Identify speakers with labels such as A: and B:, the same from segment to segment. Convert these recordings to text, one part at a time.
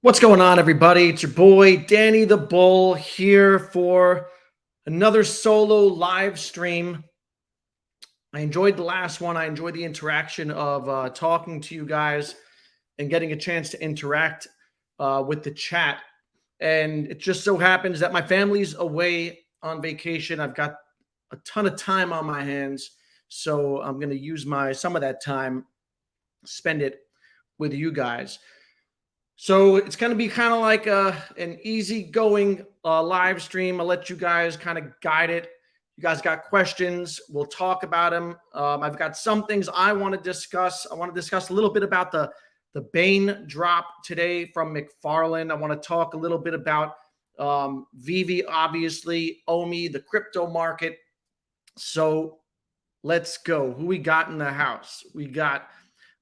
A: What's going on, everybody? It's your boy, Danny the Bull, here for another solo live stream. I enjoyed the last one. I enjoyed the interaction of talking to you guys and getting a chance to interact with the chat. And it just so happens that my family's away on vacation. I've got a ton of time on my hands. So I'm going to use some of that time, spend it with you guys. So it's going to be kind of like an easygoing live stream. I'll let you guys kind of guide it. You guys got questions, we'll talk about them. I've got some things I want to discuss. I want to discuss a little bit about the Bane drop today from McFarlane. I want to talk a little bit about Vivi, obviously, OMI, the crypto market. So let's go. Who we got in the house? We got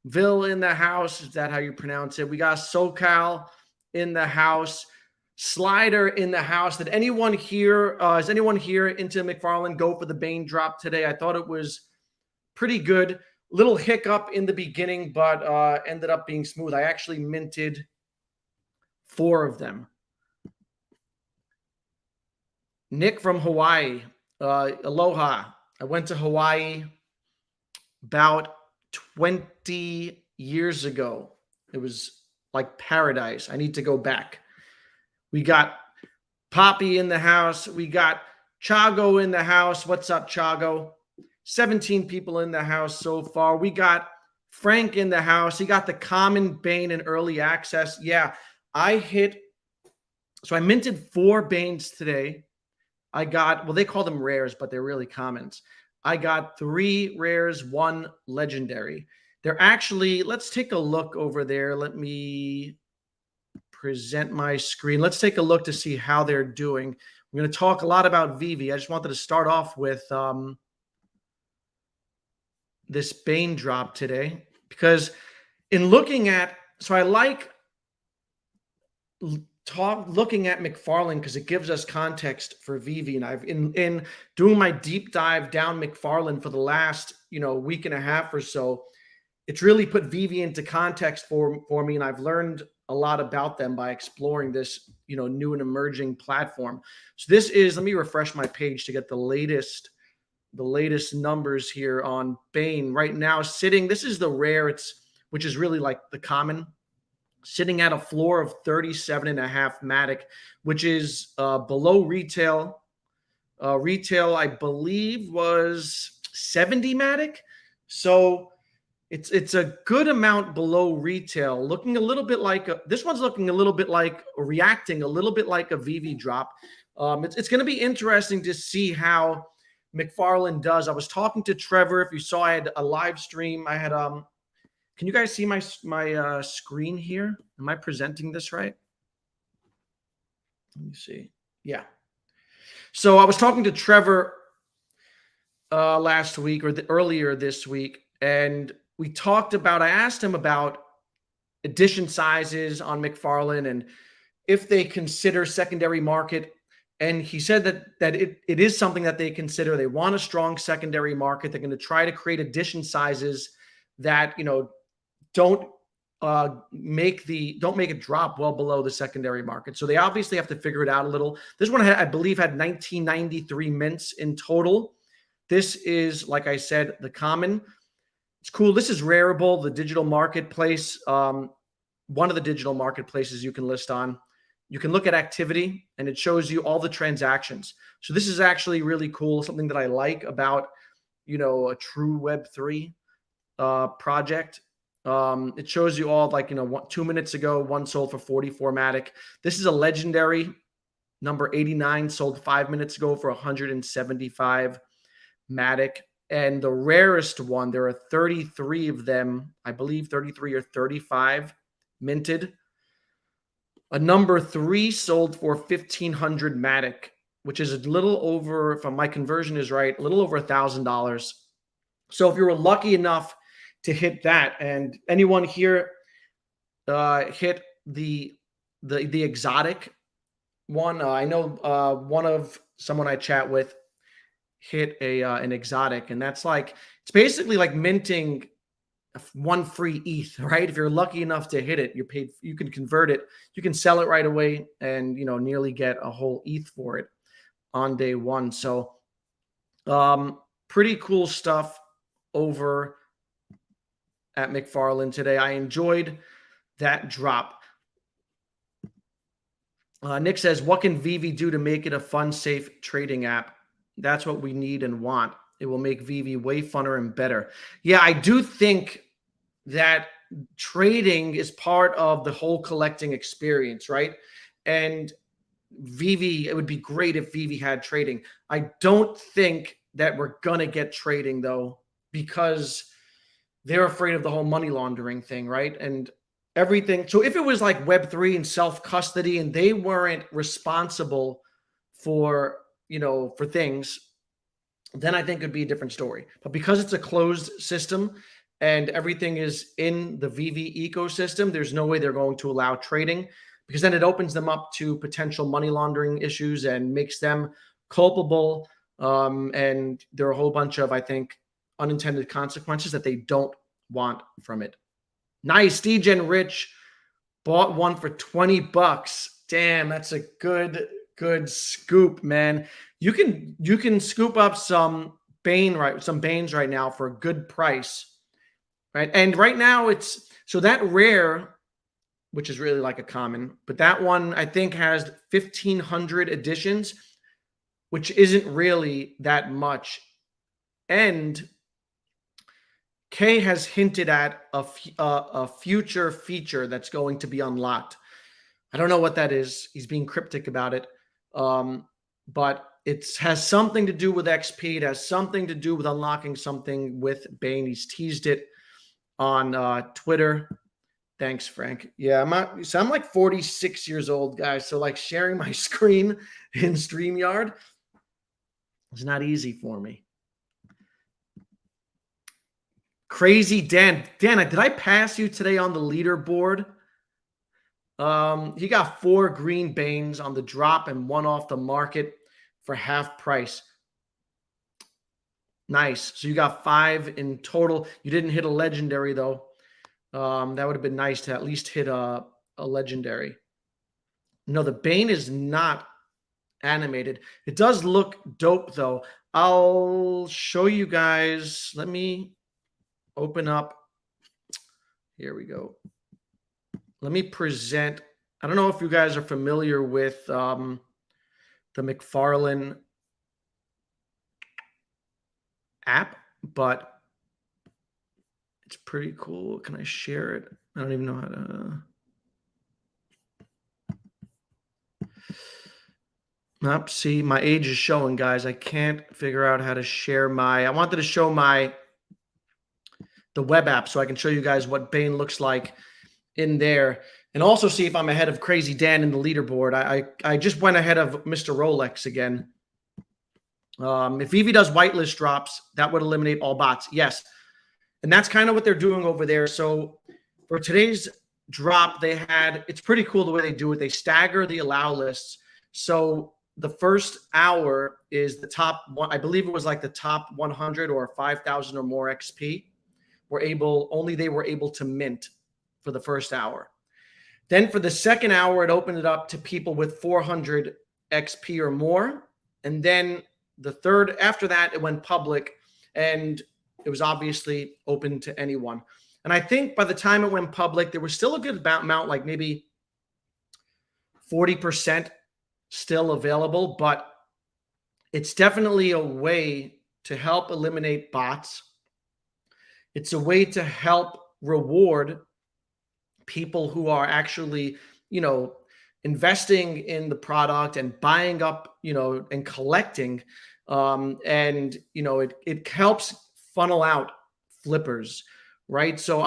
A: Ville in the house. Is that how you pronounce it? We got SoCal in the house. Slider in the house. Did anyone here, is anyone here into McFarlane go for the Bane drop today? I thought it was pretty good. Little hiccup in the beginning, but ended up being smooth. I actually minted 4 of them. Nick from Hawaii. Aloha. I went to Hawaii about 20 years ago. It was like paradise. I need to go back. We got Poppy in the house. We got Chago in the house. What's up, Chago? 17 people in the house so far. We got Frank in the house. He got the common Bane in early access. Yeah, so I minted 4 Banes today. I got, well, they call them rares, but they're really commons. I got 3 rares, 1 legendary. They're actually, let's take a look over there. Let me present my screen. Let's take a look to see how they're doing. We're going to talk a lot about Vivi. I just wanted to start off with this Bane drop today, because in looking at, so I like looking at McFarlane because it gives us context for Vivi. And I've in doing my deep dive down McFarlane for the last week and a half or so, it's really put Vivi into context for me, and I've learned a lot about them by exploring this new and emerging platform. So this is, let me refresh my page to get the latest numbers here on Bane. Right now sitting, this is the rare, which is really like the common, sitting at a floor of 37.5 Matic, which is below retail. Retail, I believe, was 70 Matic. So it's a good amount below retail, looking a little bit like this one's looking a little bit like, reacting a little bit like a Vivi drop. It's going to be interesting to see how McFarlane does. I was talking to Trevor. If you saw, I had a live stream. I had can you guys see my screen here? Am I presenting this right? Let me see. Yeah. So I was talking to Trevor last week or earlier this week, and we talked about, I asked him about edition sizes on McFarlane and if they consider secondary market. And he said that it is something that they consider. They want a strong secondary market. They're going to try to create edition sizes that, don't make it drop well below the secondary market. So they obviously have to figure it out a little. This one, I believe, had 1993 mints in total. This is, like I said, the common. It's cool. This is Rareable, the digital marketplace. One of the digital marketplaces you can list on. You can look at activity, and it shows you all the transactions. So this is actually really cool. Something that I like about, a true Web3 project. It shows you all, like, 2 minutes ago, one sold for 44 Matic. This is a legendary number 89, sold 5 minutes ago for 175 Matic. And the rarest one, there are 33 of them, I believe 33 or 35 minted. A number 3 sold for 1,500 Matic, which is a little over, if my conversion is right, a little over $1,000. So if you were lucky enough to hit that, and anyone here hit the exotic one, I know one of someone I chat with hit an exotic, and that's like, it's basically like minting one free ETH, right? If you're lucky enough to hit it, you can convert it, you can sell it right away and, nearly get a whole ETH for it on day one. So, pretty cool stuff over at McFarlane today. I enjoyed that drop. Nick says, what can Vivi do to make it a fun, safe trading app? That's what we need and want. It will make Vivi way funner and better. Yeah, I do think that trading is part of the whole collecting experience, right? And Vivi, it would be great if Vivi had trading. I don't think that we're going to get trading, though, because they're afraid of the whole money laundering thing, right? And everything. So if it was like Web3 and self-custody and they weren't responsible for, for things, then I think it'd be a different story. But because it's a closed system and everything is in the Vivi ecosystem, there's no way they're going to allow trading, because then it opens them up to potential money laundering issues and makes them culpable. And there are a whole bunch of, I think, unintended consequences that they don't want from it. Nice. DGen Rich bought one for $20. Damn, that's a good scoop, man. You can scoop up some Banes right now for a good price, right? And right now it's so that rare, which is really like a common, but that one I think has 1,500 editions, which isn't really that much. And Kay has hinted at a future feature that's going to be unlocked. I don't know what that is. He's being cryptic about it. But it has something to do with XP. It has something to do with unlocking something with Bane. He's teased it on Twitter. Thanks, Frank. Yeah, I'm like 46 years old, guys. So like sharing my screen in StreamYard is not easy for me. Crazy Dan. Dan, did I pass you today on the leaderboard? He got 4 green Banes on the drop and 1 off the market for half price. Nice. So you got 5 in total. You didn't hit a legendary, though. That would have been nice to at least hit a legendary. No, the Bane is not animated. It does look dope, though. I'll show you guys. Let me open up. Here we go. Let me present. I don't know if you guys are familiar with the McFarlane app, but it's pretty cool. Can I share it? I don't even know how to. Nope. See, my age is showing, guys. I can't figure out how to share I wanted to show the web app so I can show you guys what Bane looks like in there, and also see if I'm ahead of Crazy Dan in the leaderboard. I just went ahead of Mr. Rolex again. If Vivi does whitelist drops, that would eliminate all bots. Yes. And that's kind of what they're doing over there. So for today's drop, it's pretty cool the way they do it. They stagger the allow lists. So the first hour is the top one. I believe it was like the top 100 or 5,000 or more XP they were able to mint for the first hour. Then for the second hour, it opened it up to people with 400 XP or more. And then the third, after that, it went public and it was obviously open to anyone. And I think by the time it went public, there was still a good amount, like maybe 40% still available, but it's definitely a way to help eliminate bots. It's a way to help reward people who are actually, investing in the product and buying up, and collecting. And, it helps funnel out flippers, right? So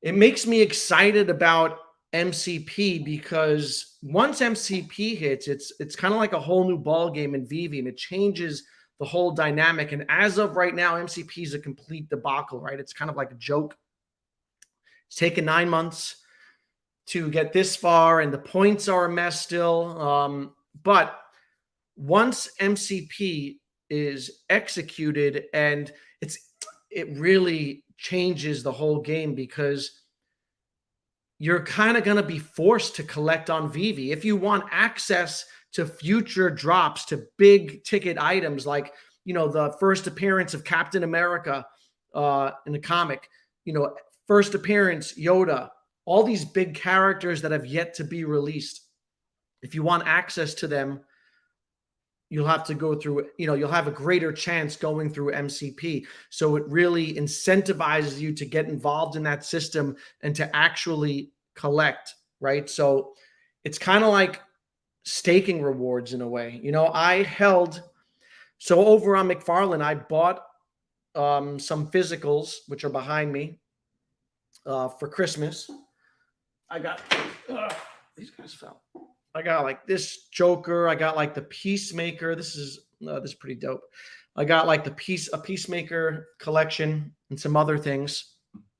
A: it makes me excited about MCP, because once MCP hits, it's kind of like a whole new ball game in Vivi, and it changes the whole dynamic. And as of right now, MCP is a complete debacle, right? It's kind of like a joke. It's taken 9 months to get this far, and the points are a mess still. But once MCP is executed, and it really changes the whole game, because you're kind of going to be forced to collect on Vivi. If you want access to future drops, to big ticket items like, the first appearance of Captain America in the comic, first appearance Yoda, all these big characters that have yet to be released. If you want access to them, you'll have to go through, you'll have a greater chance going through MCP. So it really incentivizes you to get involved in that system and to actually collect, right? So it's kind of like staking rewards in a way. So over on McFarlane, I bought some physicals, which are behind me, for Christmas. I got, these guys fell. I got like this Joker. I got like the Peacemaker. This is pretty dope. I got like a Peacemaker collection and some other things,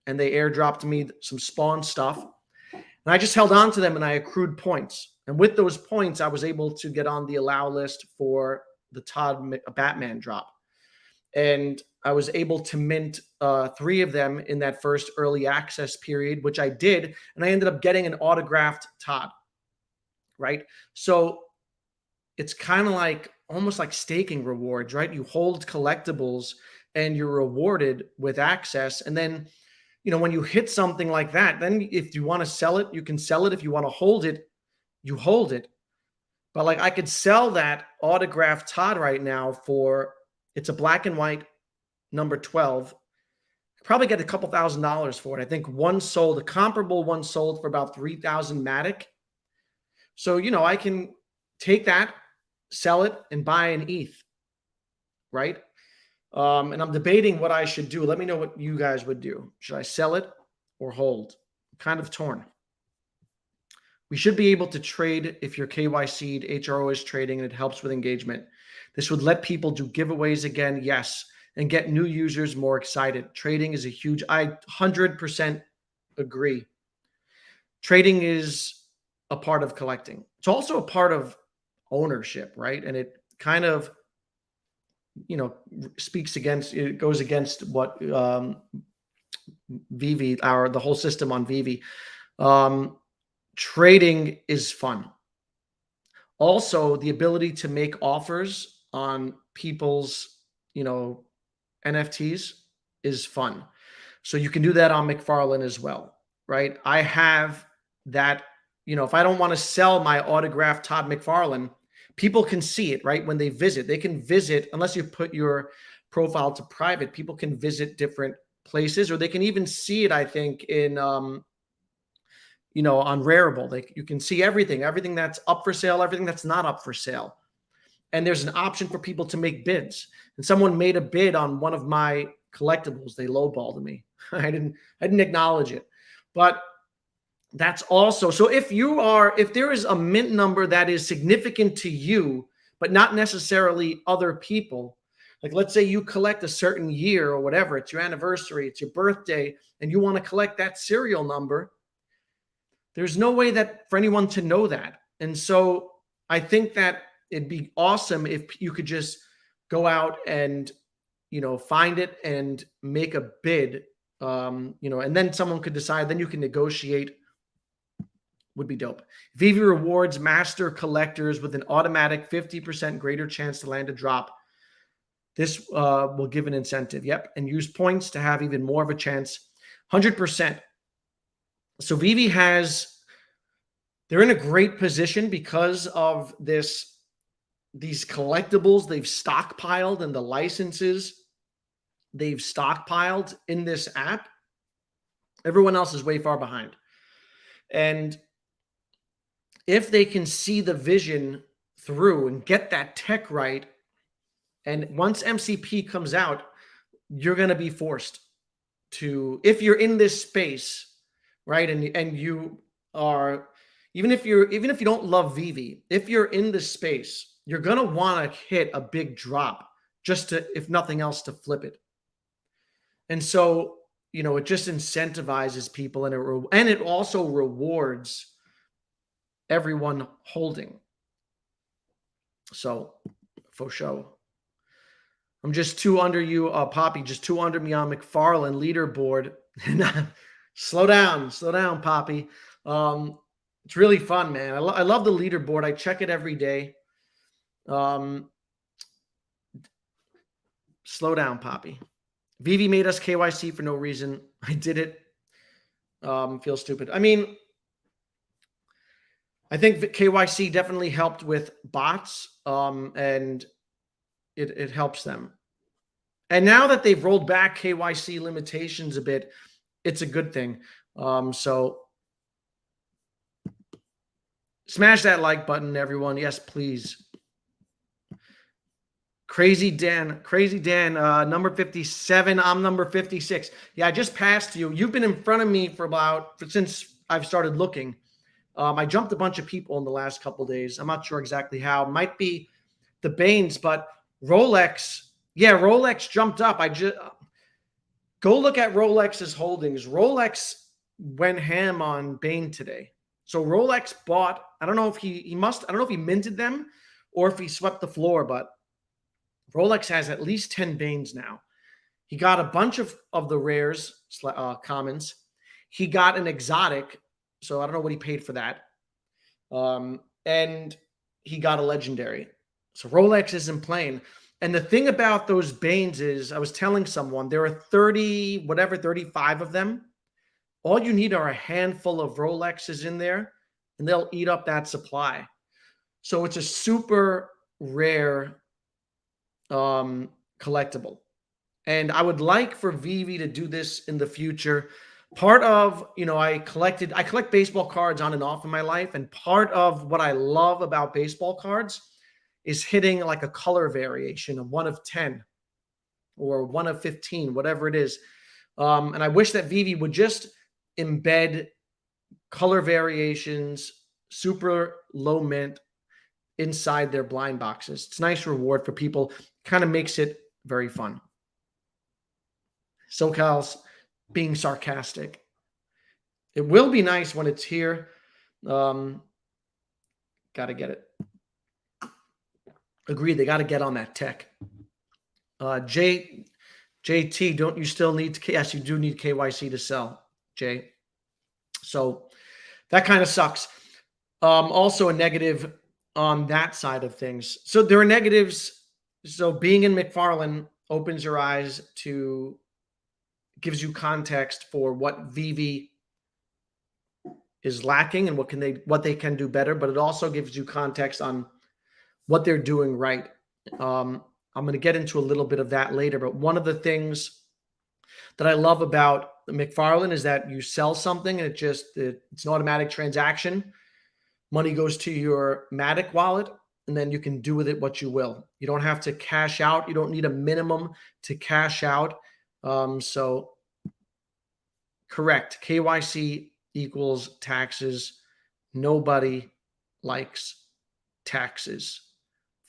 A: and they airdropped me some Spawn stuff. And I just held on to them, and I accrued points. And with those points, I was able to get on the allow list for the Todd Batman drop. And I was able to mint 3 of them in that first early access period, which I did. And I ended up getting an autographed Todd. Right? So it's kind of like almost like staking rewards, right? You hold collectibles and you're rewarded with access. And then, when you hit something like that, then if you want to sell it, you can sell it. If you want to hold it, you hold it. But like I could sell that autographed Todd right now it's a black and white number 12. Probably get a couple $1,000s for it. I think a comparable one sold for about 3,000 Matic. So, I can take that, sell it, and buy an ETH, right? And I'm debating what I should do. Let me know what you guys would do. Should I sell it or hold? I'm kind of torn. We should be able to trade if you're KYC'd, HRO is trading, and it helps with engagement. This would let people do giveaways again, yes, and get new users more excited. Trading is I 100% agree. Trading is a part of collecting. It's also a part of ownership, right? And it kind of, it goes against what Vivi, the whole system on Vivi. Trading is fun. Also, the ability to make offers on people's, NFTs is fun. So you can do that on McFarlane as well, right? I have that. If I don't want to sell my autographed Todd McFarlane, people can see it, right? When they visit, they can visit, unless you put your profile to private, people can visit different places, or they can even see it, I think, in, on Rarible. You can see everything that's up for sale, everything that's not up for sale. And there's an option for people to make bids. And someone made a bid on one of my collectibles. They lowballed me. I didn't acknowledge it. But that's also, so if there is a mint number that is significant to you, but not necessarily other people, like let's say you collect a certain year or whatever, it's your anniversary, it's your birthday, and you want to collect that serial number, there's no way that for anyone to know that. And so I think that it'd be awesome if you could just go out and, find it and make a bid, and then someone could decide, then you can negotiate. Would be dope. Vivi rewards master collectors with an automatic 50% greater chance to land a drop. This will give an incentive. Yep. And use points to have even more of a chance. 100%. So Vivi they're in a great position because of these collectibles they've stockpiled and the licenses they've stockpiled in this app. Everyone else is way far behind. And if they can see the vision through and get that tech right, and once MCP comes out, you're going to be forced to, if you're in this space, right? And you are, even if you don't love Vivi, if you're in this space, you're going to want to hit a big drop just to, if nothing else, to flip it. And so, it just incentivizes people, and it also rewards everyone holding. So, for show. I'm just two under you, Poppy, just two under me on McFarlane leaderboard. Slow down, Poppy. It's really fun, man. I love the leaderboard. I check it every day. Slow down, Poppy. Vivi made us KYC for no reason. I did it. Feel stupid. I mean, I think that KYC definitely helped with bots, and it helps them. And now that they've rolled back KYC limitations a bit, it's a good thing. So smash that like button, everyone. Yes, please. Crazy Dan, number 57. I'm number 56. Yeah, I just passed you. You've been in front of me since I've started looking. I jumped a bunch of people in the last couple of days. I'm not sure exactly how. Might be the Banes, but Rolex. Yeah, Rolex jumped up. Go look at Rolex's holdings. Rolex went ham on Bane today. So Rolex bought. I don't know if I don't know if he minted them or if he swept the floor, but Rolex has at least 10 Banes now. He got a bunch of the rares, commons. He got an exotic, so I don't know what he paid for that. And he got a legendary. So Rolex isn't playing. And the thing about those Banes is, I was telling someone, there are 35 of them. All you need are a handful of Rolexes in there, and they'll eat up that supply. So it's a super rare collectible. And I would like for Vivi to do this in the future. Part of, I collect baseball cards on and off in my life. And part of what I love about baseball cards is hitting like a color variation of 1 of 10 or 1 of 15, whatever it is. And I wish that Vivi would just embed color variations, super low mint, inside their blind boxes. It's a nice reward for people. Kind of makes it very fun. SoCal's being sarcastic. It will be nice when it's here. Got to get it. Agreed. They got to get on that tech. JT, don't you still need to? Yes, you do need KYC to sell, Jay. So that kind of sucks. Also a negative on that side of things. So there are negatives. So being in McFarlane opens your eyes to, gives you context for what Vivi is lacking and what they can do better, but it also gives you context on what they're doing right. I'm going to get into a little bit of that later, but one of the things that I love about McFarlane is that you sell something and it's an automatic transaction. Money goes to your Matic wallet, and then you can do with it what you will. You don't have to cash out. You don't need a minimum to cash out. So correct. KYC equals taxes. Nobody likes taxes.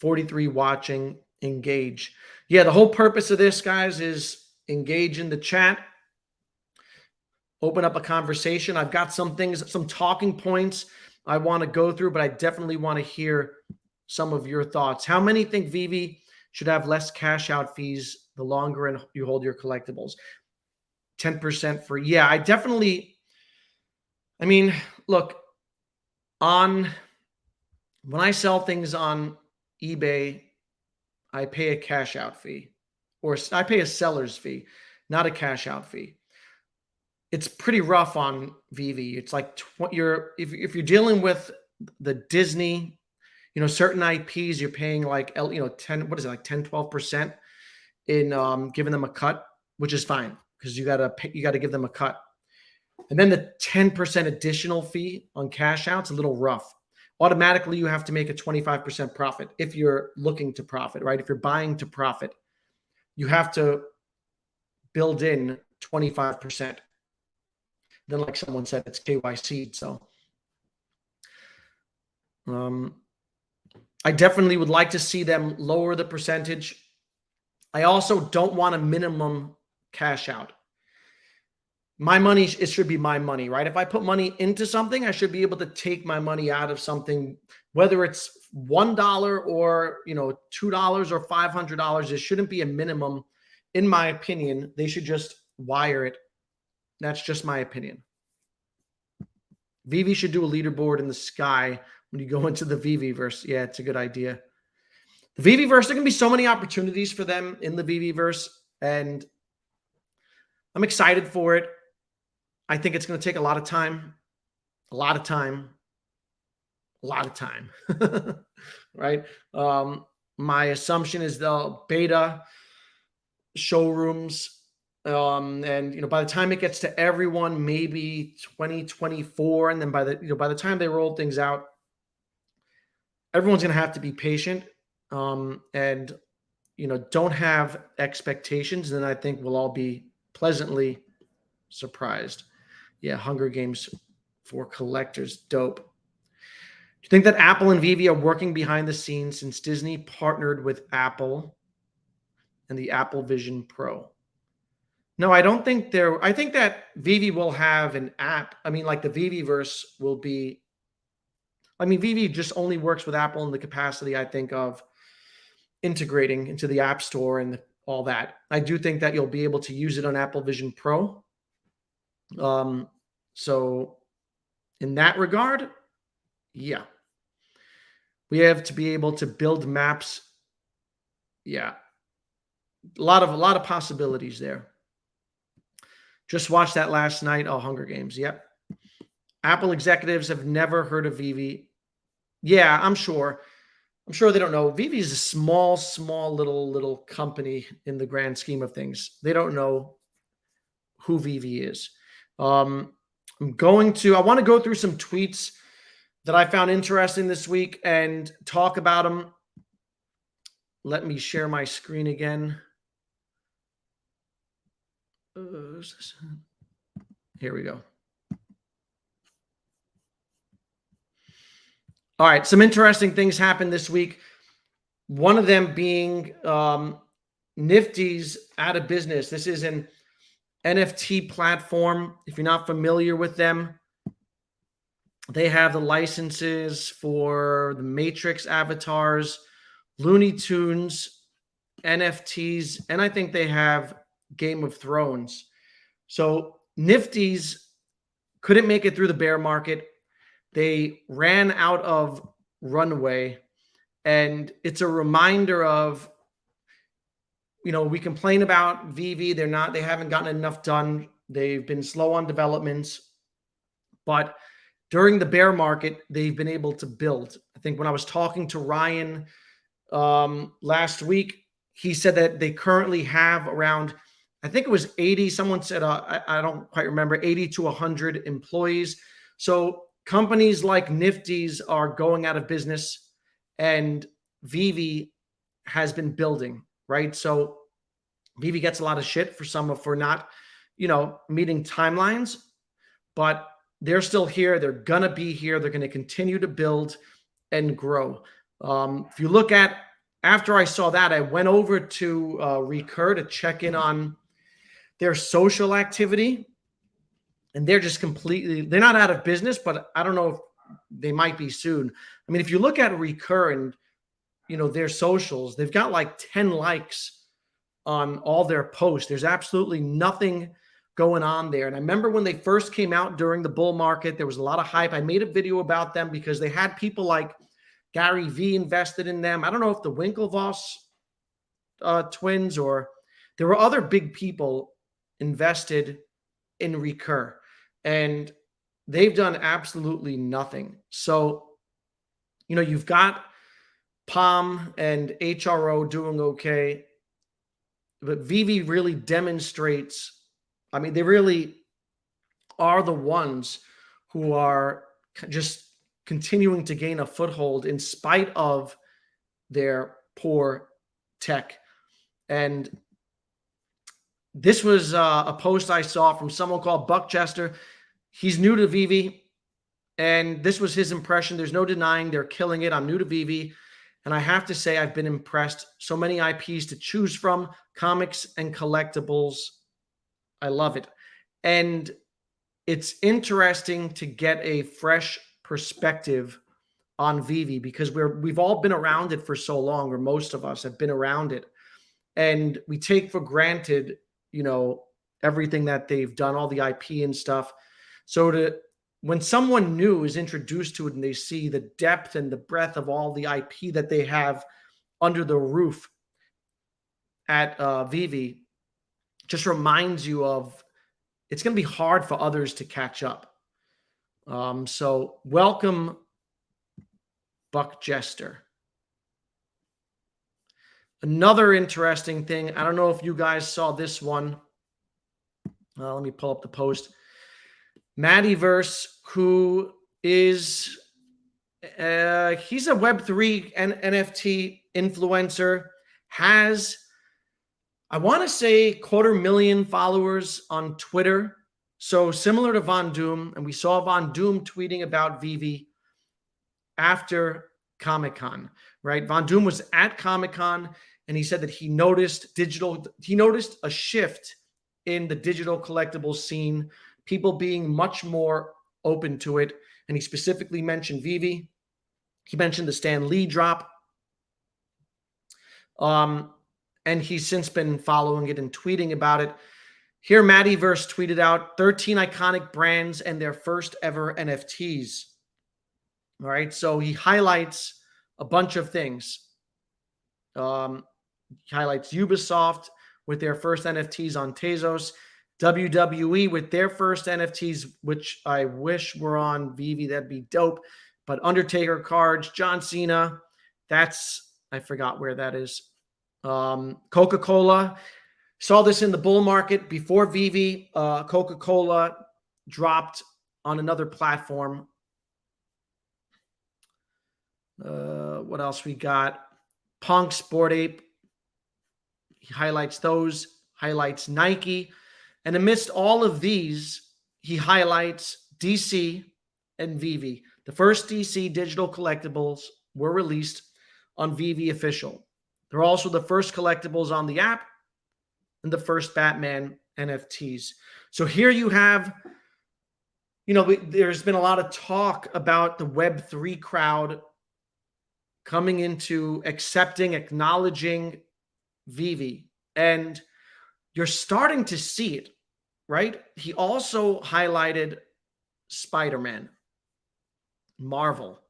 A: 43 watching, engage. Yeah, the whole purpose of this, guys, is engage in the chat. Open up a conversation. I've got some talking points I want to go through, but I definitely want to hear some of your thoughts. How many think Vivi should have less cash out fees the longer you hold your collectibles? 10% free. Yeah, look, when I sell things on eBay, I pay a cash out fee, or I pay a seller's fee, not a cash out fee. It's pretty rough on Vivi. It's like if you're dealing with the Disney, certain IPs, you're paying like 10, what is it, like 10, 12% in giving them a cut, which is fine because you gotta give them a cut. And then the 10% additional fee on cash out's a little rough. Automatically, you have to make a 25% profit if you're looking to profit, right? If you're buying to profit, you have to build in 25%. Then, like someone said, it's KYC. So I definitely would like to see them lower the percentage. I also don't want a minimum cash out. my money, it should be my money, right? If I put money into something, I should be able to take my money out of something, whether it's $1 or, $2 or $500. It shouldn't be a minimum, in my opinion. They should just wire it. That's just my opinion. Vivi should do a leaderboard in the sky when you go into the Viviverse. Yeah, it's a good idea. The Viviverse, there can be so many opportunities for them in the Viviverse, and I'm excited for it. I think it's going to take a lot of time, right? My assumption is they'll beta showrooms, and by the time it gets to everyone, maybe 2024, and then by the time they roll things out, everyone's going to have to be patient, and don't have expectations, and then I think we'll all be pleasantly surprised. Yeah, Hunger Games for collectors, dope. Do you think that Apple and Vivi are working behind the scenes since Disney partnered with Apple and the Apple Vision Pro? No, I don't think I think that Vivi will have an app. I mean, like the Viviverse will be. I mean, Vivi just only works with Apple in the capacity, I think, of integrating into the App Store and all that. I do think that you'll be able to use it on Apple Vision Pro. So in that regard, yeah, we have to be able to build maps. Yeah, a lot of possibilities there. Just watched that last night. Oh, Hunger Games. Yep. Apple executives have never heard of Vivi. Yeah, I'm sure they don't know. Vivi is a small little company in the grand scheme of things. They don't know who Vivi is. I want to go through some tweets that I found interesting this week and talk about them. Let me share my screen again. Here we go. All right, some interesting things happened this week. One of them being Nifty's out of business. This is an NFT platform. If you're not familiar with them, they have the licenses for the Matrix avatars, Looney Tunes, NFTs, and I think they have Game of Thrones. So Nifty's couldn't make it through the bear market. They ran out of runway, and it's a reminder of, we complain about Vivi. They haven't gotten enough done. They've been slow on developments, but during the bear market, they've been able to build. I think when I was talking to Ryan last week, he said that they currently have around, I think it was 80. Someone said, I don't quite remember, 80 to 100 employees. So companies like Nifty's are going out of business, and Vivi has been building, right? So Vivi gets a lot of shit for not, meeting timelines, but they're still here. They're going to be here. They're going to continue to build and grow. If you look at, after I saw that, I went over to Recur to check in on their social activity, and they're just they're not out of business, but I don't know if they might be soon. I mean, if you look at Recur and, their socials, they've got like 10 likes on all their posts. There's absolutely nothing going on there. And I remember when they first came out during the bull market, there was a lot of hype. I made a video about them because they had people like Gary Vee invested in them. I don't know if the Winklevoss twins, or there were other big people invested in Recur, and they've done absolutely nothing. So, you've got Palm and HRO doing okay, but Vivi really demonstrates, I mean, they really are the ones who are just continuing to gain a foothold in spite of their poor tech. And this was a post I saw from someone called Buck Chester. He's new to Vivi, and this was his impression. There's no denying they're killing it. I'm new to Vivi, and I have to say I've been impressed. So many IPs to choose from, comics and collectibles. I love it. And it's interesting to get a fresh perspective on Vivi because we've all been around it for so long, or most of us have been around it, and we take for granted, everything that they've done, all the IP and stuff. So when someone new is introduced to it and they see the depth and the breadth of all the IP that they have under the roof at Vivi, just reminds you of it's going to be hard for others to catch up. So welcome, Buck Jester. Another interesting thing, I don't know if you guys saw this one. Let me pull up the post. Mattyverse, who is he's a Web3 NFT influencer, has, I want to say, 250,000 followers on Twitter. So similar to Von Doom, and we saw Von Doom tweeting about Vivi after Comic-Con, right? Von Doom was at Comic-Con, and he said that he noticed a shift in the digital collectibles scene, people being much more open to it. And he specifically mentioned Vivi. He mentioned the Stan Lee drop. And he's since been following it and tweeting about it. Here, Mattyverse tweeted out 13 iconic brands and their first ever NFTs. All right, so he highlights a bunch of things. He highlights Ubisoft with their first NFTs on Tezos, WWE with their first NFTs, which I wish were on Vivi. That'd be dope. But Undertaker cards, John Cena, I forgot where that is. Coca-Cola. Saw this in the bull market before Vivi. Coca-Cola dropped on another platform. What else we got? Punk, Sport Ape. He highlights those, highlights Nike. And amidst all of these, he highlights DC and Vivi. The first DC digital collectibles were released on Vivi Official. They're also the first collectibles on the app and the first Batman NFTs. So here you have, there's been a lot of talk about the Web3 crowd coming into acknowledging Vivi. And you're starting to see it, right? He also highlighted Spider-Man, Marvel.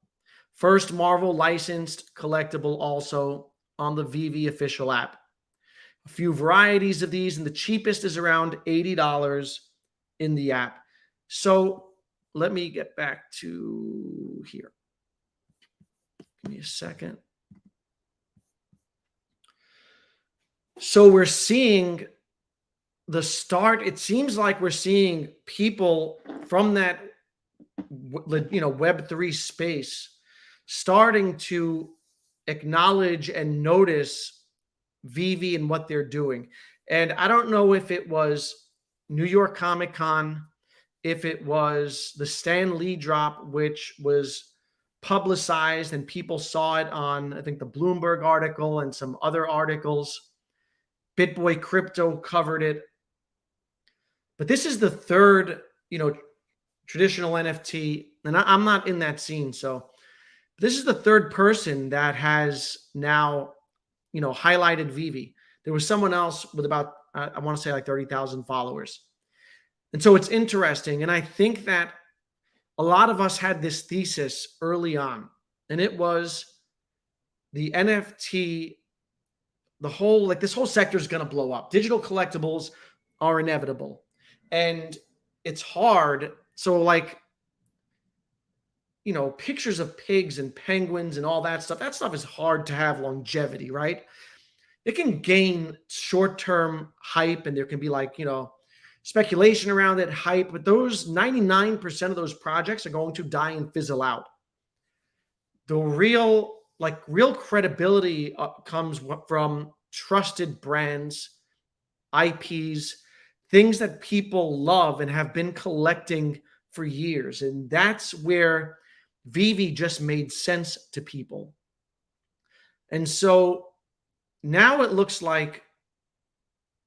A: First Marvel licensed collectible also on the Vivi official app. A few varieties of these, and the cheapest is around $80 in the app. So let me get back to here. Give me a second. So we're seeing the start. It seems like we're seeing people from that, Web3 space starting to acknowledge and notice Vivi and what they're doing. And I don't know if it was New York Comic Con, if it was the Stan Lee drop, which was publicized and people saw it on, I think, the Bloomberg article and some other articles. BitBoy Crypto covered it. But this is the third, traditional NFT, and I'm not in that scene, so this is the third person that has now, highlighted Vivi. There was someone else with about, I want to say, like 30,000 followers. And so it's interesting, and I think that a lot of us had this thesis early on, and it was the NFT, this whole sector is going to blow up. Digital collectibles are inevitable, and it's hard. So pictures of pigs and penguins and all that stuff is hard to have longevity, right? It can gain short-term hype, and there can be speculation around it, hype, but those 99% of those projects are going to die and fizzle out. The real credibility comes from trusted brands, IPs, things that people love and have been collecting for years. And that's where Vivi just made sense to people. And so now it looks like,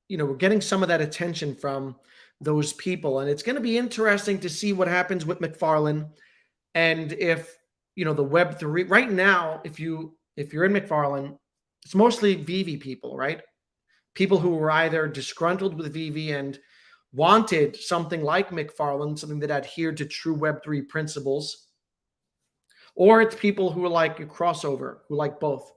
A: we're getting some of that attention from those people. And it's going to be interesting to see what happens with McFarlane. And if, the Web3 right now, if you're in McFarlane, it's mostly Vivi people, right? People who were either disgruntled with Vivi and wanted something like McFarlane, something that adhered to true Web3 principles, or it's people who are like a crossover, who like both.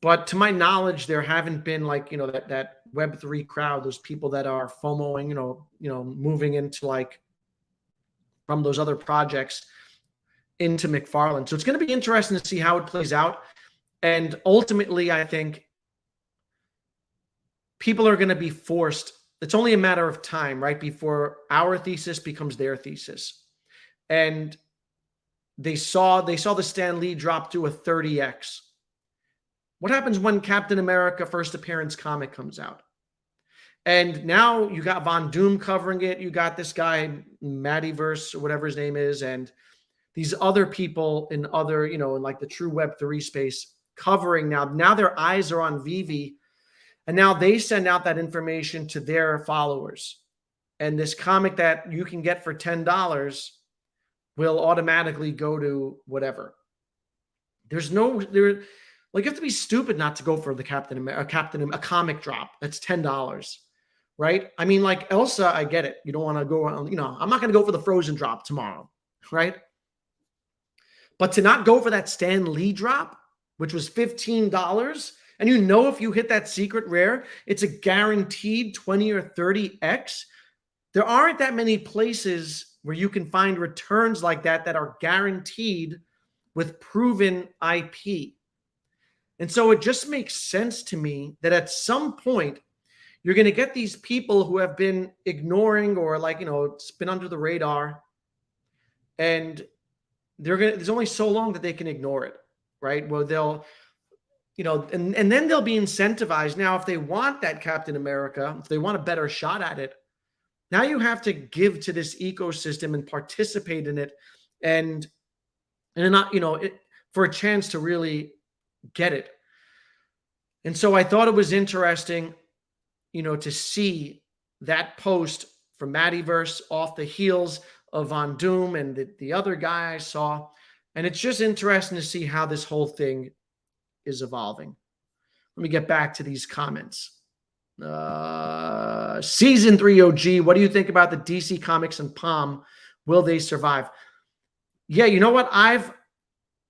A: But to my knowledge, there haven't been like, that Web3 crowd, those people that are FOMOing, moving into like from those other projects into McFarlane. So it's going to be interesting to see how it plays out. And ultimately, I think people are going to be forced. It's only a matter of time, right? Before our thesis becomes their thesis. And they saw the Stan Lee drop to a 30x. What happens when Captain America First Appearance comic comes out? And now you got Von Doom covering it. You got this guy, Mattyverse, or whatever his name is, and these other people in other, in like the true Web3 space covering now. Now their eyes are on Vivi, and now they send out that information to their followers. And this comic that you can get for $10 will automatically go to whatever. Like, you have to be stupid not to go for the a comic drop that's $10, right? I mean, like Elsa, I get it. You don't want to go on, I'm not going to go for the Frozen drop tomorrow, right? But to not go for that Stan Lee drop, which was $15, and if you hit that secret rare, it's a guaranteed 20 or 30x. There aren't that many places where you can find returns like that are guaranteed with proven IP. And so it just makes sense to me that at some point you're going to get these people who have been ignoring or it's been under the radar, and there's only so long that they can ignore it, right? Well, they'll, and then they'll be incentivized. Now, if they want that Captain America, if they want a better shot at it, now you have to give to this ecosystem and participate in it, and not, for a chance to really get it. And so I thought it was interesting, to see that post from Mattyverse off the heels of Von Doom and the other guy I saw. And it's just interesting to see how this whole thing is evolving. Let me get back to these comments. Season 3 OG, what do you think about the DC Comics and Palm? Will they survive? Yeah, you know what?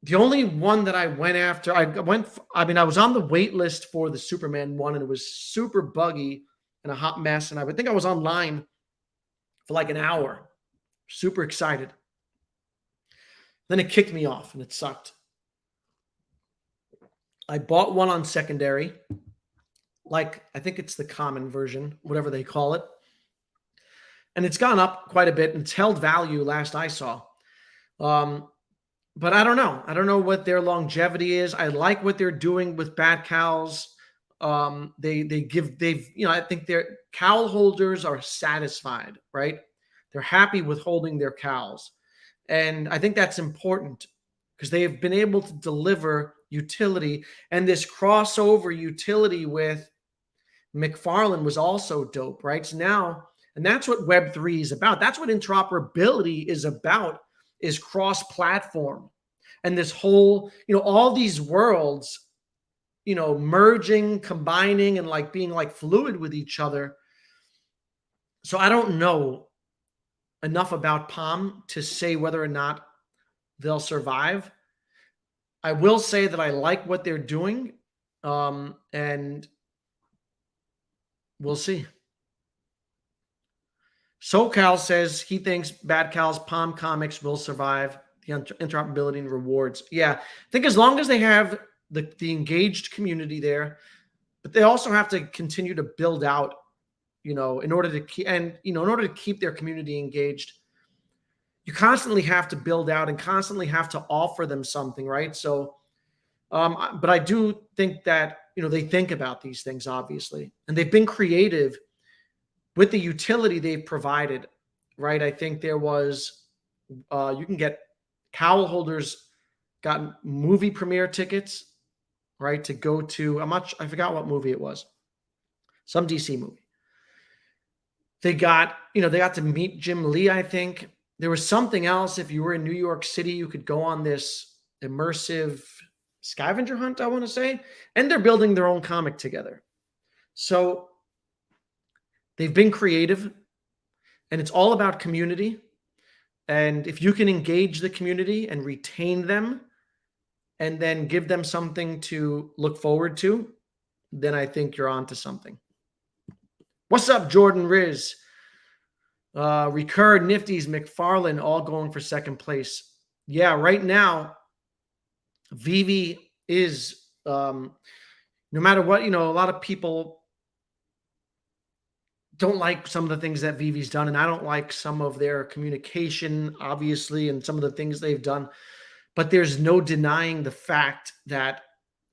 A: The only one that I went after, I was on the wait list for the Superman one, and it was super buggy and a hot mess. And I would think I was online for like an hour, super excited. Then it kicked me off and it sucked. I bought one on secondary, like I think it's the common version, whatever they call it. And it's gone up quite a bit, and it's held value last I saw. But I don't know. I don't know what their longevity is. I like what they're doing with bat cowls. I think their cowl holders are satisfied, right? They're happy with holding their cowls. And I think that's important because they have been able to deliver utility. And this crossover utility with McFarlane was also dope, right? So now, and that's what Web3 is about. That's what interoperability is about, is cross-platform. And this whole, all these worlds, merging, combining, and like being like fluid with each other. So I don't know enough about Palm to say whether or not they'll survive. I will say that I like what they're doing, and we'll see. SoCal says he thinks Bad Cal's Palm Comics will survive the interoperability and rewards. Yeah, I think as long as they have the engaged community there, but they also have to continue to build out, in order to keep, and in order to keep their community engaged, you constantly have to build out and constantly have to offer them something, right? So, but I do think that they think about these things, obviously, and they've been creative with the utility they've provided, right? I think there was, you can get cowl holders, got movie premiere tickets, right? To go to, I forgot what movie it was. Some DC movie. They got, they got to meet Jim Lee, I think. There was something else. If you were in New York City, you could go on this immersive scavenger hunt, I want to say. And they're building their own comic together. So they've been creative, and it's all about community. And if you can engage the community and retain them and then give them something to look forward to, then I think you're on to something. What's up, Jordan Riz? Recur, Nifty's, McFarlane, all going for second place. Yeah, right now, Vivi is, no matter what, a lot of people don't like some of the things that Vivi's done, and I don't like some of their communication, obviously, and some of the things they've done. But there's no denying the fact that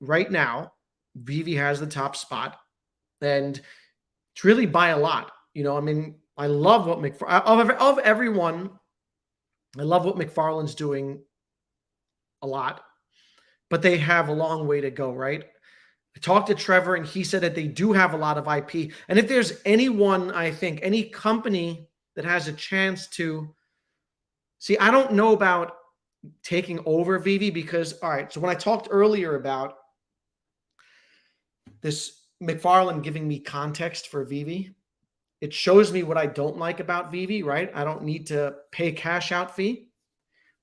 A: right now, Vivi has the top spot, and it's really by a lot. I love what of everyone, I love what McFarlane's doing a lot, but they have a long way to go, right? I talked to Trevor, and he said that they do have a lot of IP. And if there's anyone, I think, any company that has a chance to see, I don't know about taking over Vivi because, all right, so when I talked earlier about this McFarlane giving me context for Vivi, it shows me what I don't like about Vivi, right? I don't need to pay a cash out fee.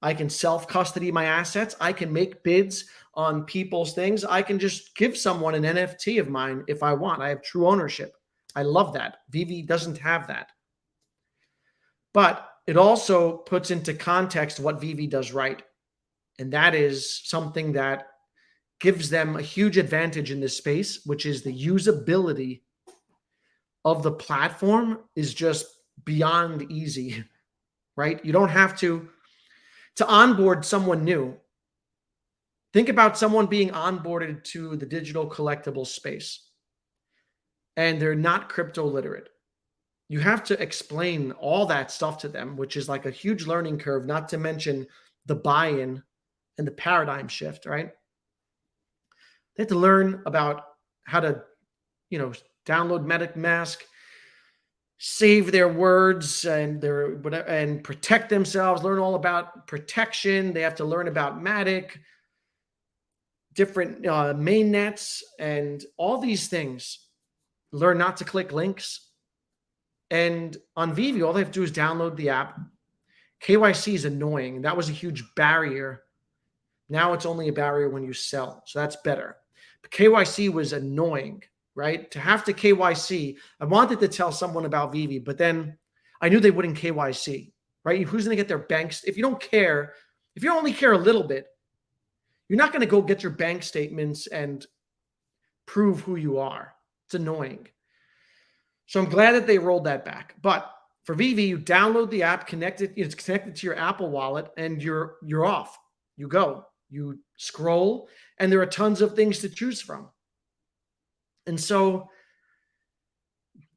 A: I can self-custody my assets. I can make bids on people's things. I can just give someone an NFT of mine if I want. I have true ownership. I love that. Vivi doesn't have that. But it also puts into context what Vivi does right. And that is something that gives them a huge advantage in this space, which is the usability of the platform is just beyond easy, right? You don't have to onboard someone new. Think about someone being onboarded to the digital collectible space and they're not crypto literate. You have to explain all that stuff to them, which is like a huge learning curve, not to mention the buy-in and the paradigm shift, right? They have to learn about how to, download MetaMask, save their words and protect themselves, learn all about protection. They have to learn about Matic, different main nets, and all these things. Learn not to click links. And on Vivi, all they have to do is download the app. KYC is annoying. That was a huge barrier. Now it's only a barrier when you sell. So that's better. But KYC was annoying, right? To have to KYC. I wanted to tell someone about Vivi, but then I knew they wouldn't KYC, right? Who's going to get their banks? If you don't care, if you only care a little bit, you're not going to go get your bank statements and prove who you are. It's annoying. So I'm glad that they rolled that back. But for Vivi, you download the app, it's connected to your Apple Wallet, and you're off. You go. You scroll, and there are tons of things to choose from. And so,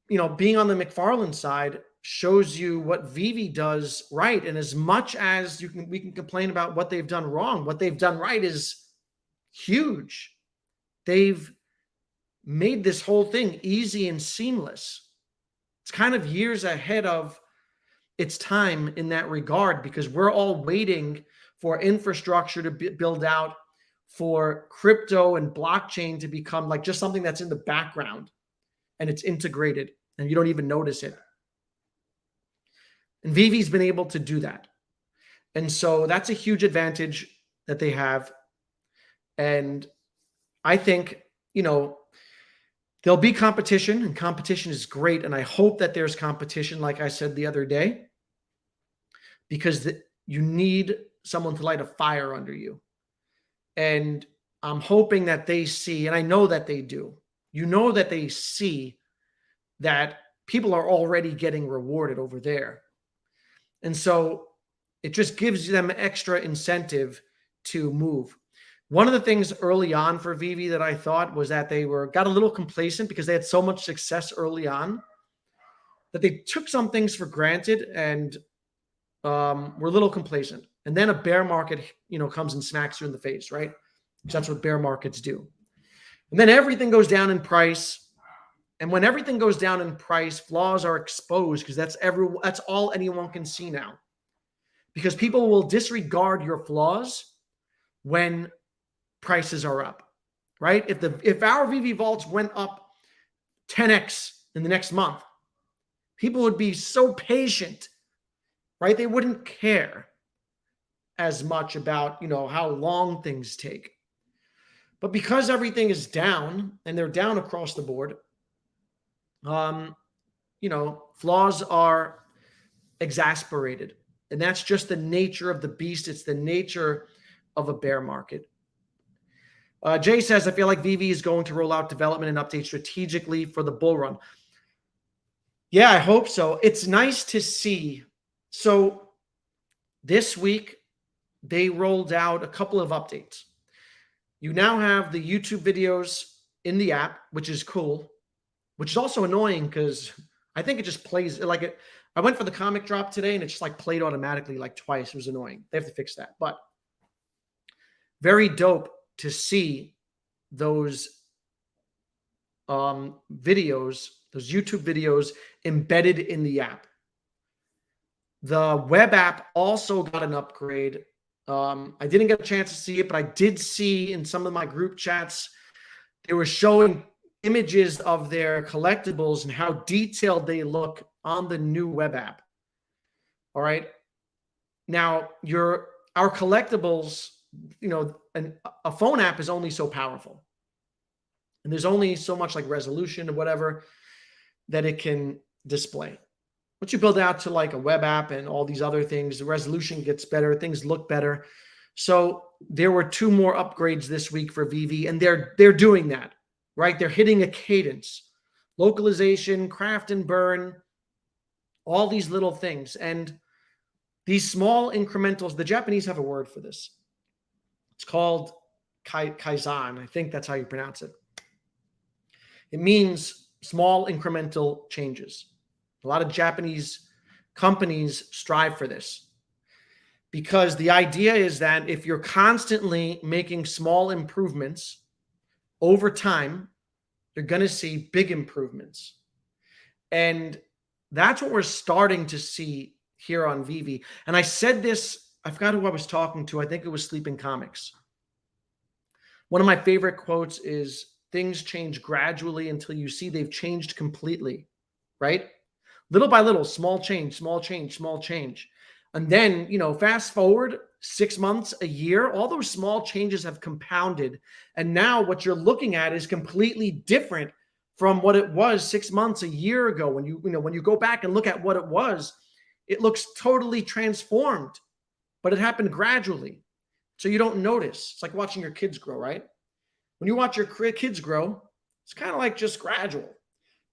A: being on the McFarlane side shows you what Vivi does right. And as much as we can complain about what they've done wrong, what they've done right is huge. They've made this whole thing easy and seamless. It's kind of years ahead of its time in that regard because we're all waiting for infrastructure to build out, for crypto and blockchain to become like just something that's in the background and it's integrated and you don't even notice it. And Vivi's been able to do that. And so that's a huge advantage that they have. And I think, there'll be competition, and competition is great. And I hope that there's competition, like I said the other day, because you need someone to light a fire under you. And I'm hoping that they see, and I know that they do, that they see that people are already getting rewarded over there. And so it just gives them extra incentive to move. One of the things early on for Vivi that I thought was that they got a little complacent because they had so much success early on that they took some things for granted and were a little complacent. And then a bear market, comes and smacks you in the face, right? Because that's what bear markets do. And then everything goes down in price And when everything goes down in price, flaws are exposed because that's all anyone can see now. Because people will disregard your flaws when prices are up, right? If our Vivi vaults went up 10x in the next month, people would be so patient, right? They wouldn't care as much about, how long things take. But because everything is down and they're down across the board, flaws are exasperated. And that's just the nature of the beast. It's the nature of a bear market. Jay says, I feel like Vivi is going to roll out development and updates strategically for the bull run. Yeah, I hope so. It's nice to see. So this week, they rolled out a couple of updates. You now have the YouTube videos in the app, which is cool, which is also annoying because I think it just plays like it. I went for the comic drop today and it just like played automatically like twice. It was annoying. They have to fix that. But very dope to see those videos, those YouTube videos embedded in the app. The web app also got an upgrade. I didn't get a chance to see it, but I did see in some of my group chats, they were showing images of their collectibles and how detailed they look on the new web app. All right. Now, our collectibles, a phone app is only so powerful. And there's only so much like resolution or whatever that it can display. Once you build out to like a web app and all these other things, the resolution gets better, things look better. So there were 2 more upgrades this week for Vivi, and they're doing that, right? They're hitting a cadence, localization, craft and burn, all these little things. And these small incrementals, the Japanese have a word for this. It's called kaizen. I think that's how you pronounce it. It means small incremental changes. A lot of Japanese companies strive for this because the idea is that if you're constantly making small improvements over time, you're going to see big improvements. And that's what we're starting to see here on Vivi. And I said this, I forgot who I was talking to. I think it was Sleeping Comics. One of my favorite quotes is, things change gradually until you see they've changed completely, right? Little by little, small change, small change, small change. And then, fast forward 6 months, a year, all those small changes have compounded. And now what you're looking at is completely different from what it was 6 months, a year ago. When you go back and look at what it was, it looks totally transformed, but it happened gradually. So you don't notice. It's like watching your kids grow, right? When you watch your kids grow, it's kind of like just gradual.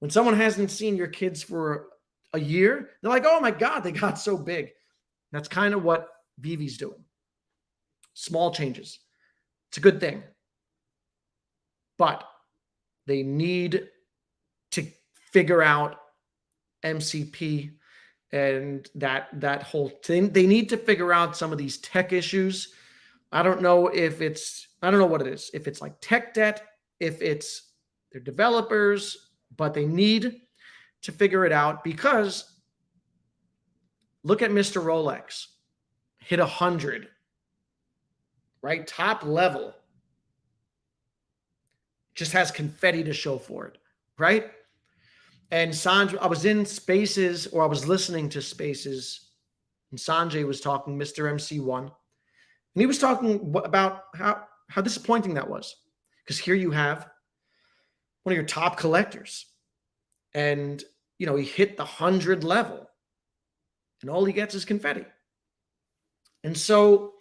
A: When someone hasn't seen your kids for a year, they're like, oh my God, they got so big. That's kind of what Vivi's doing. Small changes. It's a good thing. But they need to figure out MCP and that whole thing. They need to figure out some of these tech issues. I don't know what it is. If it's like tech debt, if it's their developers, but they need to figure it out because look at Mr. Rolex. Hit 100, right? Top level. Just has confetti to show for it, right? And Sanjay, I was in Spaces, or I was listening to Spaces, and Sanjay was talking, Mr. MC1, and he was talking about how disappointing that was. Because here you have one of your top collectors, and he hit the 100 level, and all he gets is confetti. And so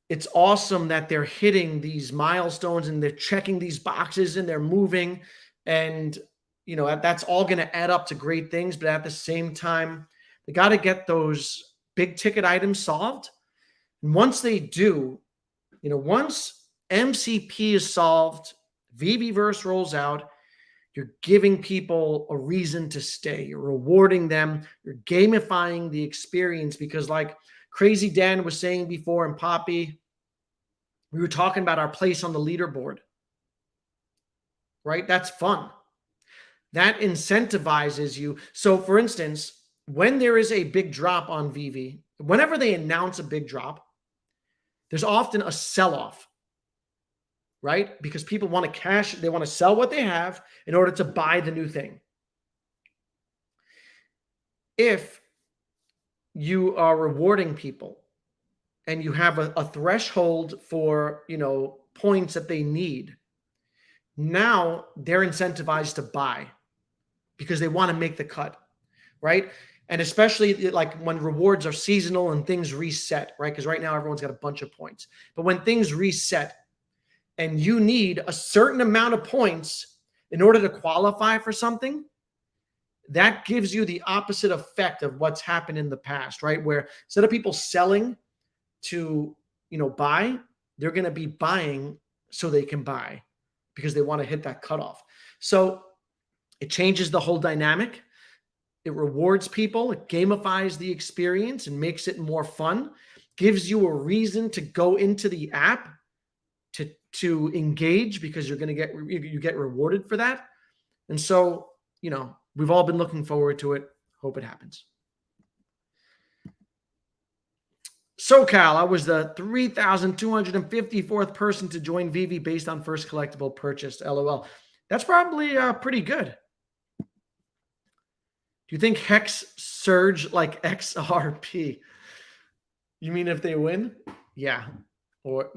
A: it's awesome that they're hitting these milestones and they're checking these boxes and they're moving, and that's all going to add up to great things. But at the same time, they got to get those big ticket items solved. And once they do, once MCP is solved, Viviverse rolls out, you're giving people a reason to stay. You're rewarding them. You're gamifying the experience because, like Crazy Dan was saying before, and Poppy, we were talking about our place on the leaderboard, right? That's fun. that incentivizes you. So for instance, when there is a big drop on Vivi, whenever they announce a big drop, there's often a sell-off, right? Because people want to cash, they want to sell what they have in order to buy the new thing. If you are rewarding people and you have a threshold for, points that they need, now they're incentivized to buy because they want to make the cut, right? And especially like when rewards are seasonal and things reset, right? Because right now everyone's got a bunch of points. But when things reset and you need a certain amount of points in order to qualify for something, that gives you the opposite effect of what's happened in the past, right? Where instead of people selling to, buy, they're going to be buying so they can buy because they want to hit that cutoff. So it changes the whole dynamic. It rewards people. It gamifies the experience and makes it more fun, gives you a reason to go into the app to engage because you get rewarded for that. And so, we've all been looking forward to it. Hope it happens. SoCal, I was the 3,254th person to join Vivi based on first collectible purchased. LOL. That's probably pretty good. Do you think Hex surge like XRP? You mean if they win? Yeah. Or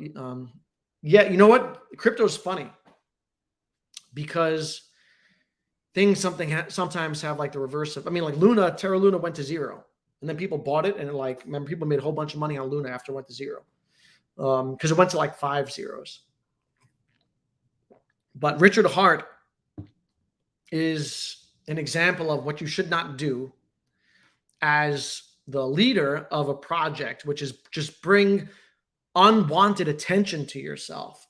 A: yeah, you know what? Crypto's funny because things sometimes have like the reverse of, like Terra Luna went to zero and then people bought it and remember people made a whole bunch of money on Luna after it went to zero because it went to like 5 zeros. But Richard Hart is an example of what you should not do as the leader of a project, which is just bring unwanted attention to yourself,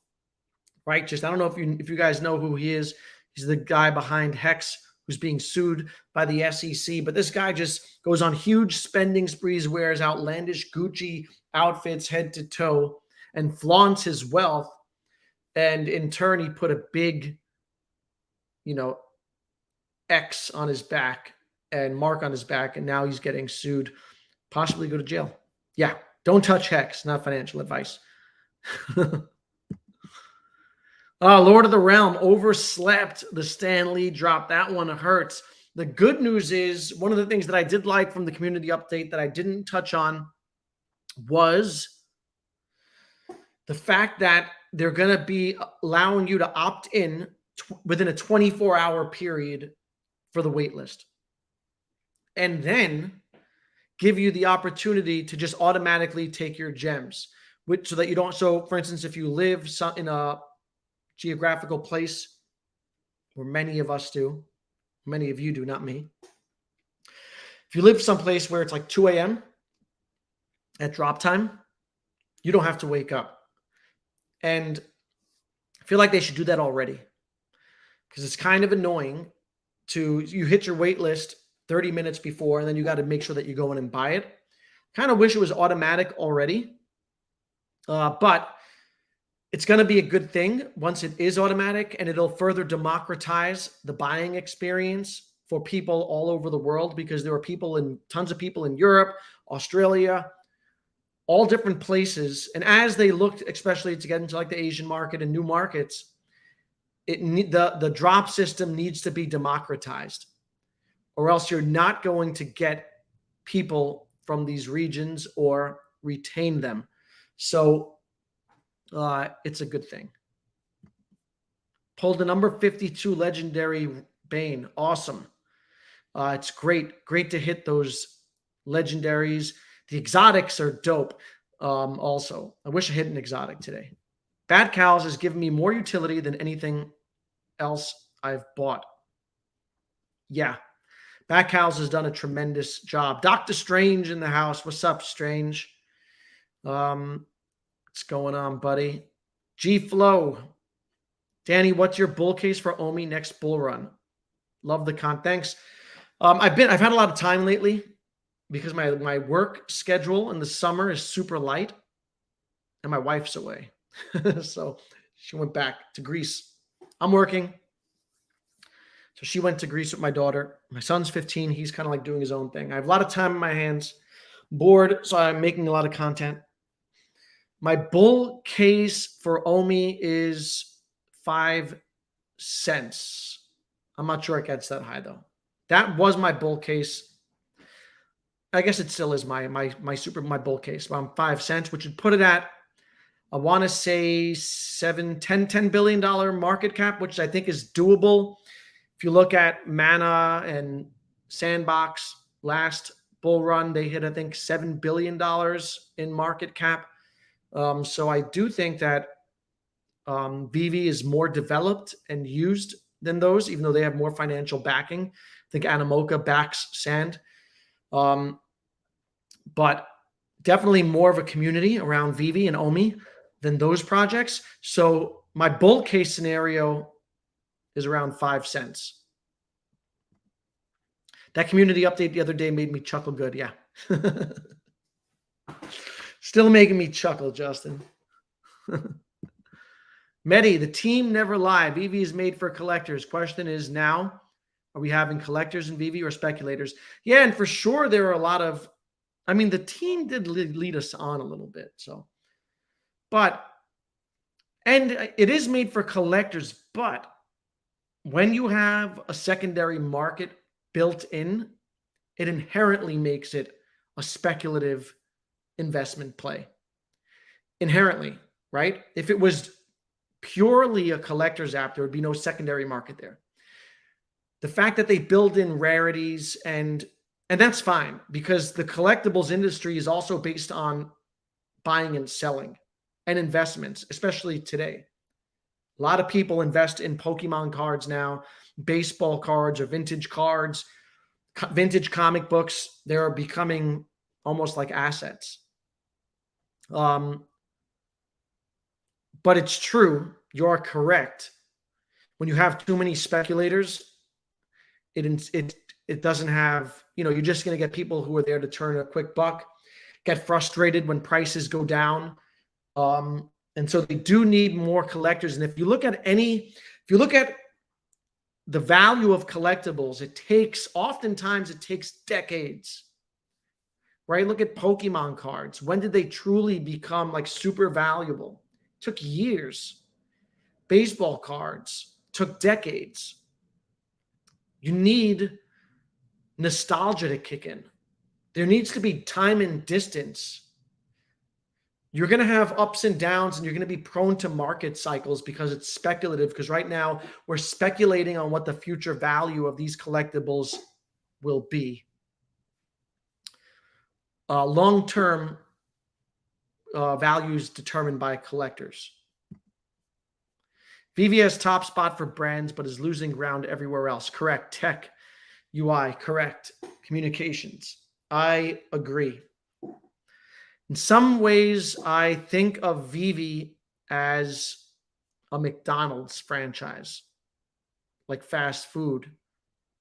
A: right? Just, I don't know if you guys know who he is. He's the guy behind Hex who's being sued by the SEC. But this guy just goes on huge spending sprees, wears outlandish Gucci outfits head to toe, and flaunts his wealth. And in turn, he put a big, X on his back and mark on his back. And now he's getting sued, possibly go to jail. Yeah. Don't touch Hex, not financial advice. Lord of the Realm overslept. The Stan Lee drop. That one hurts. The good news is one of the things that I did like from the community update that I didn't touch on was the fact that they're going to be allowing you to opt in within a 24-hour period for the waitlist. And then give you the opportunity to just automatically take your gems, so that you don't. So, for instance, if you live in a geographical place where many of us do, many of you do, not me. If you live someplace where it's like 2 a.m. at drop time, you don't have to wake up. And I feel like they should do that already because it's kind of annoying you hit your wait list 30 minutes before, and then you got to make sure that you go in and buy it. Kind of wish it was automatic already. But it's going to be a good thing once it is automatic, and it'll further democratize the buying experience for people all over the world because there are tons of people in Europe, Australia, all different places. And as they looked, especially to get into like the Asian market and new markets, the drop system needs to be democratized, or else you're not going to get people from these regions or retain them. So it's a good thing. Pulled the number 52 legendary Bane. Awesome. It's great to hit those legendaries. The exotics are dope. Also, I wish I hit an exotic today. Bad Cows has given me more utility than anything else I've bought. Yeah. Bad Cows has done a tremendous job. Dr. Strange in the house. What's up, Strange? What's going on, buddy? G Flow. Danny, what's your bull case for Omi next bull run? Love the con. Thanks. I've had a lot of time lately because my work schedule in the summer is super light and my wife's away. So she went back to Greece. I'm working. So she went to Greece with my daughter. My son's 15. He's kind of like doing his own thing. I have a lot of time in my hands, bored, so I'm making a lot of content. My bull case for OMI is 5 cents. I'm not sure it gets that high though. That was my bull case. I guess it still is my bull case around 5 cents, which would put it at, I want to say $10 billion market cap, which I think is doable. If you look at Mana and Sandbox last bull run, they hit, I think, $7 billion in market cap. So I do think that Vivi is more developed and used than those, even though they have more financial backing. I think Animoca backs Sand. But definitely more of a community around Vivi and OMI than those projects. So my bull case scenario is around 5 cents. That community update the other day made me chuckle good. Yeah. Still making me chuckle, Justin. Medi, the team never lie. Vivi is made for collectors. Question is now, are we having collectors in Vivi or speculators? Yeah, and for sure there are a lot of, I mean, the team did lead us on a little bit. So, but, and it is made for collectors, but when you have a secondary market built in, it inherently makes it a speculative investment play. Inherently, right? If it was purely a collector's app, there would be no secondary market there. The fact that they build in rarities and that's fine, because the collectibles industry is also based on buying and selling and investments, especially today. A lot of people invest in Pokemon cards now, baseball cards or vintage cards, vintage comic books. They're becoming almost like assets. But it's true. You're correct. When you have too many speculators, it doesn't have, you're just going to get people who are there to turn a quick buck, get frustrated when prices go down. And so they do need more collectors. And if you look at the value of collectibles, oftentimes it takes decades, right? Look at Pokemon cards. When did they truly become like super valuable? It took years. Baseball cards took decades. You need nostalgia to kick in. There needs to be time and distance. You're going to have ups and downs, and you're going to be prone to market cycles because it's speculative. Because right now we're speculating on what the future value of these collectibles will be. Long-term values determined by collectors. Vivi has top spot for brands, but is losing ground everywhere else. Correct. Tech, UI, correct. Communications. I agree. In some ways, I think of Vivi as a McDonald's franchise, like fast food,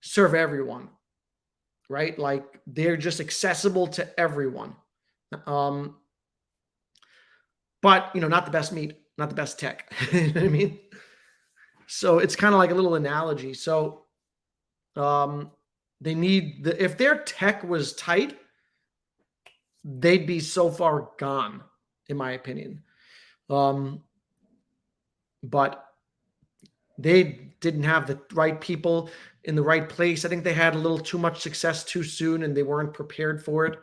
A: serve everyone, right? Like they're just accessible to everyone. But, not the best meat, not the best tech. You know what I mean? So it's kind of like a little analogy. So they need if their tech was tight, they'd be so far gone, in my opinion. But they didn't have the right people in the right place. I think they had a little too much success too soon, and they weren't prepared for it.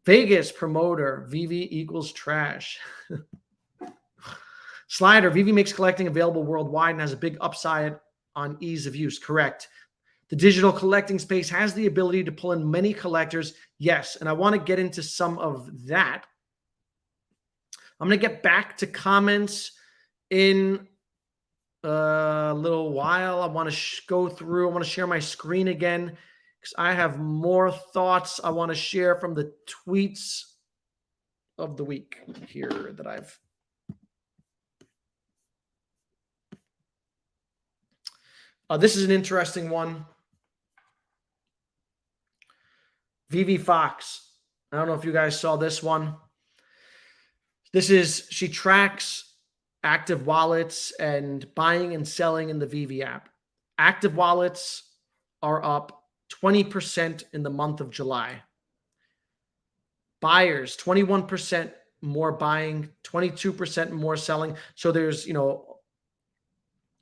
A: Vegas promoter, Vivi equals trash. Slider, Vivi makes collecting available worldwide and has a big upside on ease of use. Correct. The digital collecting space has the ability to pull in many collectors. Yes, and I want to get into some of that. I'm going to get back to comments in a little while. I want to go through. I want to share my screen again because I have more thoughts I want to share from the tweets of the week here that I've. This is an interesting one. Vivi Fox. I don't know if you guys saw this one. She tracks active wallets and buying and selling in the Vivi app. Active wallets are up 20% in the month of July. Buyers, 21% more buying, 22% more selling. So there's,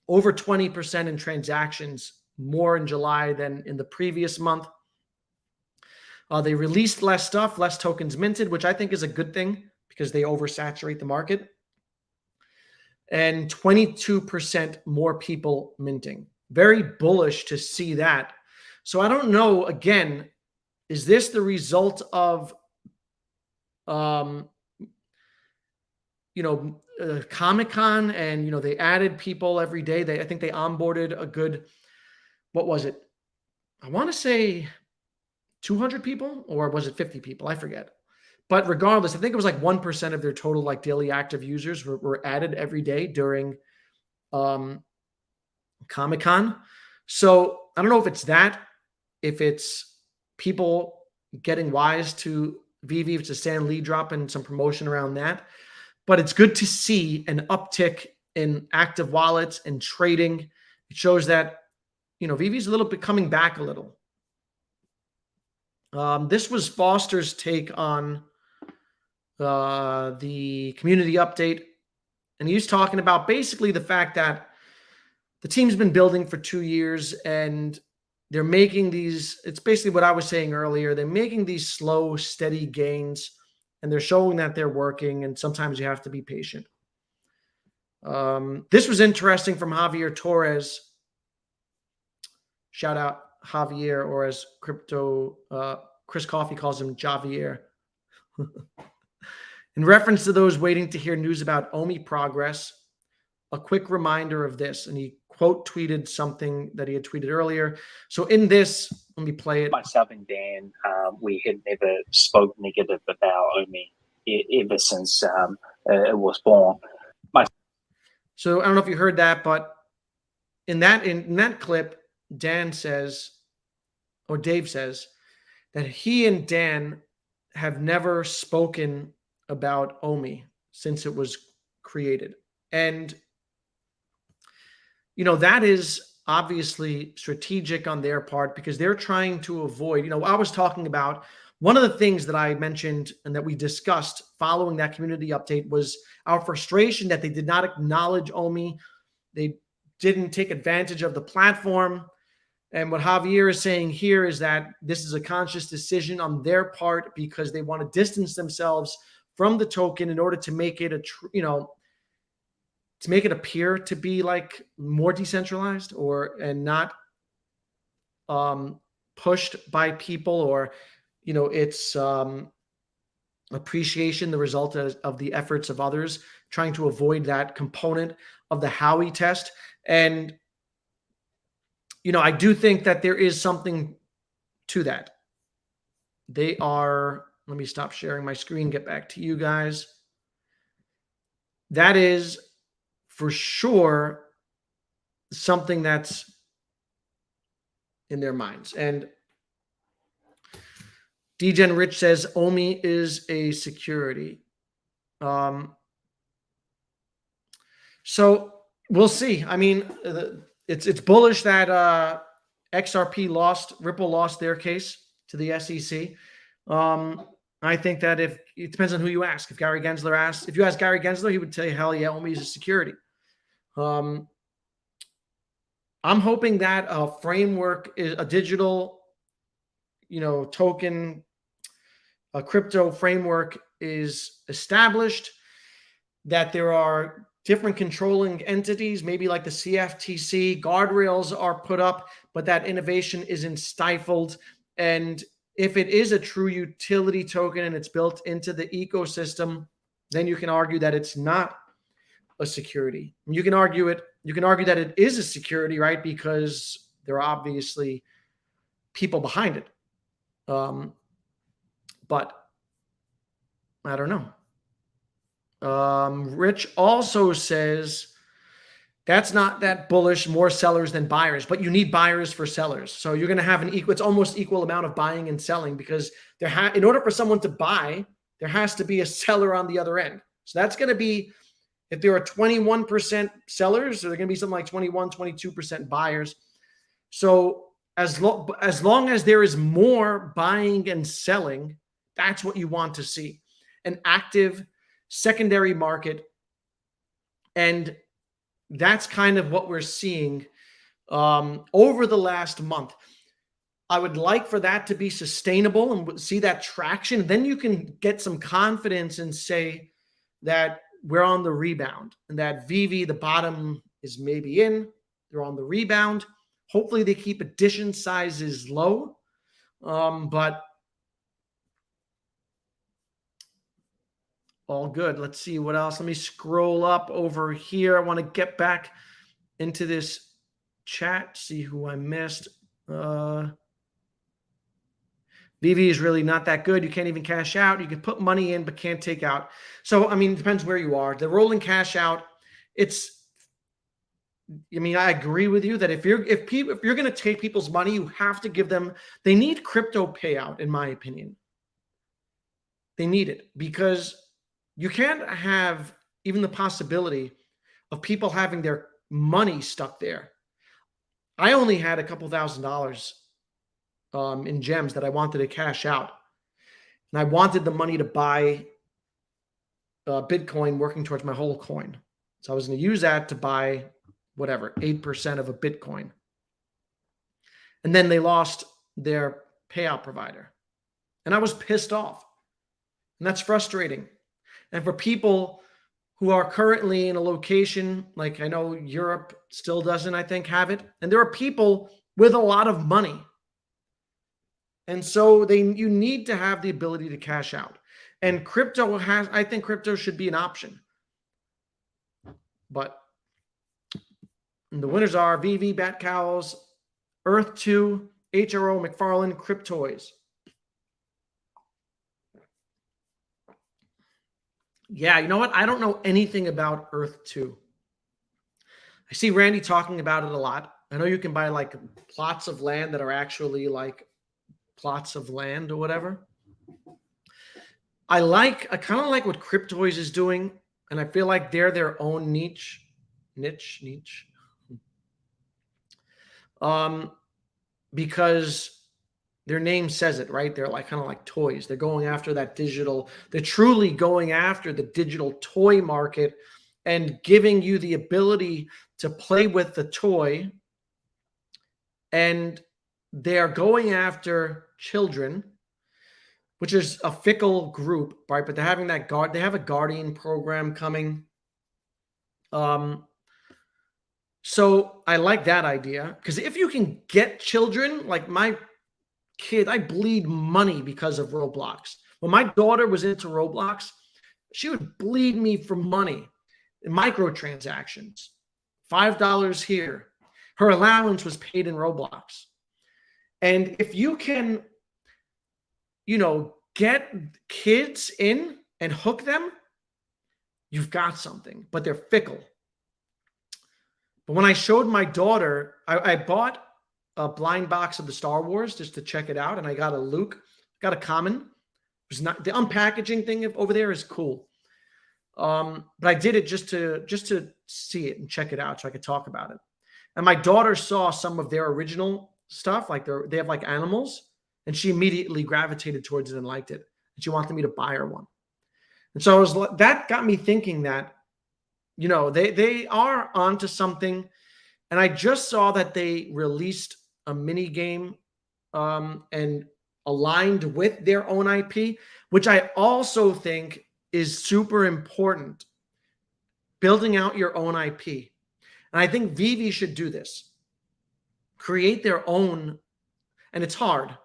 A: over 20% in transactions more in July than in the previous month. They released less stuff, less tokens minted, which I think is a good thing because they oversaturate the market. And 22% more people minting. Very bullish to see that. So I don't know, again, is this the result of, Comic-Con and, they added people every day. I think they onboarded a good, what was it? I want to say 200 people, or was it 50 people? I forget. But regardless, I think it was like 1% of their total like daily active users were added every day during Comic-Con. So I don't know if it's that, if it's people getting wise to Vivi, if it's a Stan Lee drop and some promotion around that. But it's good to see an uptick in active wallets and trading. It shows that, Vivi's a little bit coming back a little. This was Foster's take on the community update. And he was talking about basically the fact that the team's been building for 2 years and they're making these, it's basically what I was saying earlier. They're making these slow, steady gains and they're showing that they're working. And sometimes you have to be patient. This was interesting from Javier Torres. Shout out Javier, or as Chris Coffey calls him, Javier. In reference to those waiting to hear news about OMI progress, a quick reminder of this. And he quote tweeted something that he had tweeted earlier. So in this, let me play it.
B: Myself and Dan, we had never spoke negative about OMI ever since it was born.
A: So I don't know if you heard that, but in that clip, Dan says, or Dave says, that he and Dan have never spoken about OMI since it was created. And, that is obviously strategic on their part because they're trying to avoid, I was talking about one of the things that I mentioned and that we discussed following that community update was our frustration that they did not acknowledge OMI. They didn't take advantage of the platform. And what Javier is saying here is that this is a conscious decision on their part because they want to distance themselves from the token in order to make it to make it appear to be like more decentralized and not pushed by people, or it's appreciation, the result of the efforts of others, trying to avoid that component of the Howey test. And I do think that there is something to that. They are, let me stop sharing my screen, get back to you guys. That is for sure something that's in their minds. And DGen Rich says OMI is a security. So we'll see. I mean, it's bullish that XRP Ripple lost their case to the SEC. I think that it depends on who you ask. If you ask Gary Gensler, he would tell you, hell yeah, OMI is a security. I'm hoping that a framework is a digital, token, a crypto framework is established, that there are different controlling entities, maybe like the CFTC, guardrails are put up, but that innovation isn't stifled. And if it is a true utility token and it's built into the ecosystem, then you can argue that it's not a security. You can argue that it is a security, right? Because there are obviously people behind it. But I don't know. Rich also says that's not that bullish, more sellers than buyers, but you need buyers for sellers. So you're going to have it's almost equal amount of buying and selling, because in order for someone to buy, there has to be a seller on the other end. So that's going to be, if there are 21% sellers, so they're going to be something like 21, 22% buyers. So as long as there is more buying and selling, that's what you want to see. An active secondary market. And that's kind of what we're seeing over the last month. I would like for that to be sustainable and see that traction. Then you can get some confidence and say that we're on the rebound and that Vivi, the bottom is maybe in. They're on the rebound. Hopefully they keep addition sizes low. But all good. Let's see what else. Let me scroll up over here. I want to get back into this chat, see who I missed. Vivi is really not that good. You can't even cash out. You can put money in, but can't take out. So, I mean, it depends where you are. The rolling cash out, I agree with you that if you're going to take people's money, you have to give them, they need crypto payout, in my opinion. They need it because you can't have even the possibility of people having their money stuck there. I only had a couple $1,000s in gems that I wanted to cash out. And I wanted the money to buy Bitcoin working towards my whole coin. So I was going to use that to buy whatever, 8% of a Bitcoin. And then they lost their payout provider. And I was pissed off. And that's frustrating. And for people who are currently in a location, like I know Europe still doesn't, I think, have it. And there are people with a lot of money. And so you need to have the ability to cash out. And I think crypto should be an option. But the winners are Vivi, Bat Cows, Earth 2, HRO, McFarlane, Cryptoys. Yeah, you know what? I don't know anything about Earth 2. I see Randy talking about it a lot. I know you can buy like plots of land that are actually like plots of land or whatever. I kind of like what Cryptoys is doing, and I feel like they're their own niche. Because their name says it, right? They're like kind of like toys. They're going after that digital. They're truly going after the digital toy market and giving you the ability to play with the toy. And they're going after children, which is a fickle group, right? But they're having they have a guardian program coming. So I like that idea because if you can get children, like my kid, I bleed money because of Roblox. When my daughter was into Roblox, she would bleed me for money in microtransactions. $5 here. Her allowance was paid in Roblox. And if you can, get kids in and hook them, you've got something, but they're fickle. But when I showed my daughter, I bought a blind box of the Star Wars just to check it out, and I got a Luke, got a common. It was not the unpackaging thing over there is cool, but I did it just to see it and check it out so I could talk about it. And my daughter saw some of their original stuff, like they have like animals, and she immediately gravitated towards it and liked it, and she wanted me to buy her one. And so that got me thinking that they are onto something. And I just saw that they released a mini game and aligned with their own IP, which I also think is super important. Building out your own IP. And I think Vivi should do this. Create their own, and it's hard.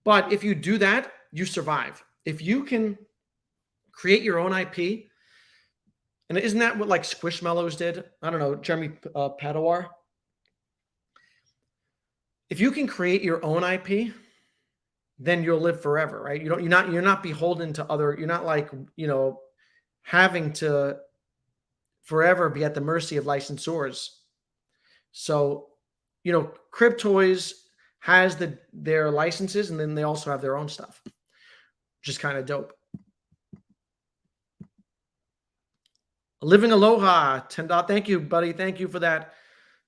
A: But if you do that, you survive. If you can create your own IP, and isn't that what like Squishmallows did? I don't know, Jeremy Padawar. If you can create your own IP, then you'll live forever, right? You're not beholden to other. You're not like having to forever be at the mercy of licensors. So, Cryptoys has their licenses, and then they also have their own stuff, which is kind of dope. Living Aloha, $10. Thank you, buddy. Thank you for that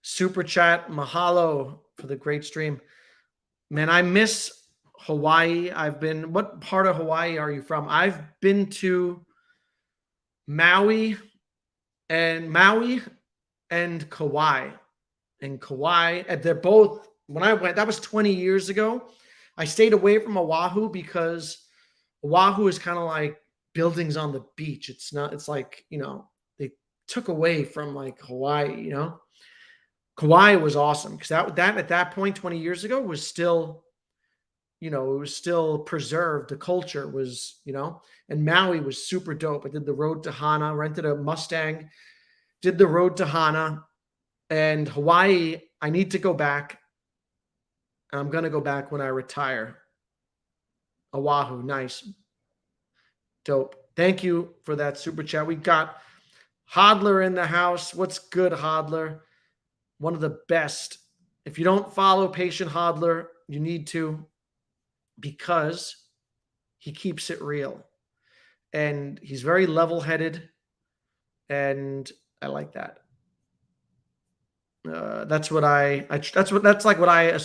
A: super chat. Mahalo. for the great stream. Man, I miss Hawaii. What part of Hawaii are you from? I've been to Maui and Kauai. And Kauai, and they're both, when I went, that was 20 years ago. I stayed away from Oahu because Oahu is kind of like buildings on the beach. It's not, it's like, they took away from like Hawaii, Kauai was awesome because that at that point 20 years ago was still, it was still preserved. The culture was, and Maui was super dope. I did the road to Hana, rented a Mustang, did the road to Hana. And Hawaii, I need to go back. I'm going to go back when I retire. Oahu, nice. Dope. Thank you for that super chat. We got Hodler in the house. What's good, Hodler? One of the best. If you don't follow Patient Hodler, you need to, because he keeps it real. And he's very level-headed. And I like that. That's what that's like what I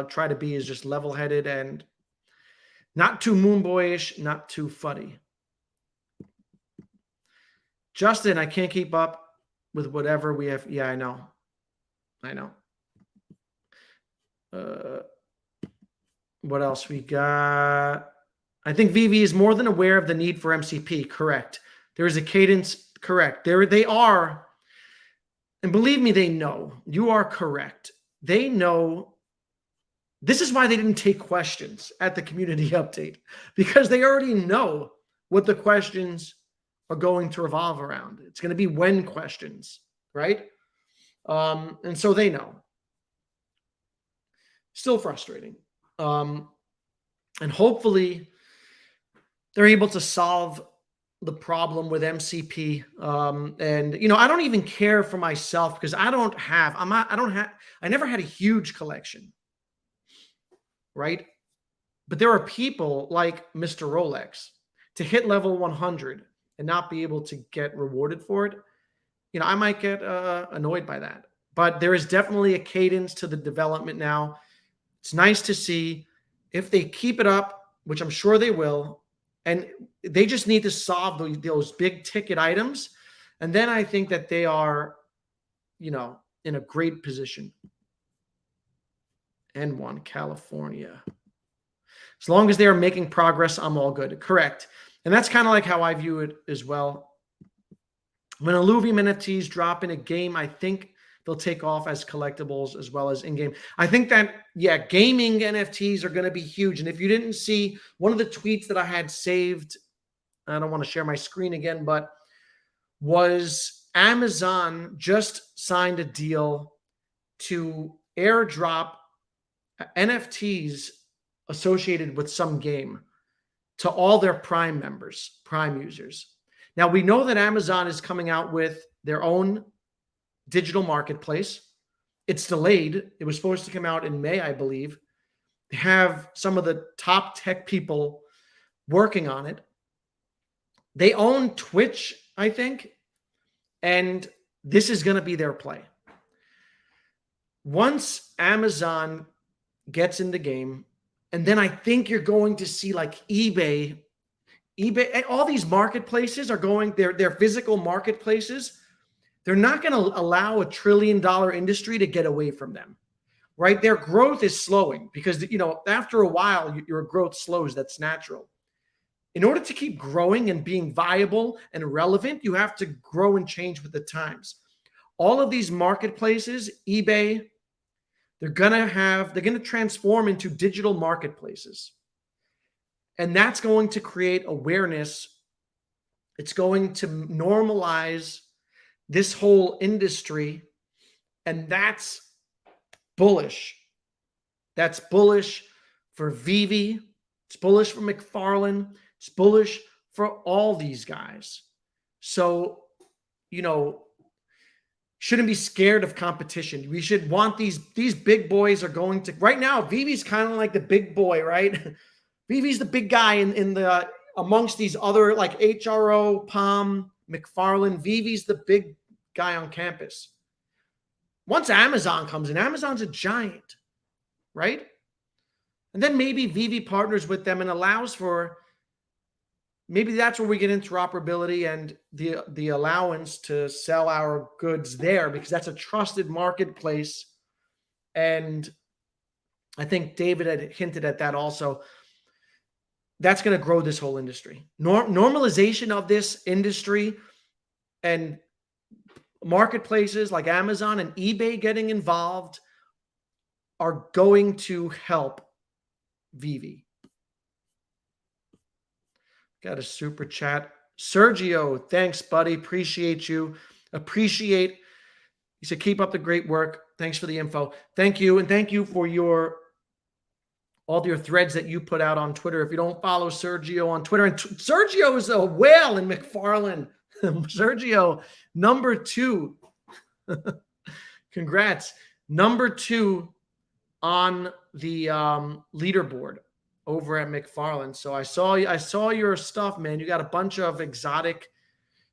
A: try to be, is just level-headed and not too moon boyish, not too funny. Justin, I can't keep up with whatever we have. Yeah, I know. What else we got? I think Vivi is more than aware of the need for MCP. Correct. There is a cadence. Correct. They are. And believe me, they know. You are correct. They know. This is why they didn't take questions at the community update, because they already know what the questions are going to revolve around. It's going to be when questions, right? And so they know. Still frustrating. And hopefully they're able to solve the problem with MCP. And I don't even care for myself because I never had a huge collection, right? But there are people like Mr. Rolex to hit level 100 and not be able to get rewarded for it. I might get annoyed by that, but there is definitely a cadence to the development now. It's nice to see. If they keep it up, which I'm sure they will, and they just need to solve those big ticket items. And then I think that they are, in a great position. N1, California. As long as they are making progress, I'm all good. Correct. And that's kind of like how I view it as well. When Illuvium NFTs drop in a game, I think they'll take off as collectibles as well as in-game. I think that, gaming NFTs are going to be huge. And if you didn't see one of the tweets that I had saved, I don't want to share my screen again, but was Amazon just signed a deal to airdrop NFTs associated with some game to all their Prime members, Prime users. Now, we know that Amazon is coming out with their own digital marketplace. It's delayed. It was supposed to come out in May, I believe. They have some of the top tech people working on it. They own Twitch, I think, and this is going to be their play. Once Amazon gets in the game, and then I think you're going to see like eBay, all these marketplaces are going, they're physical marketplaces. They're not going to allow $1 trillion industry to get away from them, right? Their growth is slowing because, after a while, your growth slows. That's natural. In order to keep growing and being viable and relevant, you have to grow and change with the times. All of these marketplaces, eBay, they're going to transform into digital marketplaces. And that's going to create awareness. It's going to normalize this whole industry, and that's bullish. That's bullish for Vivi. It's bullish for McFarlane. It's bullish for all these guys. So, shouldn't be scared of competition. We should want these big boys are going to, right now, Vivi's kind of like the big boy, right? Vivi's the big guy in the amongst these other like HRO, Palm, McFarlane. Vivi's the big guy on campus. Once Amazon comes in, Amazon's a giant. right? And then maybe Vivi partners with them and allows for, maybe that's where we get interoperability and the allowance to sell our goods there, because that's a trusted marketplace. And I think David had hinted at that also. That's going to grow this whole industry. Normalization of this industry and marketplaces like Amazon and eBay getting involved are going to help Vivi. Got a super chat. Sergio, thanks, buddy. Appreciate you. Appreciate. He said, keep up the great work. Thanks for the info. Thank you. And thank you for all your threads that you put out on Twitter. If you don't follow Sergio on Twitter, and Sergio is a whale in McFarlane. Sergio, number 2. Congrats. Number 2 on the leaderboard over at McFarlane. So I saw your stuff, man. You got a bunch of exotic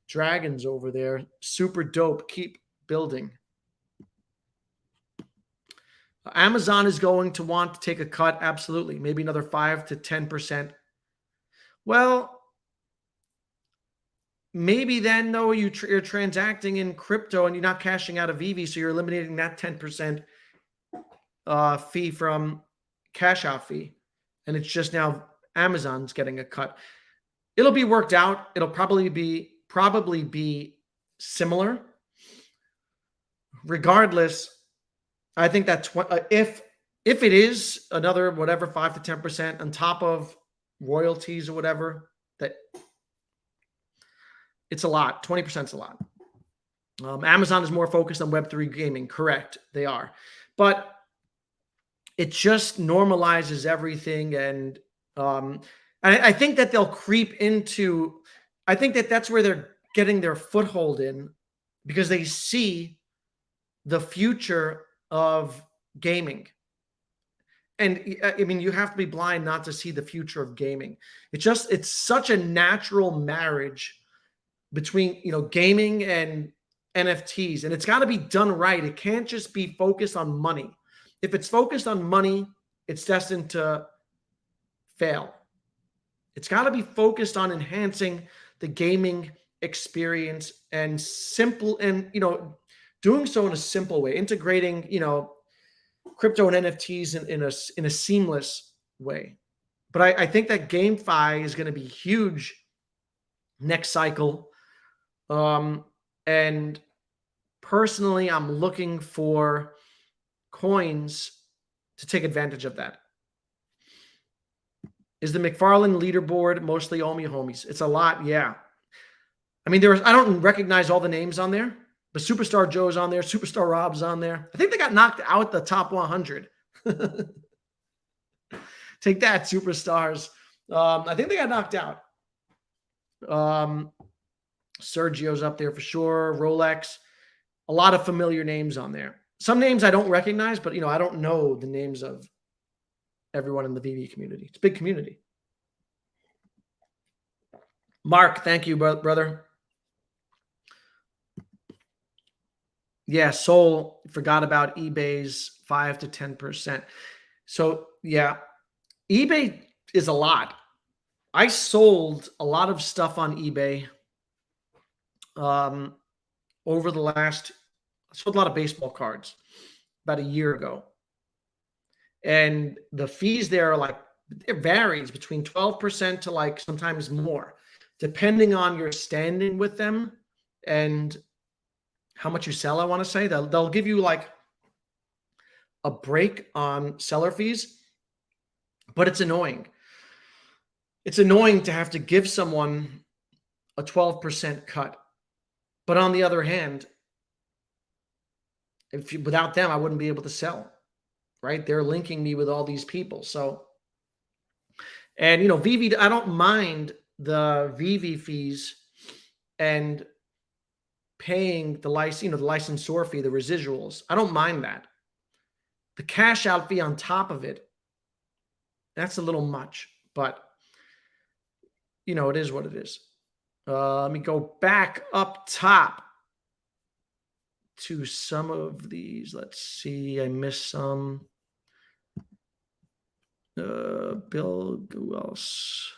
A: dragons over there. Super dope. Keep building. Amazon is going to want to take a cut. Absolutely. Maybe another 5 to 10%. Well, maybe then, though, you're transacting in crypto and you're not cashing out of Vivi, so you're eliminating that 10% fee from cash out fee. And it's just now Amazon's getting a cut. It'll be worked out. It'll probably be similar. Regardless, I think that if it is another whatever 5 to 10% on top of royalties or whatever, that it's a lot. 20% is a lot. Amazon is more focused on Web3 gaming. Correct, they are, but it just normalizes everything, and I think that they'll creep into. I think that that's where they're getting their foothold in, because they see the future of gaming. And I mean, you have to be blind not to see the future of gaming. It's such a natural marriage between, gaming and NFTs, and it's got to be done right. It can't just be focused on money. If it's focused on money, it's destined to fail. It's got to be focused on enhancing the gaming experience and doing so in a simple way, integrating, crypto and NFTs in a seamless way. But I think that GameFi is going to be huge next cycle. And personally, I'm looking for coins to take advantage of that. Is the McFarlane leaderboard mostly homies? It's a lot, yeah. I mean, I don't recognize all the names on there, but Superstar Joe's on there, Superstar Rob's on there. I think they got knocked out the top 100. Take that, Superstars. I think they got knocked out. Sergio's up there for sure. Rolex. A lot of familiar names on there. Some names I don't recognize, but I don't know the names of everyone in the Vivi community. It's a big community. Mark, thank you, brother. Yeah, Soul forgot about eBay's 5 to 10%. So yeah, eBay is a lot. I sold a lot of stuff on eBay over the last. I sold a lot of baseball cards about a year ago. And the fees there are it varies between 12% to sometimes more, depending on your standing with them and how much you sell. I want to say they'll give you a break on seller fees, but it's annoying. It's annoying to have to give someone a 12% cut. But on the other hand, without them, I wouldn't be able to sell, right? They're linking me with all these people. So, and Vivi, I don't mind the Vivi fees and paying the license, the licensor fee, the residuals. I don't mind that. The cash out fee on top of it, that's a little much, but it is what it is. Let me go back up top to some of these. Let's see. I missed some. Bill, who else?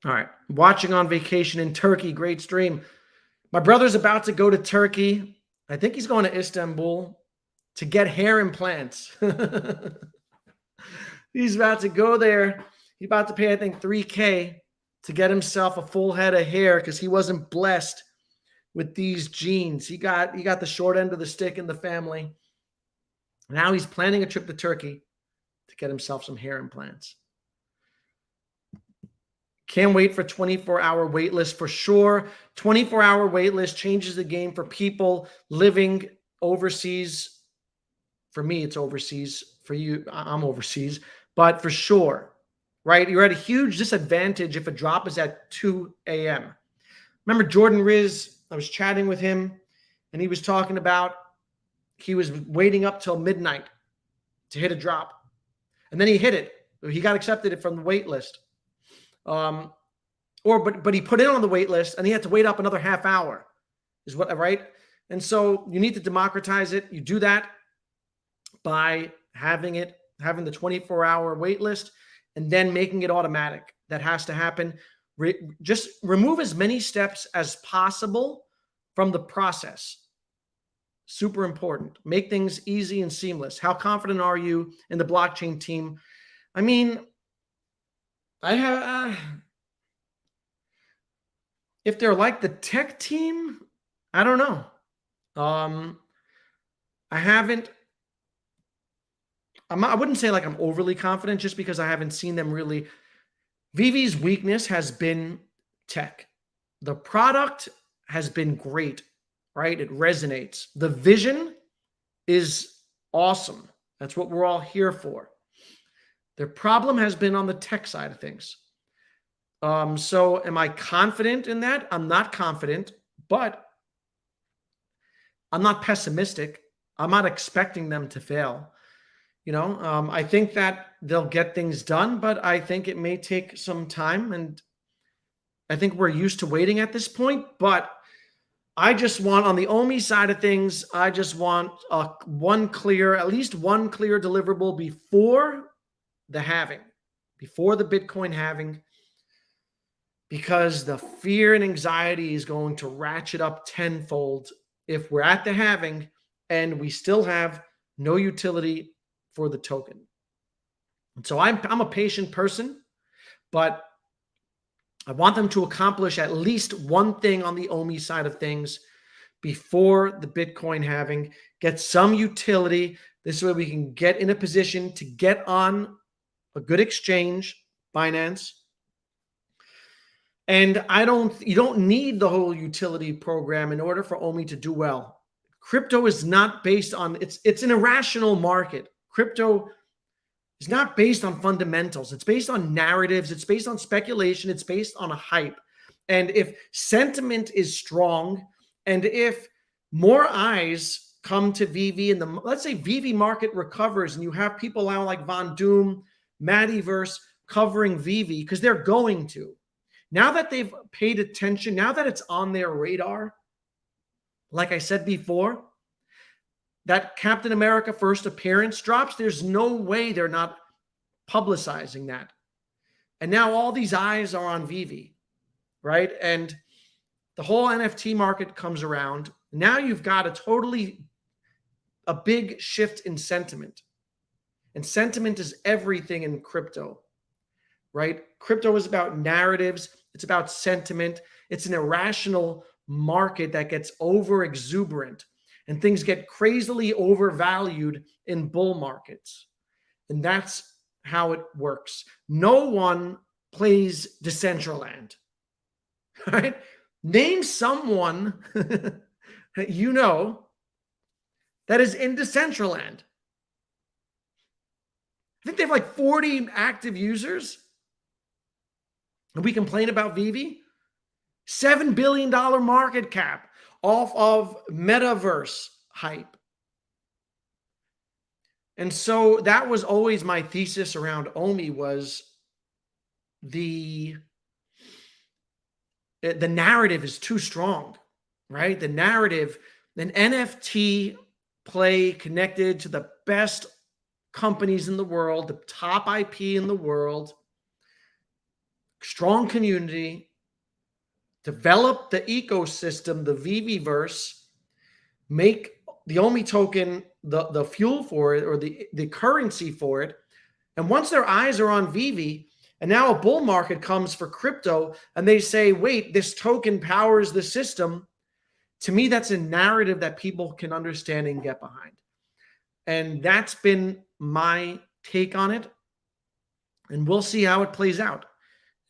A: All right. Watching on vacation in Turkey. Great stream. My brother's about to go to Turkey. I think he's going to Istanbul to get hair implants. He's about to go there. He's about to pay, I think, $3K to get himself a full head of hair because he wasn't blessed with these genes. He got the short end of the stick in the family. Now he's planning a trip to Turkey to get himself some hair implants. Can't wait for 24-hour wait list for sure. 24-hour wait list changes the game for people living overseas. For me, it's overseas. For you, I'm overseas. But for sure, right? You're at a huge disadvantage if a drop is at 2 a.m. Remember Jordan Riz? I was chatting with him, and he was talking about he was waiting up till midnight to hit a drop. And then he hit it. He got accepted from the wait list. But he put it on the wait list and he had to wait up another half hour right? And so you need to democratize it. You do that by having the 24-hour wait list and then making it automatic. That has to happen. Just remove as many steps as possible from the process. Super important. Make things easy and seamless. How confident are you in the blockchain team? I mean, I have, if they're like the tech team, I don't know. I wouldn't say like I'm overly confident just because I haven't seen them really. Vivi's weakness has been tech. The product has been great, right? It resonates. The vision is awesome. That's what we're all here for. Their problem has been on the tech side of things. So am I confident in that? I'm not confident, but I'm not pessimistic. I'm not expecting them to fail. I think that they'll get things done, but I think it may take some time. And I think we're used to waiting at this point, but I just want, on the OMI side of things, I just want at least one clear deliverable before the halving, before the Bitcoin halving, because the fear and anxiety is going to ratchet up tenfold if we're at the halving and we still have no utility for the token. And so I'm a patient person, but I want them to accomplish at least one thing on the OMI side of things before the Bitcoin halving, get some utility. This way we can get in a position to get on a good exchange, Binance. And you don't need the whole utility program in order for OMI to do well. Crypto is not based on, it's an irrational market. Crypto is not based on fundamentals. It's based on narratives. It's based on speculation. It's based on a hype. And if sentiment is strong, and if more eyes come to Vivi, and let's say Vivi market recovers, and you have people now like Von Doom, Mattyverse covering Vivi, because they're going to. Now that they've paid attention, now that it's on their radar, like I said before, that Captain America first appearance drops, there's no way they're not publicizing that. And now all these eyes are on Vivi, right? And the whole NFT market comes around. Now you've got a big shift in sentiment. And sentiment is everything in crypto, right? Crypto is about narratives. It's about sentiment. It's an irrational market that gets over exuberant, and things get crazily overvalued in bull markets. And that's how it works. No one plays Decentraland, right? Name someone that you know that is in Decentraland. I think they have like 40 active users. And we complain about Vivi. $7 billion market cap off of metaverse hype. And so that was always my thesis around OMI, was the narrative is too strong, right? The narrative, an NFT play connected to the best companies in the world, the top IP in the world, strong community, develop the ecosystem, the Viviverse, make the OMI token the fuel for it, or the currency for it. And once their eyes are on Vivi, and now a bull market comes for crypto, and they say, wait, this token powers the system. To me, that's a narrative that people can understand and get behind. And that's been my take on it. And we'll see how it plays out.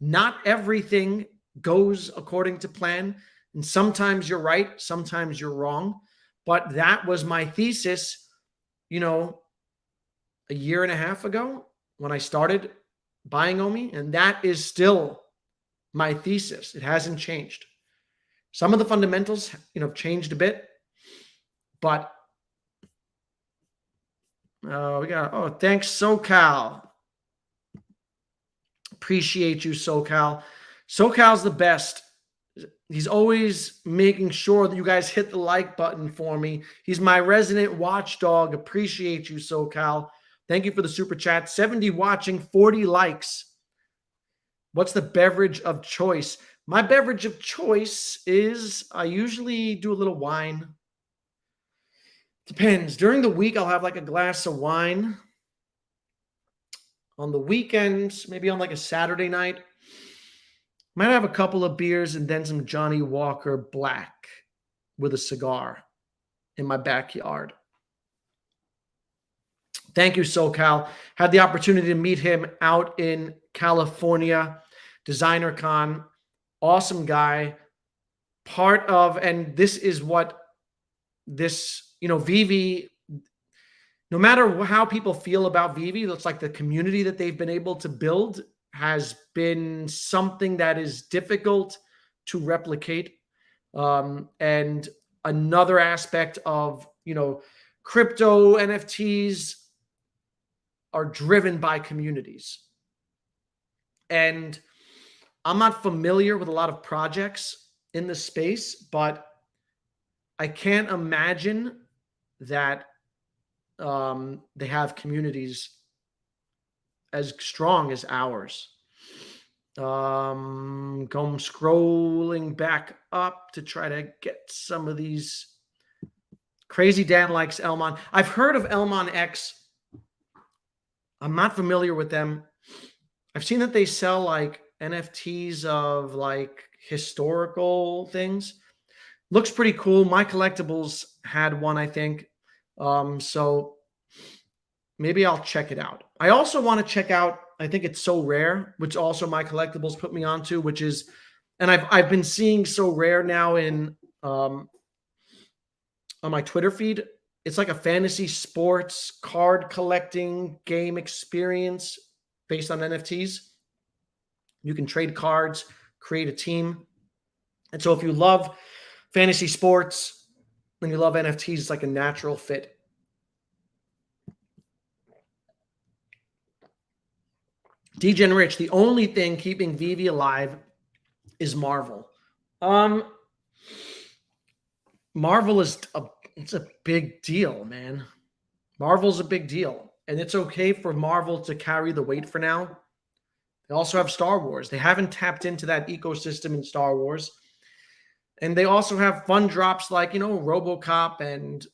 A: Not everything goes according to plan. And sometimes you're right, sometimes you're wrong. But that was my thesis, a year and a half ago when I started buying OMI. And that is still my thesis. It hasn't changed. Some of the fundamentals, changed a bit, but thanks, SoCal. Appreciate you, SoCal. SoCal's the best. He's always making sure that you guys hit the like button for me. He's my resident watchdog. Appreciate you, SoCal. Thank you for the super chat. 70 watching, 40 likes. What's the beverage of choice? My beverage of choice is I usually do a little wine. Depends. During the week, I'll have like a glass of wine. On the weekends, maybe on like a Saturday night, might have a couple of beers and then some Johnny Walker Black with a cigar in my backyard. Thank you, SoCal. Had the opportunity to meet him out in California, Designer Con. Awesome guy. Part of, and this is what this, Vivi, no matter how people feel about Vivi, it's like the community that they've been able to build has been something that is difficult to replicate. And another aspect of, crypto NFTs are driven by communities. And I'm not familiar with a lot of projects in the space, but I can't imagine that they have communities as strong as ours. Go scrolling back up to try to get some of these. Crazy Dan likes Elmon. I've heard of Elmon X. I'm not familiar with them. I've seen that they sell like NFTs of like historical things. Looks pretty cool. My Collectibles had one, I think. So maybe I'll check it out. I also want to check out, I think it's So Rare, which also My Collectibles put me onto, which is, and I've been seeing So Rare now in on my Twitter feed. It's like a fantasy sports card collecting game experience based on NFTs. You can trade cards, create a team. And so if you love fantasy sports and you love NFTs, it's like a natural fit. DJ Rich, the only thing keeping Vivi alive is Marvel. Marvel is it's a big deal, man. Marvel's a big deal. And it's okay for Marvel to carry the weight for now. They also have Star Wars. They haven't tapped into that ecosystem in Star Wars. And they also have fun drops like, RoboCop and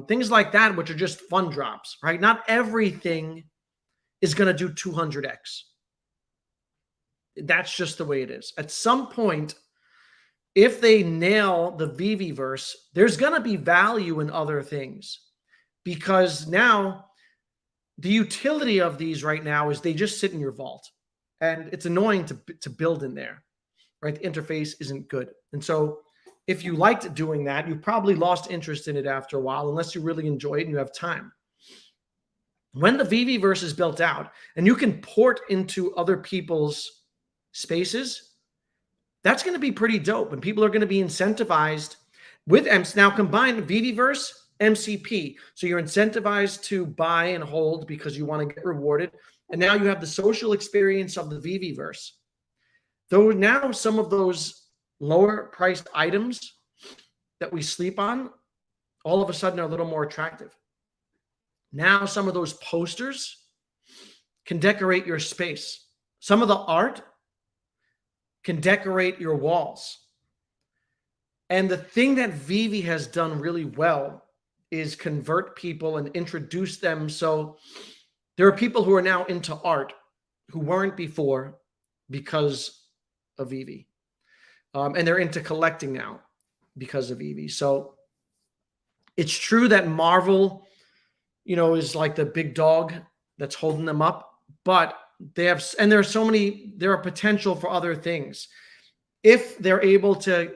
A: things like that, which are just fun drops, right? Not everything is going to do 200x. That's just the way it is. At some point, if they nail the Viviverse, there's going to be value in other things, because now the utility of these right now is they just sit in your vault, and it's annoying to build in there, right? The interface isn't good. And so if you liked doing that, you probably lost interest in it after a while, unless you really enjoy it and you have time. When the Viviverse is built out and you can port into other people's spaces, that's going to be pretty dope. And people are going to be incentivized with now combine Viviverse, MCP. So you're incentivized to buy and hold because you want to get rewarded. And now you have the social experience of the Viviverse. Though now some of those lower priced items that we sleep on all of a sudden are a little more attractive. Now some of those posters can decorate your space. Some of the art can decorate your walls. And the thing that Vivi has done really well is convert people and introduce them. So there are people who are now into art who weren't before because of Vivi. And they're into collecting now because of Vivi. So it's true that Marvel, is like the big dog that's holding them up, but there are so many, there are potential for other things. If they're able to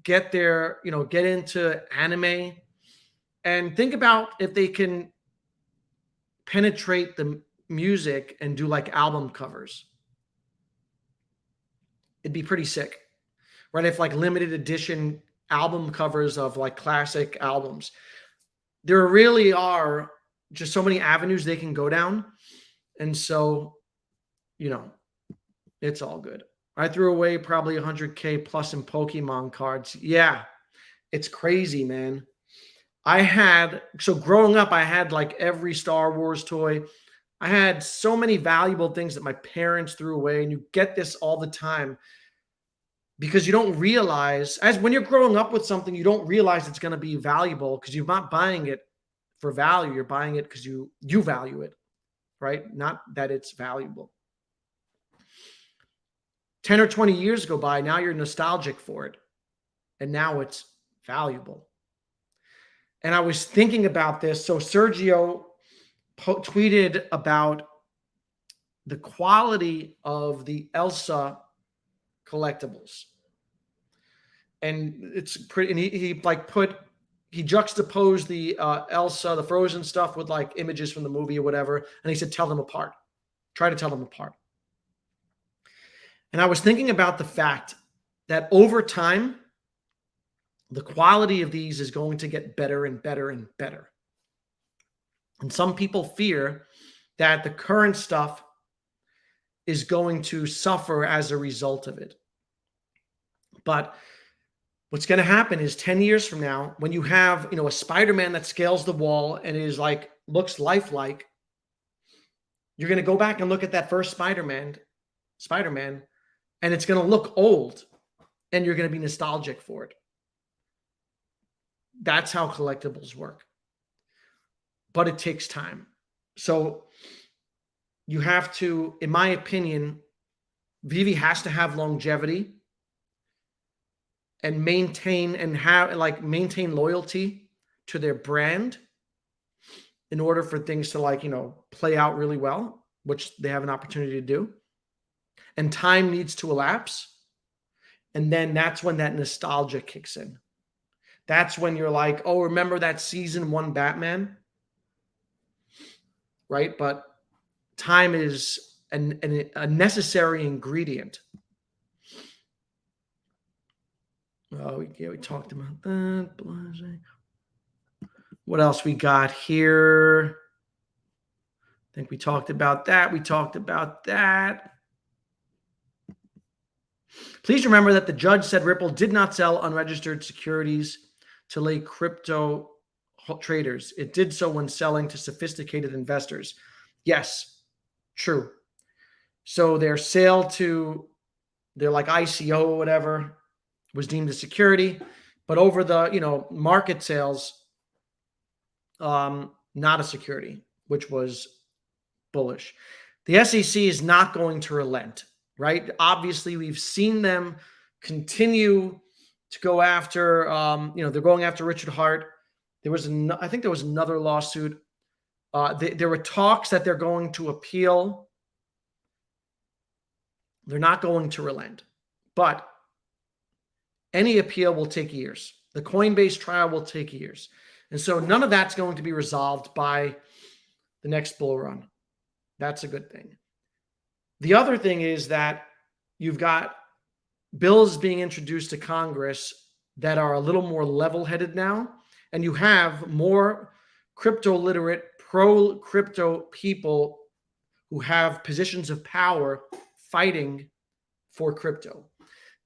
A: get into anime, and think about if they can penetrate the music and do like album covers. It'd be pretty sick, right? If like limited edition album covers of like classic albums. There really are just so many avenues they can go down. And so, it's all good. I threw away probably 100K plus in Pokemon cards. Yeah, it's crazy, man. Growing up, I had like every Star Wars toy. I had so many valuable things that my parents threw away, and you get this all the time because you don't realize, as when you're growing up with something, you don't realize it's going to be valuable because you're not buying it for value. You're buying it because you value it, right? Not that it's valuable. 10 or 20 years go by, now you're nostalgic for it, and now it's valuable. And I was thinking about this. So Sergio tweeted about the quality of the Elsa collectibles. And it's pretty, and he juxtaposed the Elsa, the Frozen stuff with like images from the movie or whatever. And he said, tell them apart. Try to tell them apart. And I was thinking about the fact that over time, the quality of these is going to get better and better and better. And some people fear that the current stuff is going to suffer as a result of it. But what's going to happen is 10 years from now, when you have, a Spider-Man that scales the wall and is like, looks lifelike, you're going to go back and look at that first Spider-Man, and it's going to look old, and you're going to be nostalgic for it. That's how collectibles work. But it takes time. So you have to, in my opinion, Vivi has to have longevity and maintain loyalty to their brand in order for things to play out really well, which they have an opportunity to do. And time needs to elapse. And then that's when that nostalgia kicks in. That's when you're like, oh, remember that season 1 Batman? Right? But time is a necessary ingredient. Oh, yeah, we talked about that. What else we got here? I think we talked about that. Please remember that the judge said Ripple did not sell unregistered securities to lay crypto traders. It did so when selling to sophisticated investors. Yes, true. So their sale to their ICO or whatever was deemed a security, but over the market sales, not a security, which was bullish. The SEC is not going to relent, right? Obviously, we've seen them continue to go after, they're going after Richard Hart. I think there was another lawsuit. There were talks that they're going to appeal. They're not going to relent, but any appeal will take years. The Coinbase trial will take years. And so none of that's going to be resolved by the next bull run. That's a good thing. The other thing is that you've got bills being introduced to Congress that are a little more level-headed now, and you have more crypto-literate, pro-crypto people who have positions of power fighting for crypto.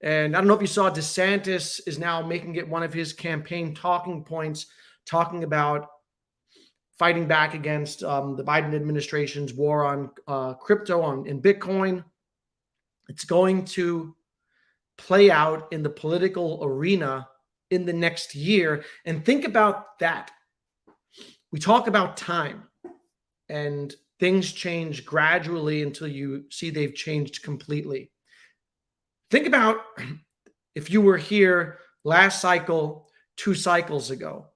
A: And I don't know if you saw, DeSantis is now making it one of his campaign talking points, talking about fighting back against the Biden administration's war on crypto and Bitcoin. It's going to play out in the political arena in the next year. And think about that. We talk about time, and things change gradually until you see they've changed completely. Think about if you were here last cycle, 2 cycles ago,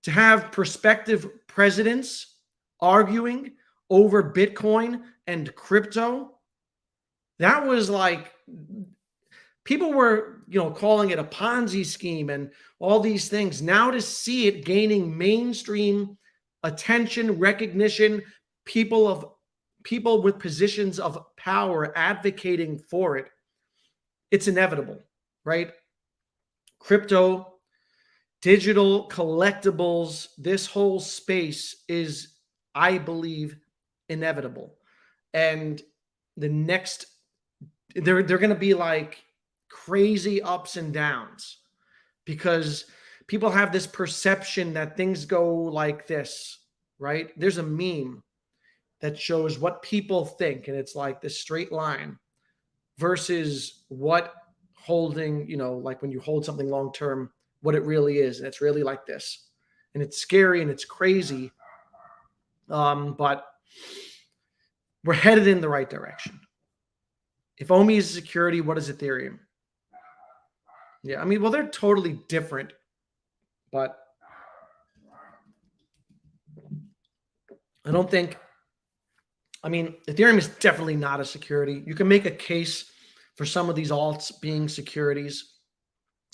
A: to have prospective presidents arguing over Bitcoin and crypto. That was like, people were, calling it a Ponzi scheme and all these things. Now to see it gaining mainstream attention, recognition, people with positions of power advocating for it, it's inevitable, right? Crypto, digital collectibles, this whole space is, I believe, inevitable. And the next, they're going to be like crazy ups and downs, because people have this perception that things go like this, right? There's a meme that shows what people think, and it's like this straight line versus what holding, like when you hold something long term, what it really is. And it's really like this. And it's scary and it's crazy. But we're headed in the right direction. If OMI is security, what is Ethereum? Yeah, I mean, well, they're totally different, but I don't think, Ethereum is definitely not a security. You can make a case for some of these alts being securities.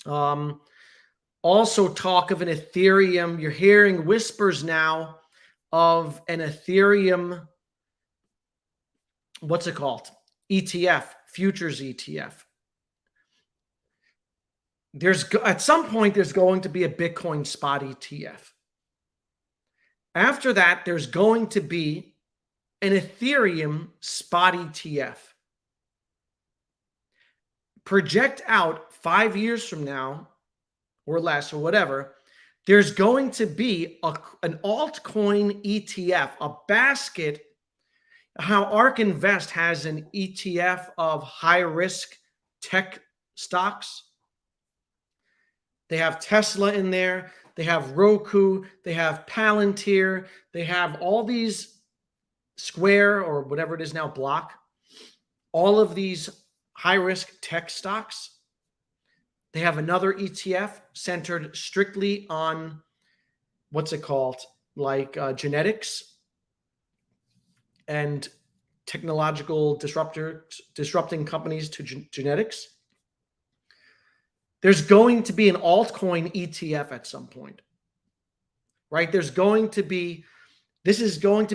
A: Also talk of an Ethereum. You're hearing whispers now of an Ethereum, what's it called? ETF, futures ETF. At some point, there's going to be a Bitcoin spot ETF. After that, there's going to be an Ethereum spot ETF. Project out 5 years from now, or less, or whatever, there's going to be an altcoin ETF, a basket. How ARK Invest has an ETF of high-risk tech stocks. They have Tesla in there. They have Roku. They have Palantir. They have all these Square, or whatever it is now, Block. All of these high-risk tech stocks. They have another ETF centered strictly on, what's it called? Like genetics and technological disrupting companies to genetics. There's going to be an altcoin ETF at some point, right? This is going to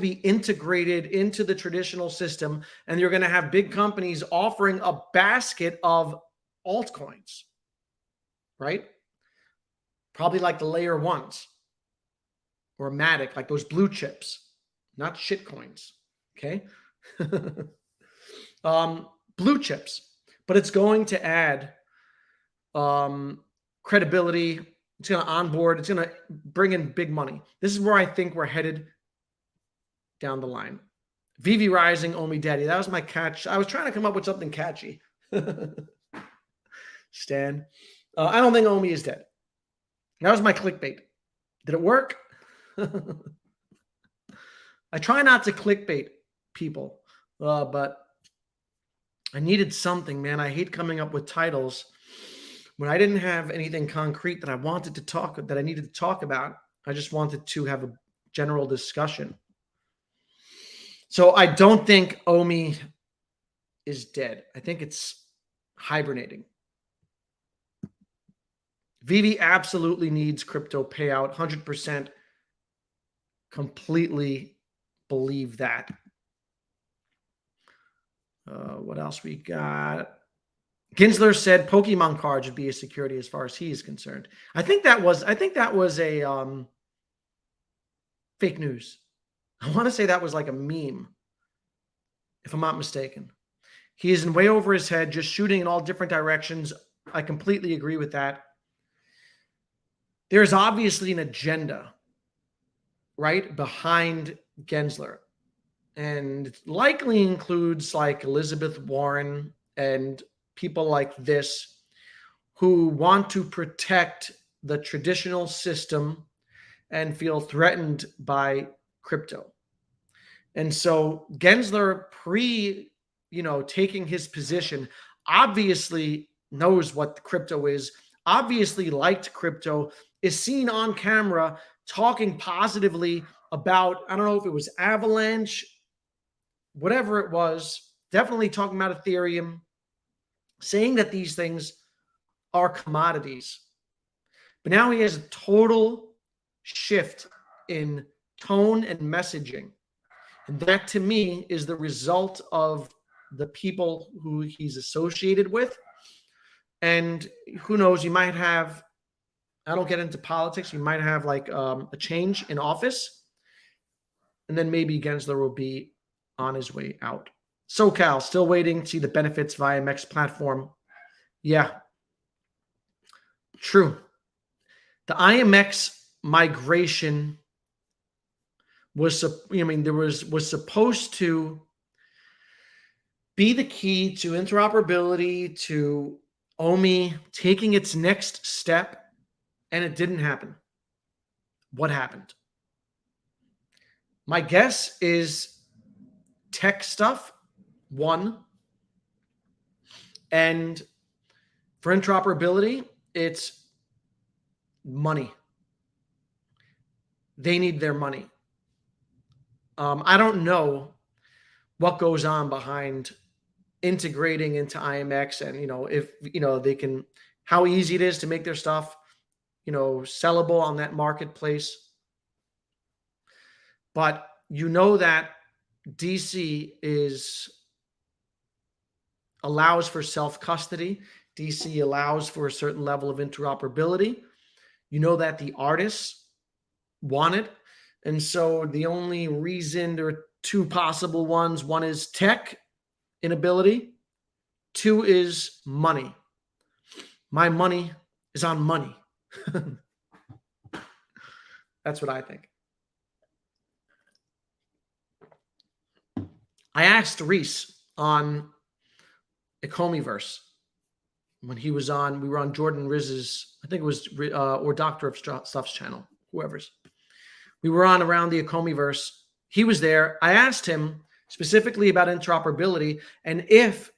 A: be integrated into the traditional system, and you're going to have big companies offering a basket of altcoins, right? Probably like the layer ones, or Matic, like those blue chips, not shit coins, okay? Blue chips, but it's going to add credibility. It's going to onboard. It's going to bring in big money. This is where I think we're headed down the line. Vivi rising, Omi daddy. That was my catch. I was trying to come up with something catchy. Stan. I don't think Omi is dead. That was my clickbait. Did it work? I try not to clickbait people, but I needed something, man. I hate coming up with titles when I didn't have anything concrete that I wanted to that I needed to talk about. I just wanted to have a general discussion. So I don't think Omi is dead. I think it's hibernating. Vivi absolutely needs crypto payout. 100% completely believe that. What else we got? Ginsler said Pokemon cards would be a security as far as he is concerned. I think that was a fake news. I want to say that was like a meme, if I'm not mistaken. He is in way over his head, just shooting in all different directions. I completely agree with that. There's obviously an agenda right, behind Gensler. And it likely includes like Elizabeth Warren and people like this who want to protect the traditional system and feel threatened by crypto. And so Gensler, taking his position, obviously knows what crypto is, obviously liked crypto, is seen on camera talking positively about, I don't know if it was Avalanche, whatever it was, definitely talking about Ethereum, saying that these things are commodities. But now he has a total shift in tone and messaging. And that to me is the result of the people who he's associated with. And who knows, you might have, I don't get into politics, you might have like a change in office. And then maybe Gensler will be on his way out. SoCal, still waiting to see the benefits via MX platform. Yeah, true. The IMX migration was supposed to be the key to interoperability, to OMI taking its next step, and it didn't happen. What happened? My guess is tech stuff, one, and for interoperability, it's money. They need their money. I don't know what goes on behind integrating into IMX, and if they can, how easy it is to make their stuff sellable on that marketplace. But that DC allows for self-custody. DC allows for a certain level of interoperability. That the artists want it. And so the only reason, there are two possible ones. One is tech inability. Two is money. My money is on money. That's what I think. I asked Reese on Ecomiverse when he was on, we were on Jordan Riz's, I think it was, or Dr. of Stuff's channel, whoever's. We were on around the Ecomiverse. He was there. I asked him specifically about interoperability and if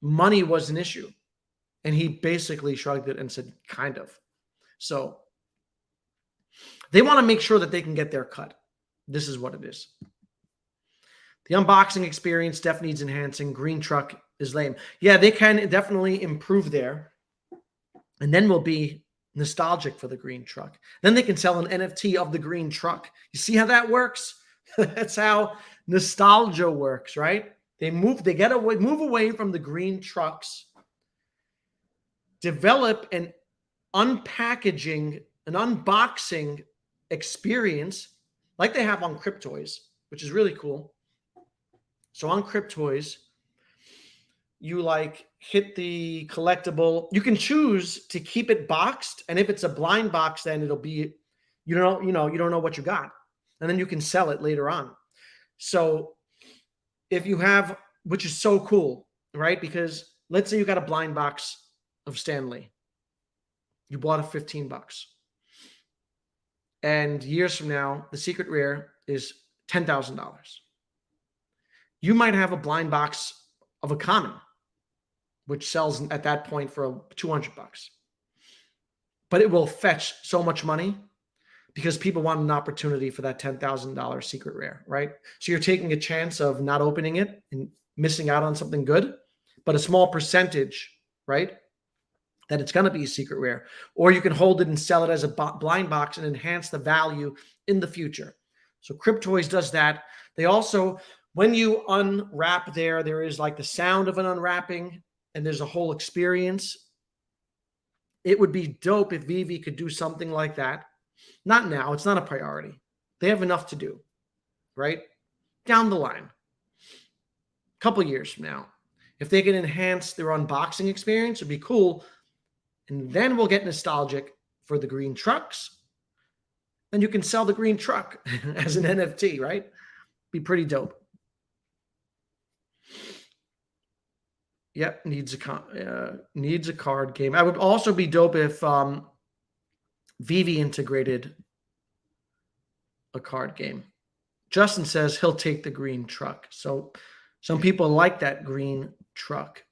A: money was an issue. And he basically shrugged it and said, kind of. So they want to make sure that they can get their cut. This is what it is. The unboxing experience definitely needs enhancing. Green truck is lame. Yeah, they can definitely improve there. And then we'll be nostalgic for the green truck. Then they can sell an NFT of the green truck. You see how that works? That's how nostalgia works, right? Move away from the green trucks, develop an unpackaging, an unboxing experience like they have on Cryptoys, which is really cool. So on Cryptoys, you hit the collectible. You can choose to keep it boxed, and if it's a blind box, then it'll be, you don't know what you got, and then you can sell it later on. So if you have, which is so cool, right? Because let's say you got a blind box of Stanley, you bought it $15, and years from now, the secret rare is $10,000. You might have a blind box of a common, which sells at that point for $200. But it will fetch so much money because people want an opportunity for that $10,000 secret rare, right? So you're taking a chance of not opening it and missing out on something good, but a small percentage, right, that it's going to be a secret rare. Or you can hold it and sell it as a blind box and enhance the value in the future. So Cryptoys does that. They also, when you unwrap there is the sound of an unwrapping, and there's a whole experience. It would be dope if Vivi could do something like that. Not now. It's not a priority. They have enough to do, right? Down the line, a couple years from now, if they can enhance their unboxing experience, it'd be cool. And then we'll get nostalgic for the green trucks. then you can sell the green truck as an NFT, right? Be pretty dope. Yep, needs a card game. I would also be dope if Vivi integrated a card game. Justin says he'll take the green truck. So some people like that green truck.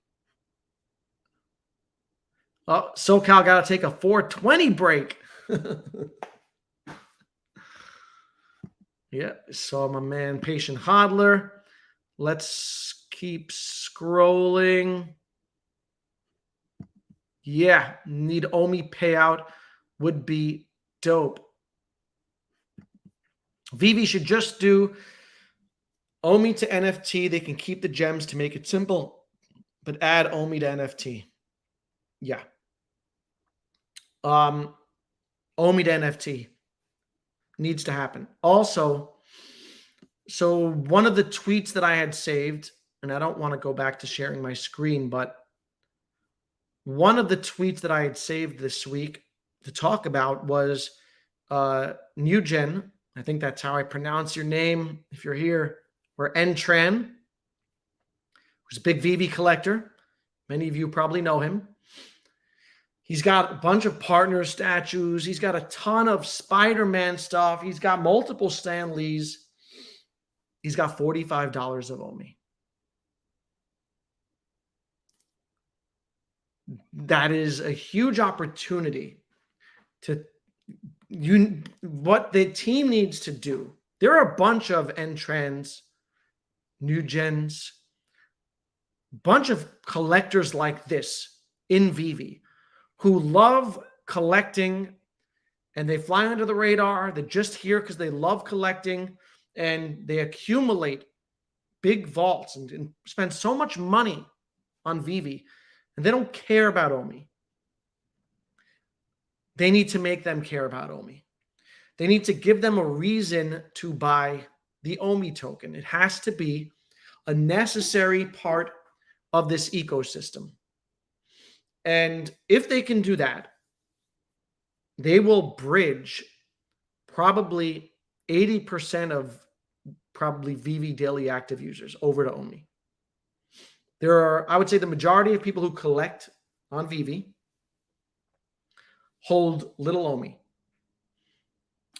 A: Oh, SoCal got to take a 420 break. Yeah, saw my man, Patient Hodler. Let's keep scrolling. Yeah, need OMI payout would be dope. Vivi should just do OMI to NFT. They can keep the gems to make it simple, but add OMI to NFT. Yeah. OMI to NFT needs to happen. Also, so one of the tweets that I had saved, and I don't want to go back to sharing my screen, but one of the tweets that I had saved this week to talk about was Nugent. I think that's how I pronounce your name if you're here, or Entran, who's a big Vivi collector. Many of you probably know him. He's got a bunch of partner statues. He's got a ton of Spider-Man stuff. He's got multiple Stan Lees. He's got $45 of OMI. That is a huge opportunity to what the team needs to do. There are a bunch of N-Trends, New Gens, bunch of collectors like this in Vivi who love collecting, and they fly under the radar. They're just here because they love collecting, and they accumulate big vaults and spend so much money on Vivi, and they don't care about OMI. They need to make them care about OMI. They need to give them a reason to buy the OMI token. It has to be a necessary part of this ecosystem. And if they can do that, they will bridge probably 80% of probably Vivi daily active users over to OMI. There are, I would say, the majority of people who collect on Vivi hold little OMI.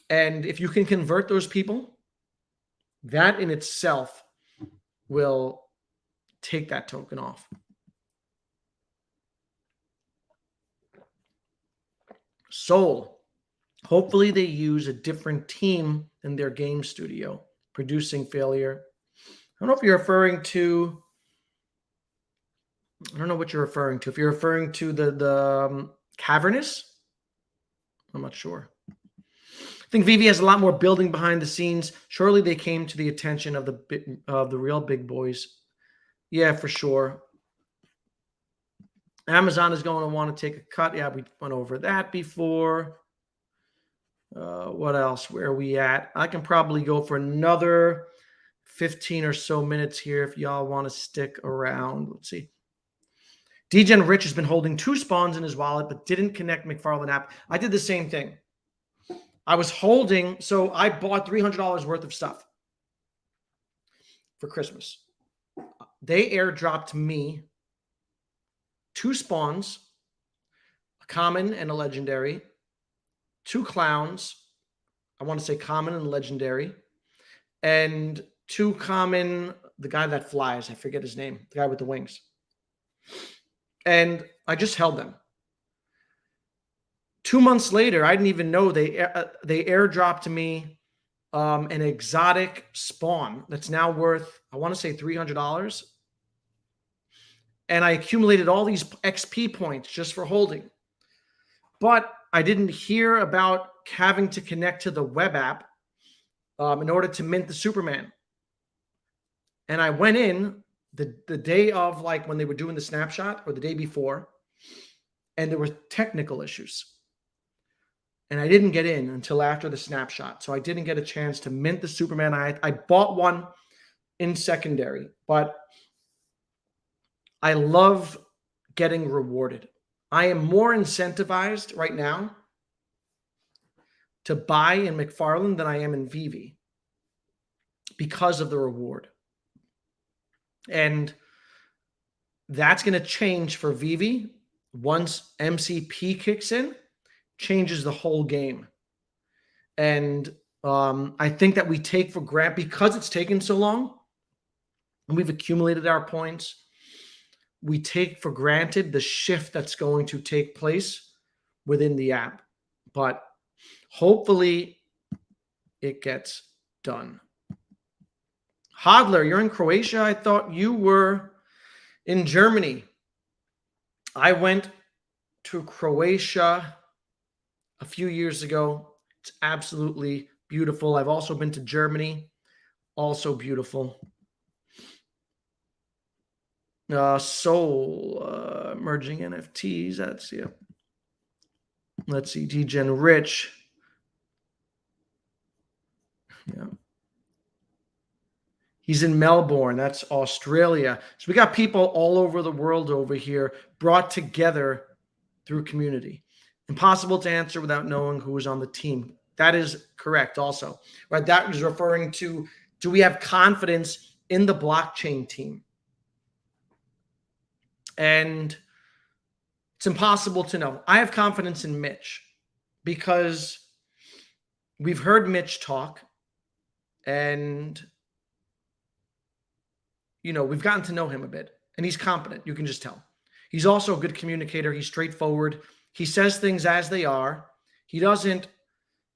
A: And if you can convert those people, that in itself will take that token off. Soul. Hopefully they use a different team in their game studio. Producing failure. I don't know if you're referring to, I don't know what you're referring to. If you're referring to the Cavernous, I'm not sure. I think Vivi has a lot more building behind the scenes. Surely they came to the attention of the real big boys. Yeah, for sure. Amazon is going to want to take a cut. Yeah, we went over that before. What else? Where are we at? I can probably go for another 15 or so minutes here if y'all want to stick around. Let's see. DGen Rich has been holding 2 spawns in his wallet, but didn't connect McFarlane app. I did the same thing. I was holding, so I bought $300 worth of stuff for Christmas. They airdropped me 2 spawns, a common and a legendary, 2 clowns, I want to say common and legendary, and 2 common, the guy that flies, I forget his name, the guy with the wings. And I just held them. 2 months later, I didn't even know they airdropped me an exotic spawn that's now worth, I want to say $300. And I accumulated all these XP points just for holding. But I didn't hear about having to connect to the web app in order to mint the Superman. And I went in the day of, like, when they were doing the snapshot, or the day before, and there were technical issues. And I didn't get in until after the snapshot. So I didn't get a chance to mint the Superman. I bought one in secondary, but I love getting rewarded. I am more incentivized right now to buy in McFarlane than I am in Vivi because of the reward. And that's going to change for Vivi once MCP kicks in, changes the whole game. And I think that we take for granted, because it's taken so long and we've accumulated our points, we take for granted the shift that's going to take place within the app. But hopefully it gets done. Hodler, you're in Croatia. I thought you were in Germany. I went to Croatia a few years ago. It's absolutely beautiful. I've also been to Germany. Also beautiful. Soul, merging NFTs. That's, yeah. Let's see. Degen Rich. Yeah. He's in Melbourne. That's Australia. So we got people all over the world over here brought together through community. Impossible to answer without knowing who is on the team. That is correct also. Right? That is referring to, do we have confidence in the blockchain team? And it's impossible to know. I have confidence in Mitch because we've heard Mitch talk, and we've gotten to know him a bit, and he's competent. You can just tell. He's also a good communicator. He's straightforward. He says things as they are. He doesn't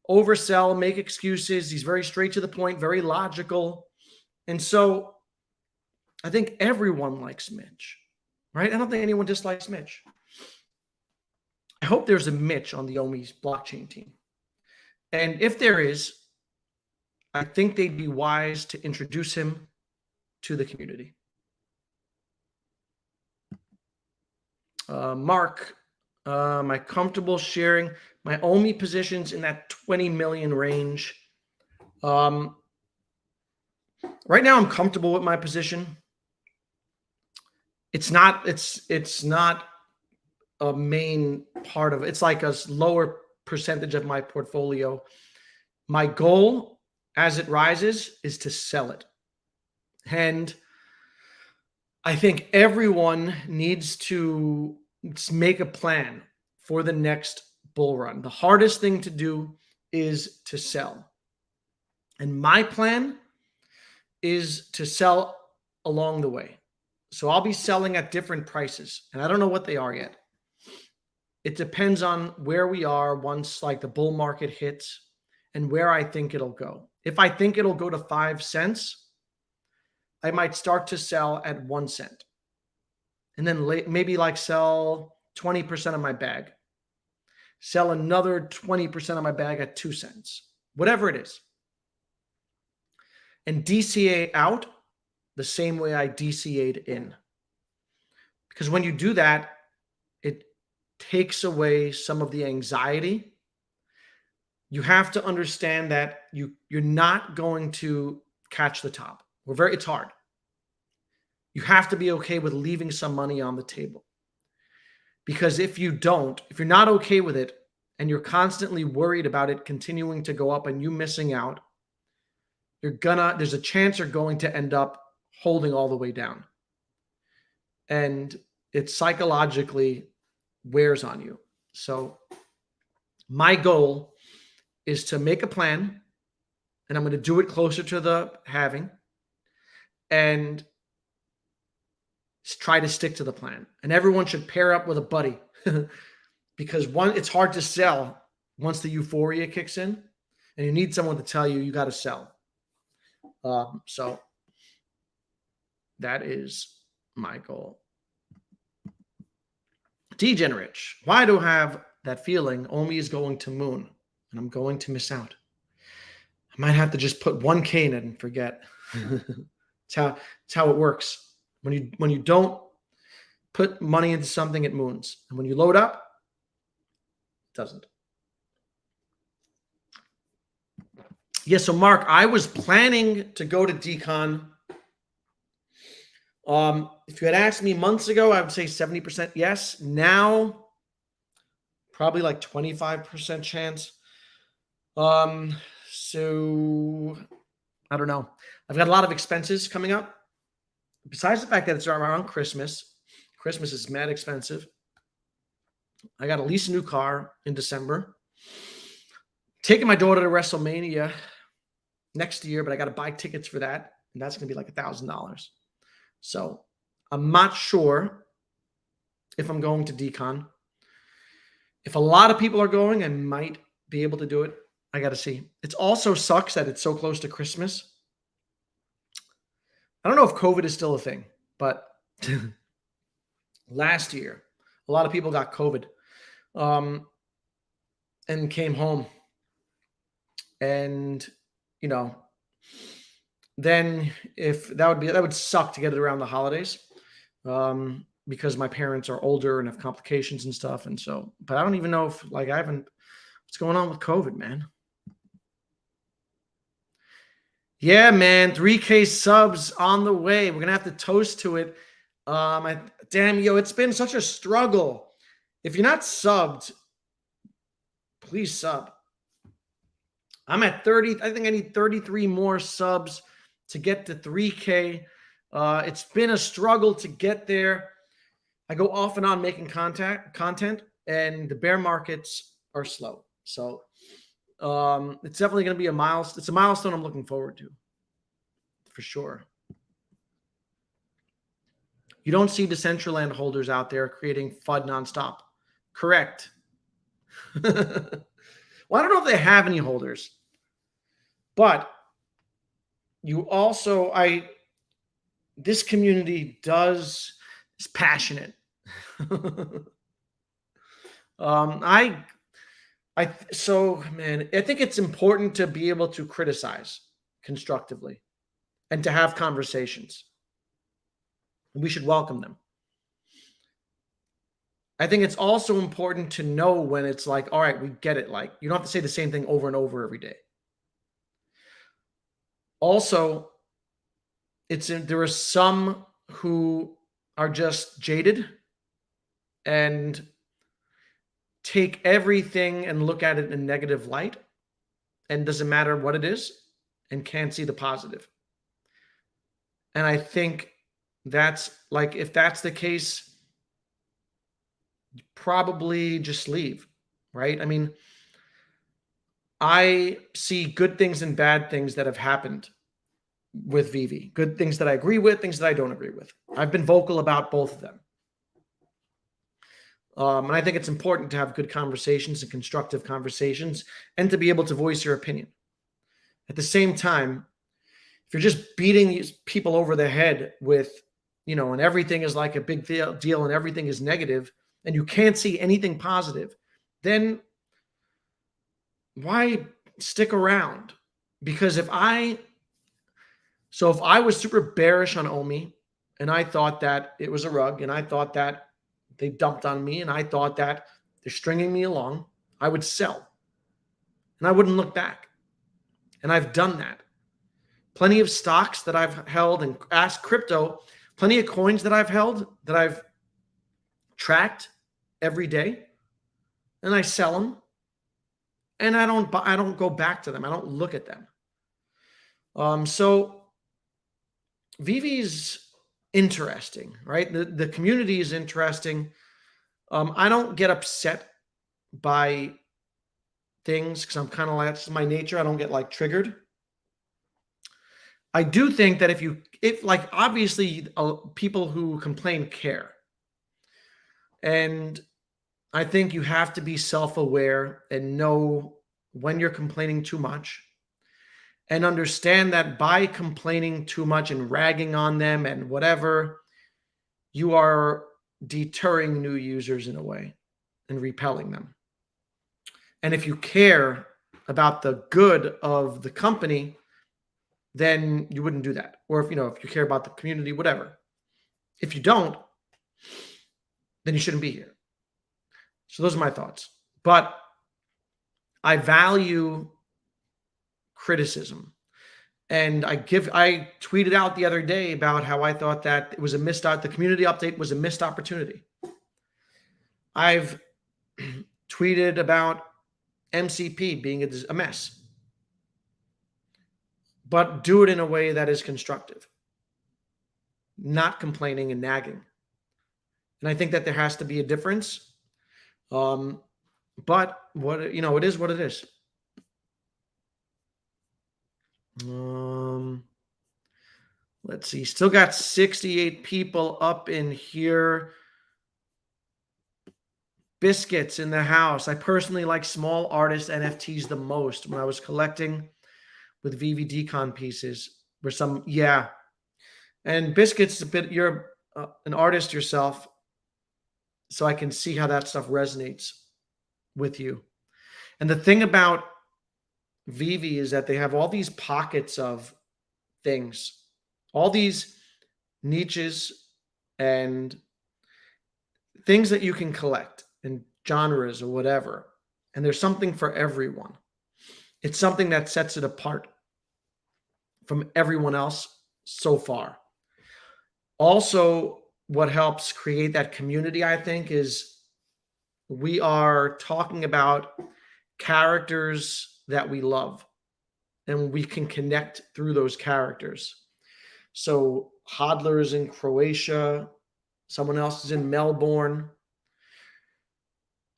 A: oversell, make excuses. He's very straight to the point, very logical. And so I think everyone likes Mitch, right? I don't think anyone dislikes Mitch. I hope there's a Mitch on the Omi's blockchain team. And if there is, I think they'd be wise to introduce him to the community. Mark, am I comfortable sharing my Omi positions in that 20 million range? Right now I'm comfortable with my position. It's not a main part of it. It's like a lower percentage of my portfolio. My goal as it rises is to sell it. And I think everyone needs to make a plan for the next bull run. The hardest thing to do is to sell. And my plan is to sell along the way. So I'll be selling at different prices, and I don't know what they are yet. It depends on where we are once like the bull market hits and where I think it'll go. If I think it'll go to 5 cents, I might start to sell at 1 cent, and then maybe like sell 20% of my bag, sell another 20% of my bag at 2 cents, whatever it is, and DCA out the same way I DCA'd in. Because when you do that, it takes away some of the anxiety. You have to understand that you're not going to catch the top. It's hard. You have to be okay with leaving some money on the table. Because if you're not okay with it, and you're constantly worried about it continuing to go up and you missing out, there's a chance you're going to end up holding all the way down. And it psychologically wears on you. So my goal is to make a plan, and I'm going to do it closer to the halving, and try to stick to the plan. And everyone should pair up with a buddy because it's hard to sell once the euphoria kicks in, and you need someone to tell you, you got to sell. So that is my goal. Degenerate. Why do I have that feeling Omi is going to moon and I'm going to miss out? I might have to just put 1K in it and forget. It's how it works. When you don't put money into something, it moons. And when you load up, it doesn't. Yeah, so Mark, I was planning to go to Decon. If you had asked me months ago, I would say 70% yes. Now, probably like 25% chance. So I don't know. I've got a lot of expenses coming up. Besides the fact that it's around Christmas, Christmas is mad expensive. I got to lease a new car in December. Taking my daughter to WrestleMania next year, but I got to buy tickets for that, and that's going to be like $1,000. So I'm not sure if I'm going to Decon. If a lot of people are going, I might be able to do it. I got to see. It also sucks that it's so close to Christmas. I don't know if COVID is still a thing, but last year, a lot of people got COVID and came home. And, you know, then if that would suck to get it around the holidays because my parents are older and have complications and stuff. And so, but I don't even know if what's going on with COVID, man. Yeah, man, 3K subs on the way. We're going to have to toast to it. Damn, it's been such a struggle. If you're not subbed, please sub. I'm at 30. I think I need 33 more subs to get to 3K. It's been a struggle to get there. I go off and on making content, and the bear markets are slow. So it's definitely going to be a milestone. It's a milestone I'm looking forward to, for sure. You don't see Decentraland holders out there creating FUD nonstop. Correct. Well, I don't know if they have any holders, but you also, this community is passionate. So, man, I think it's important to be able to criticize constructively and to have conversations. We should welcome them. I think it's also important to know when it's like, all right, we get it. Like, you don't have to say the same thing over and over every day. Also, there are some who are just jaded and take everything and look at it in a negative light, and doesn't matter what it is, and can't see the positive. And I think that's like, if that's the case, probably just leave, right? I mean, I see good things and bad things that have happened with Vivi. Good things that I agree with, things that I don't agree with. I've been vocal about both of them. And I think it's important to have good conversations and constructive conversations and to be able to voice your opinion. At the same time, if you're just beating these people over the head with, and everything is like a big deal and everything is negative and you can't see anything positive, then why stick around? Because if I was super bearish on Omi and I thought that it was a rug and I thought that they dumped on me and I thought that they're stringing me along, I would sell and I wouldn't look back. And I've done that. Plenty of stocks that I've held and asked crypto, plenty of coins that I've held that I've tracked every day, and I sell them, and I don't go back to them. I don't look at them. So Vivi's interesting, right? The community is interesting. I don't get upset by things because I'm kind of like, that's my nature. I don't get like triggered. I do think that if obviously people who complain care. And I think you have to be self-aware and know when you're complaining too much and understand that by complaining too much and ragging on them and whatever, you are deterring new users in a way and repelling them. And if you care about the good of the company, then you wouldn't do that. Or if you care about the community, whatever. If you don't, then you shouldn't be here. So those are my thoughts. But I value criticism. And I tweeted out the other day about how I thought that it was the community update was a missed opportunity. I've tweeted about MCP being a mess. But do it in a way that is constructive, not complaining and nagging. And I think that there has to be a difference. But it is what it is. Let's see. Still got 68 people up in here. Biscuits in the house. I personally like small artist NFTs the most. When I was collecting with Vivi Decon pieces, were some, yeah. And Biscuits, you're an artist yourself, so I can see how that stuff resonates with you. And the thing about Vivi is that they have all these pockets of things, all these niches and things that you can collect and genres or whatever. And there's something for everyone. It's something that sets it apart from everyone else so far. Also, what helps create that community, I think, is we are talking about characters that we love, and we can connect through those characters. So Hodler is in Croatia, someone else is in Melbourne,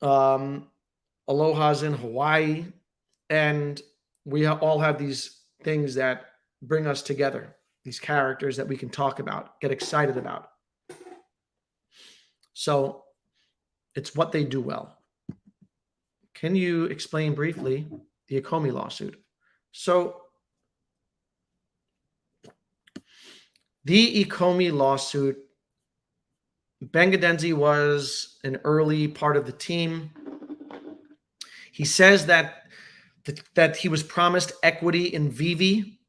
A: Aloha's in Hawaii, and we all have these things that bring us together, these characters that we can talk about, get excited about. So it's what they do well. Can you explain briefly the Ecomi lawsuit? So the Ecomi lawsuit, Bengadenzi was an early part of the team. He says that he was promised equity in Vivi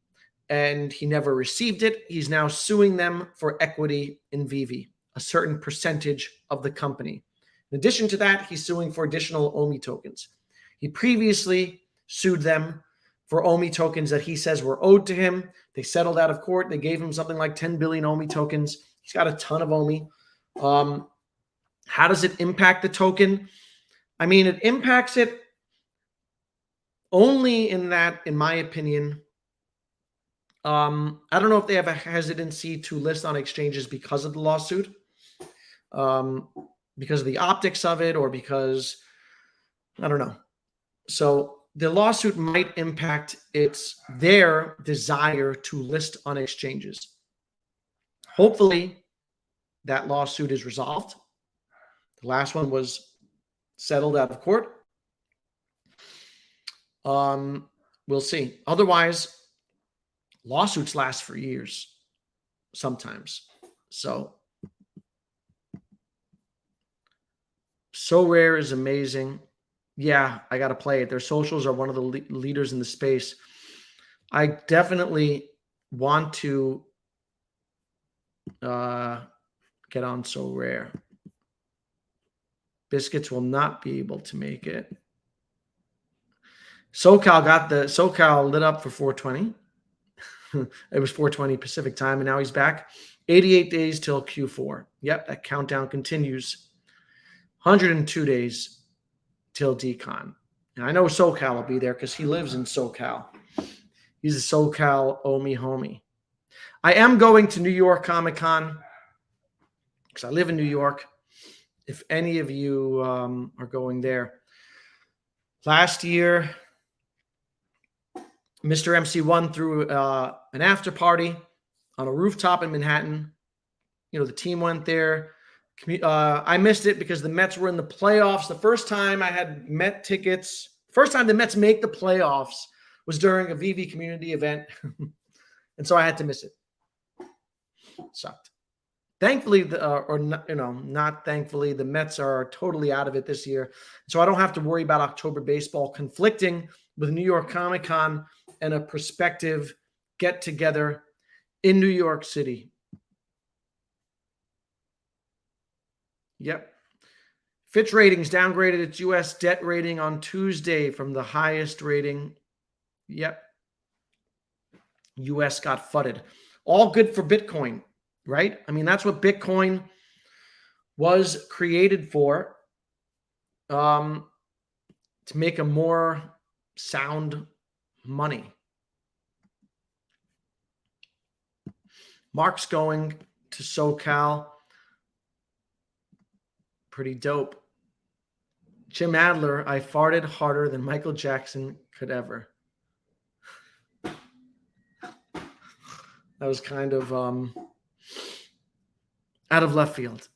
A: and he never received it. He's now suing them for equity in Vivi, a certain percentage of the company. In addition to that, he's suing for additional OMI tokens. He previously sued them for OMI tokens that he says were owed to him. They settled out of court. They gave him something like 10 billion OMI tokens. He's got a ton of OMI. How does it impact the token? I mean, it impacts it only in that, in my opinion, I don't know if they have a hesitancy to list on exchanges because of the lawsuit, because of the optics of it, or because, I don't know. So the lawsuit might impact their desire to list on exchanges. Hopefully that lawsuit is resolved. The last one was settled out of court. We'll see. Otherwise, lawsuits last for years sometimes. So rare is amazing. Yeah, I got to play it. Their socials are one of the leaders in the space. I definitely want to get on So Rare. Biscuits will not be able to make it. SoCal lit up for 420. It was 420 Pacific time, and now he's back. 88 days till Q4. Yep, that countdown continues. 102 days till Decon. And I know SoCal will be there because he lives in SoCal. He's a SoCal Omi homie. I am going to New York Comic Con because I live in New York. If any of you are going there. Last year, Mr. MC1 threw an after party on a rooftop in Manhattan. You know, the team went there. I missed it because the Mets were in the playoffs. The first time I had Met tickets, first time the Mets make the playoffs was during a Vivi community event. And so I had to miss it. Sucked. Thankfully, not thankfully, the Mets are totally out of it this year. So I don't have to worry about October baseball conflicting with New York Comic Con and a prospective get-together in New York City. Yep. Fitch Ratings downgraded its U.S. debt rating on Tuesday from the highest rating. Yep. U.S. got fudded. All good for Bitcoin, right? I mean, that's what Bitcoin was created for. to make a more sound money. Mark's going to SoCal. Pretty dope. Jim Adler, I farted harder than Michael Jackson could ever. That was kind of out of left field.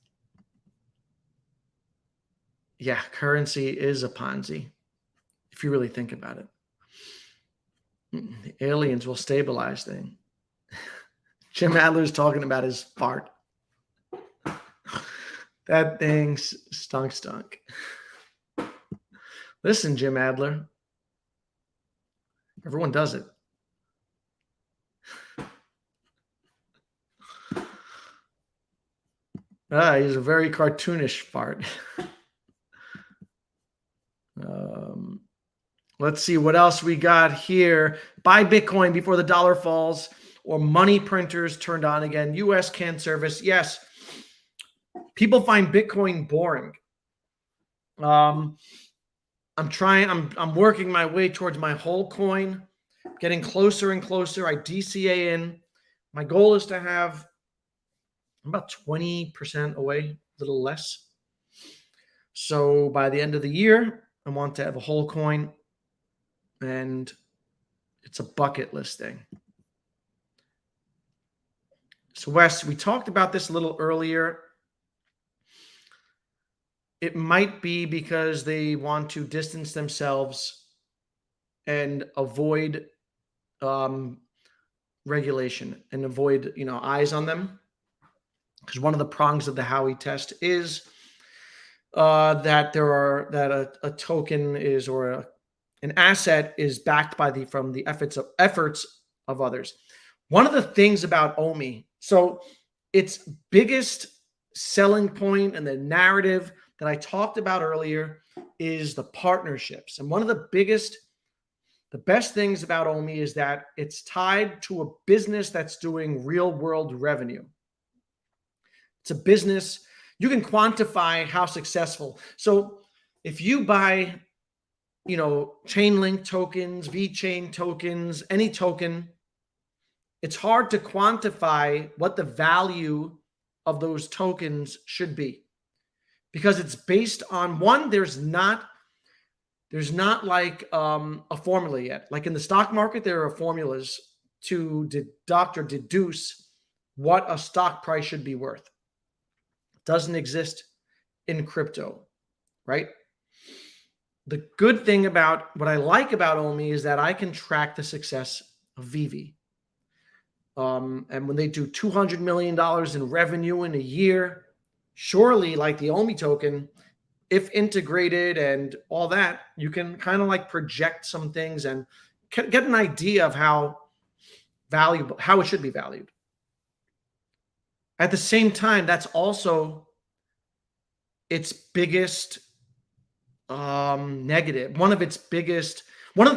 A: Yeah, currency is a Ponzi, if you really think about it. The aliens will stabilize things. Jim Adler's talking about his fart. That thing stunk. Listen, Jim Adler. Everyone does it. He's a very cartoonish fart. Let's see what else we got here. Buy Bitcoin before the dollar falls, or money printers turned on again. US can service. Yes. People find Bitcoin boring. I'm working my way towards my whole coin, getting closer and closer. I DCA in. My goal is to have about 20% away, a little less. So by the end of the year, I want to have a whole coin, and it's a bucket list thing. So Wes, we talked about this a little earlier. It might be because they want to distance themselves and avoid regulation and avoid, eyes on them. Because one of the prongs of the Howey test is that a token is, or an asset is backed by from the efforts of others. One of the things about OMI, so its biggest selling point and the narrative that I talked about earlier is the partnerships. And one of the best things about OMI is that it's tied to a business that's doing real world revenue. It's a business, you can quantify how successful. So if you buy, Chainlink tokens, VeChain tokens, any token, it's hard to quantify what the value of those tokens should be, because it's based on one, there's not like a formula yet. Like in the stock market, there are formulas to deduct or deduce what a stock price should be worth. It doesn't exist in crypto, right? The good thing about what I like about OMI is that I can track the success of Vivi. And when they do $200 million in revenue in a year, surely, like the OMI token, if integrated and all that, you can kind of like project some things and get an idea of how valuable, how it should be valued. At the same time, that's also its biggest negative. One of the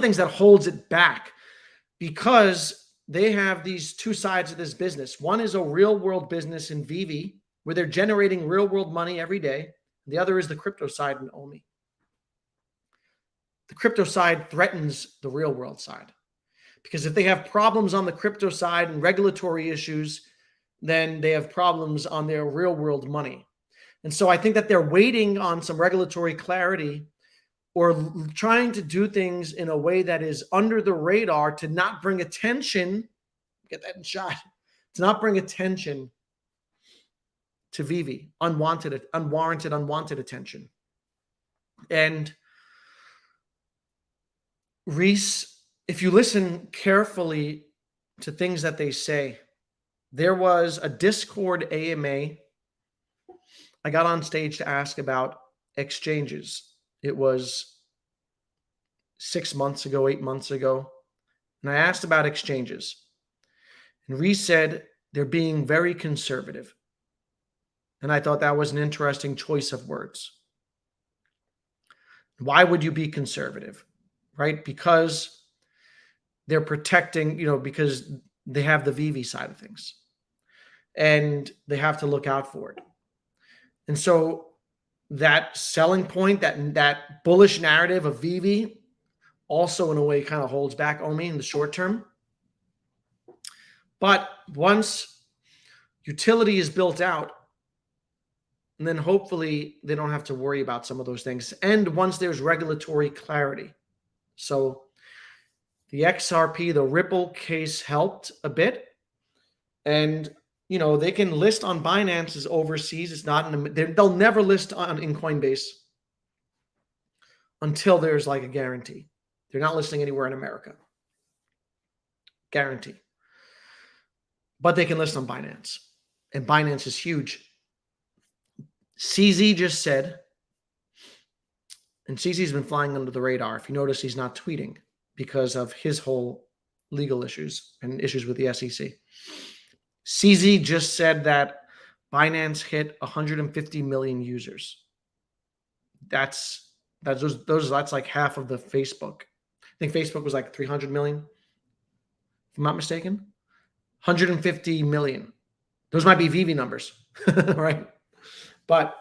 A: things that holds it back, because they have these two sides of this business. One is a real world business in Vivi, where they're generating real world money every day. The other is the crypto side in OMI. The crypto side threatens the real world side, because if they have problems on the crypto side and regulatory issues, then they have problems on their real world money. And so I think that they're waiting on some regulatory clarity, or trying to do things in a way that is under the radar to not bring attention, get that in shot, to not bring attention to Vivi, unwarranted attention. And Reese, if you listen carefully to things that they say, there was a Discord AMA. I got on stage to ask about exchanges. It was 6 months ago, 8 months ago. And I asked about exchanges. And Reese said they're being very conservative. And I thought that was an interesting choice of words. Why would you be conservative? Right? Because they're protecting, because they have the Vivi side of things. And they have to look out for it. And so that selling point, that bullish narrative of Vivi, also in a way kind of holds back OMI in the short term. But once utility is built out, and then hopefully they don't have to worry about some of those things. And once there's regulatory clarity. So the XRP, the Ripple case helped a bit. And, you know, they can list on Binance as overseas. It's not they'll never list in Coinbase until there's like a guarantee. They're not listing anywhere in America. Guarantee. But they can list on Binance. And Binance is huge. CZ just said, and CZ's been flying under the radar. If you notice, he's not tweeting because of his whole legal issues and issues with the SEC. CZ just said that Binance hit 150 million users. That's like half of the Facebook. I think Facebook was like 300 million, if I'm not mistaken. 150 million. Those might be Vivi numbers, right? But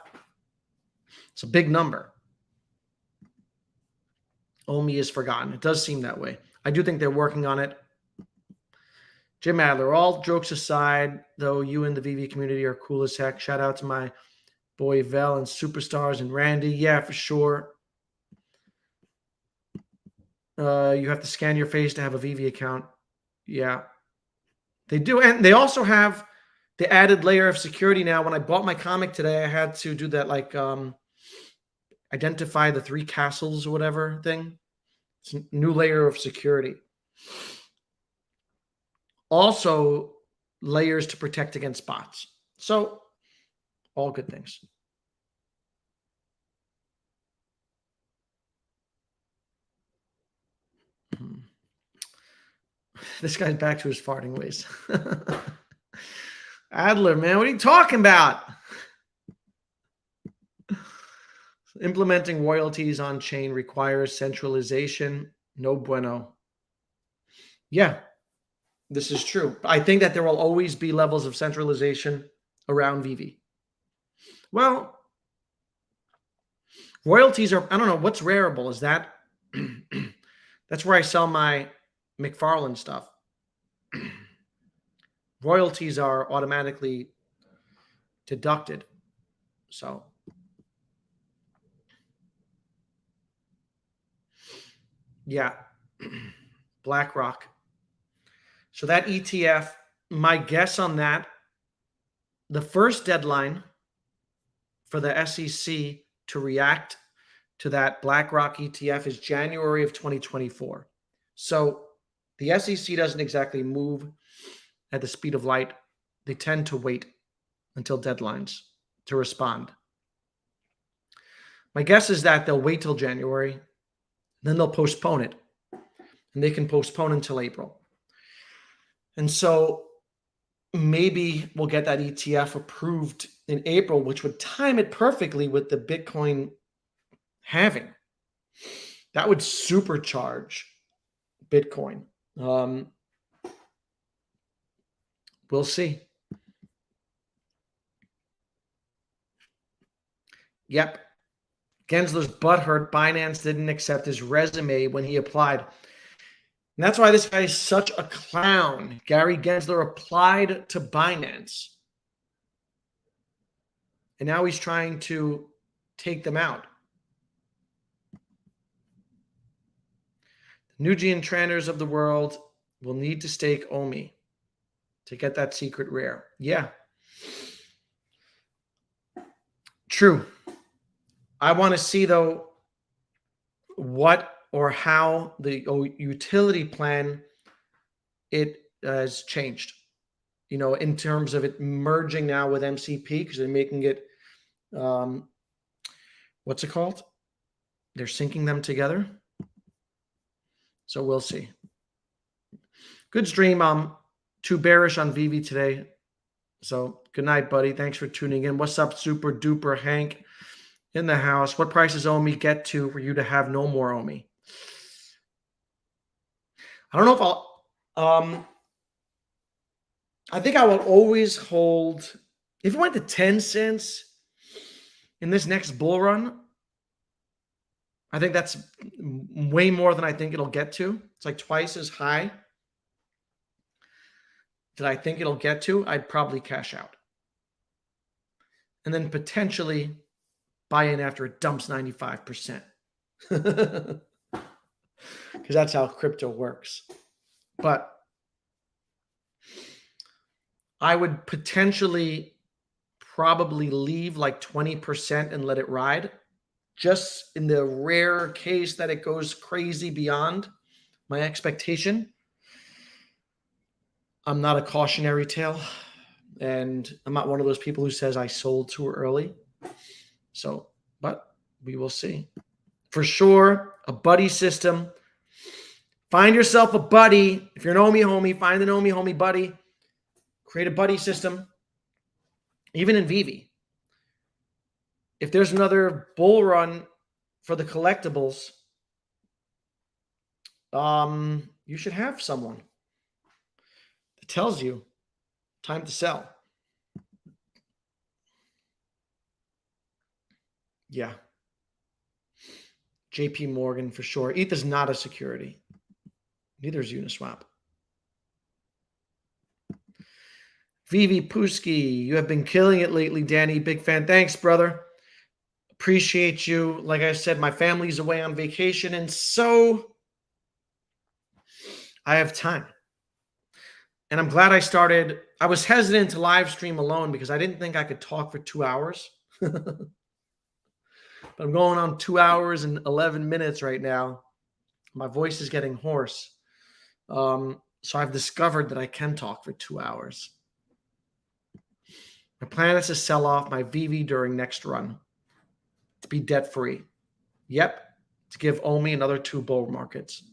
A: it's a big number. OMI is forgotten. It does seem that way. I do think they're working on it. Jim Adler, all jokes aside, though, you and the Vivi community are cool as heck. Shout out to my boy Vel and Superstars and Randy. Yeah, for sure. You have to scan your face to have a Vivi account. Yeah, they do. And they also have the added layer of security now. When I bought my comic today, I had to do that like identify the 3 castles or whatever thing. It's a new layer of security. Also, layers to protect against bots. So, all good things. This guy's back to his farting ways. Adler, man, what are you talking about? Implementing royalties on chain requires centralization. No bueno. Yeah, this is true. I think that there will always be levels of centralization around Vivi. Well, royalties are, I don't know, what's Rarible? Is that, that's where I sell my McFarlane stuff. Royalties are automatically deducted. So, yeah, BlackRock. So that ETF, my guess on that, the first deadline for the SEC to react to that BlackRock ETF is January of 2024. So the SEC doesn't exactly move at the speed of light. They tend to wait until deadlines to respond. My guess is that they'll wait till January, then they'll postpone it. And they can postpone until April. And so maybe we'll get that ETF approved in April, which would time it perfectly with the Bitcoin halving. That would supercharge Bitcoin. We'll see. Yep. Gensler's butthurt. Binance didn't accept his resume when he applied. And that's why this guy is such a clown. Gary Gensler applied to Binance. And now he's trying to take them out. The Nugian trainers of the world will need to stake OMI to get that secret rare. Yeah. True. I want to see, though, what or how the utility plan it has changed, you know, in terms of it merging now with MCP, because they're making it, what's it called? They're syncing them together. So we'll see. Good stream. I'm too bearish on Vivi today. So good night, buddy. Thanks for tuning in. What's up, super duper Hank in the house? What price does OMI get to for you to have no more OMI? I don't know if I'll, I think I will always hold, if it went to 10 cents, in this next bull run, I think that's way more than I think it'll get to. It's like twice as high that I think it'll get to. I'd probably cash out. And then potentially buy in after it dumps 95%. Because that's how crypto works. But I would potentially probably leave like 20% and let it ride. Just in the rare case that it goes crazy beyond my expectation. I'm not a cautionary tale, and I'm not one of those people who says I sold too early. So, but we will see. For sure, a buddy system. Find yourself a buddy. If you're an Omi homie, find an Omi homie buddy. Create a buddy system. Even in Vivi. If there's another bull run for the collectibles, you should have someone that tells you time to sell. Yeah. JP Morgan for sure. ETH is not a security. Neither is Uniswap. Vivi Puski, you have been killing it lately, Danny. Big fan. Thanks, brother. Appreciate you. Like I said, my family's away on vacation, and so I have time. And I'm glad I started. I was hesitant to live stream alone because I didn't think I could talk for 2 hours. But I'm going on 2 hours and 11 minutes right now. My voice is getting hoarse. So I've discovered that I can talk for 2 hours. My plan is to sell off my Vivi during next run. To be debt-free. Yep. To give Omi another 2 bull markets.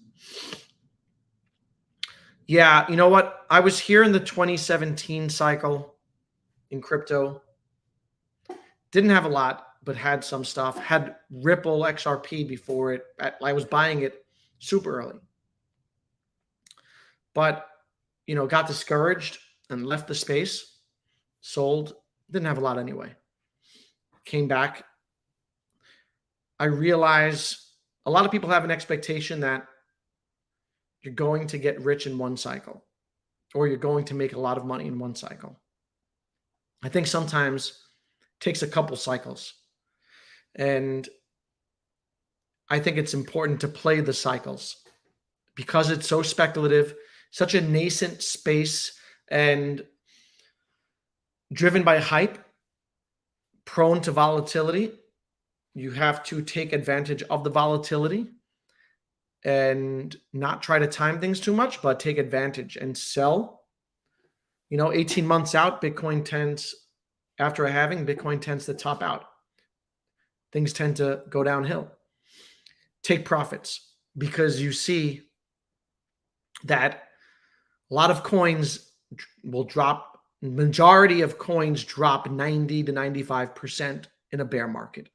A: Yeah, you know what? I was here in the 2017 cycle in crypto. Didn't have a lot, but had some stuff. Had Ripple XRP before it. I was buying it super early. But, got discouraged and left the space. Sold. Didn't have a lot anyway. Came back. I realize a lot of people have an expectation that you're going to get rich in one cycle or you're going to make a lot of money in one cycle. I think sometimes it takes a couple cycles. And I think it's important to play the cycles because it's so speculative, such a nascent space and driven by hype, prone to volatility. You have to take advantage of the volatility and not try to time things too much, but take advantage and sell. 18 months out, Bitcoin tends, after a halving, Bitcoin tends to top out. Things tend to go downhill. Take profits because you see that a lot of coins will drop. Majority of coins drop 90 to 95% in a bear market.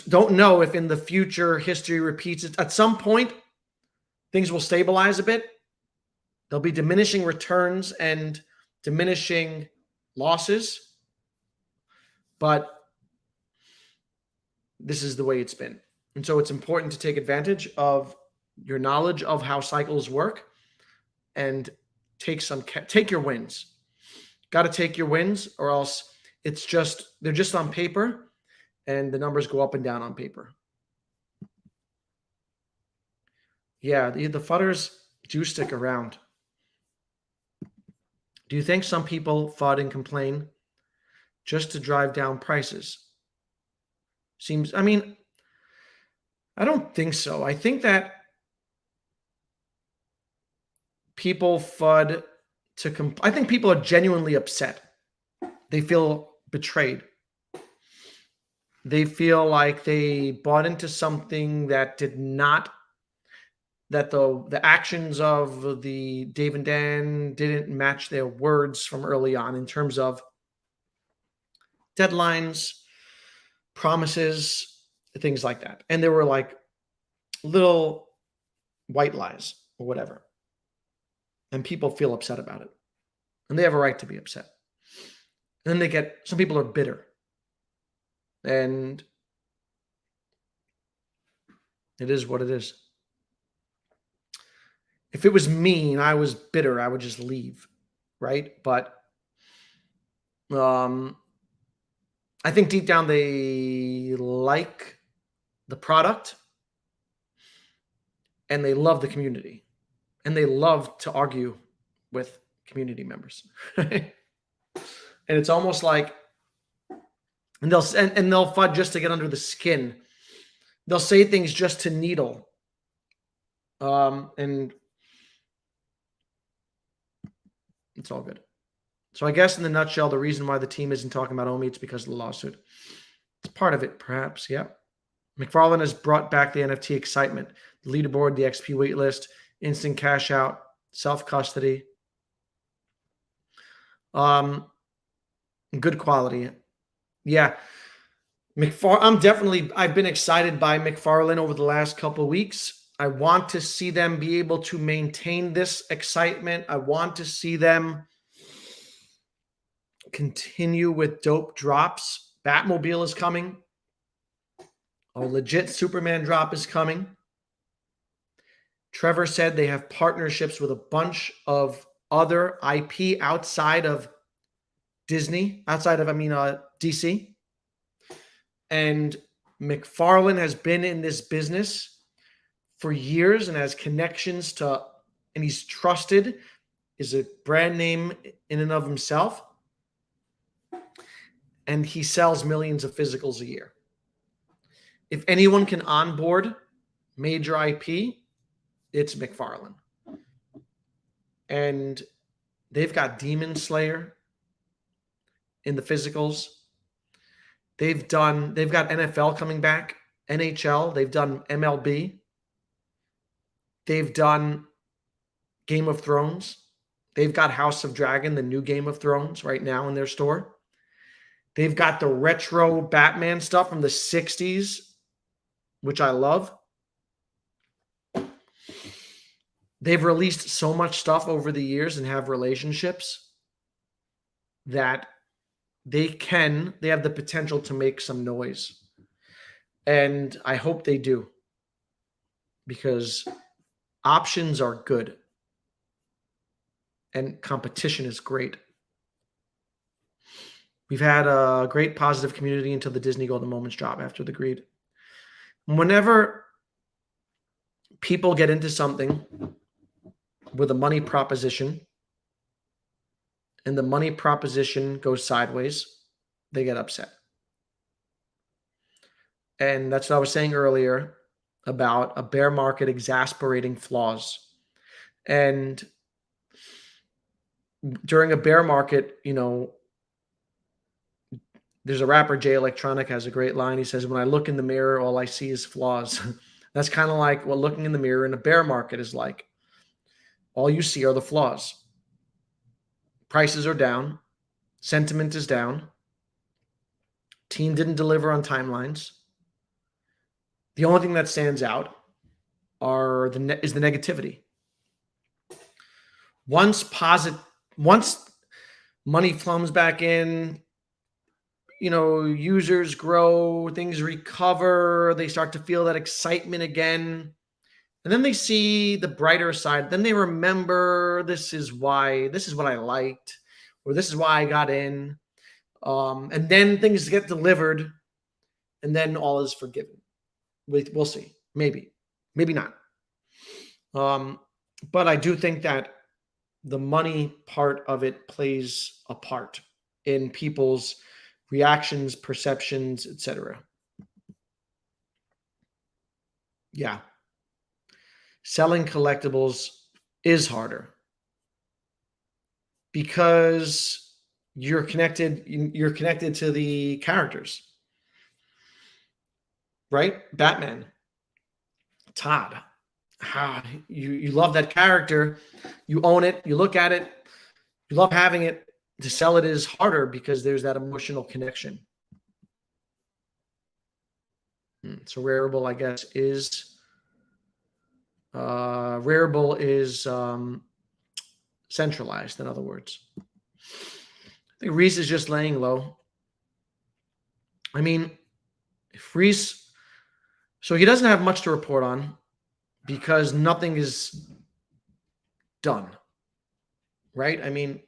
A: Don't know if in the future history repeats it. At some point, things will stabilize a bit. There'll be diminishing returns and diminishing losses. But this is the way it's been. And so it's important to take advantage of your knowledge of how cycles work and take your wins. Got to take your wins or else they're just on paper. And the numbers go up and down on paper. Yeah, the FUDDers do stick around. Do you think some people FUD and complain just to drive down prices? I don't think so. I think that people FUD I think people are genuinely upset. They feel betrayed. They feel like they bought into something that did not, that the actions of the Dave and Dan didn't match their words from early on in terms of deadlines, promises, things like that. And there were like little white lies or whatever. And people feel upset about it. And they have a right to be upset. And then some people are bitter. And it is what it is. If it was me and I was bitter, I would just leave, right? But I think deep down they like the product and they love the community and they love to argue with community members. And it's almost like, and they'll fight just to get under the skin. They'll say things just to needle. And it's all good. So I guess in the nutshell, the reason why the team isn't talking about Omi, it's because of the lawsuit. It's part of it, perhaps. Yeah. McFarlane has brought back the NFT excitement, the leaderboard, the XP waitlist, instant cash out, self-custody. Good quality. Yeah. I've been excited by McFarlane over the last couple of weeks. I want to see them be able to maintain this excitement. I want to see them continue with dope drops. Batmobile is coming. A legit Superman drop is coming. Trevor said they have partnerships with a bunch of other IP outside of Disney, DC. And McFarlane has been in this business for years and has connections to, and he's trusted, is a brand name in and of himself. And he sells millions of physicals a year. If anyone can onboard major IP, it's McFarlane. And they've got Demon Slayer in the physicals. They've got NFL coming back, NHL, they've done MLB. They've done Game of Thrones. They've got House of Dragon, the new Game of Thrones, right now in their store. They've got the retro Batman stuff from the 60s, which I love. They've released so much stuff over the years and have relationships that they have the potential to make some noise. And I hope they do, because options are good and competition is great. We've had a great positive community until the Disney Golden Moments drop after the greed. Whenever people get into something with a money proposition and the money proposition goes sideways, they get upset. And that's what I was saying earlier about a bear market exasperating flaws. And during a bear market, there's a rapper, Jay Electronic, has a great line. He says, when I look in the mirror, all I see is flaws. That's kind of like what looking in the mirror in a bear market is like. All you see are the flaws. Prices are down. Sentiment is down. Team didn't deliver on timelines. The only thing that stands out is the negativity. Once money flows back in, users grow, things recover, they start to feel that excitement again. And then they see the brighter side. Then they remember, this is what I liked, or this is why I got in. And then things get delivered, and then all is forgiven. We'll see. Maybe not. But I do think that the money part of it plays a part in people's reactions, perceptions, etc. Yeah. Selling collectibles is harder because you're connected to the characters, right? Batman, Todd. You love that character, you own it, you look at it, you love having it. To sell it is harder because there's that emotional connection. So Rarible, I guess, is centralized, in other words. I think Reese is just laying low. I mean, If Reese, so he doesn't have much to report on because nothing is done, right? I mean,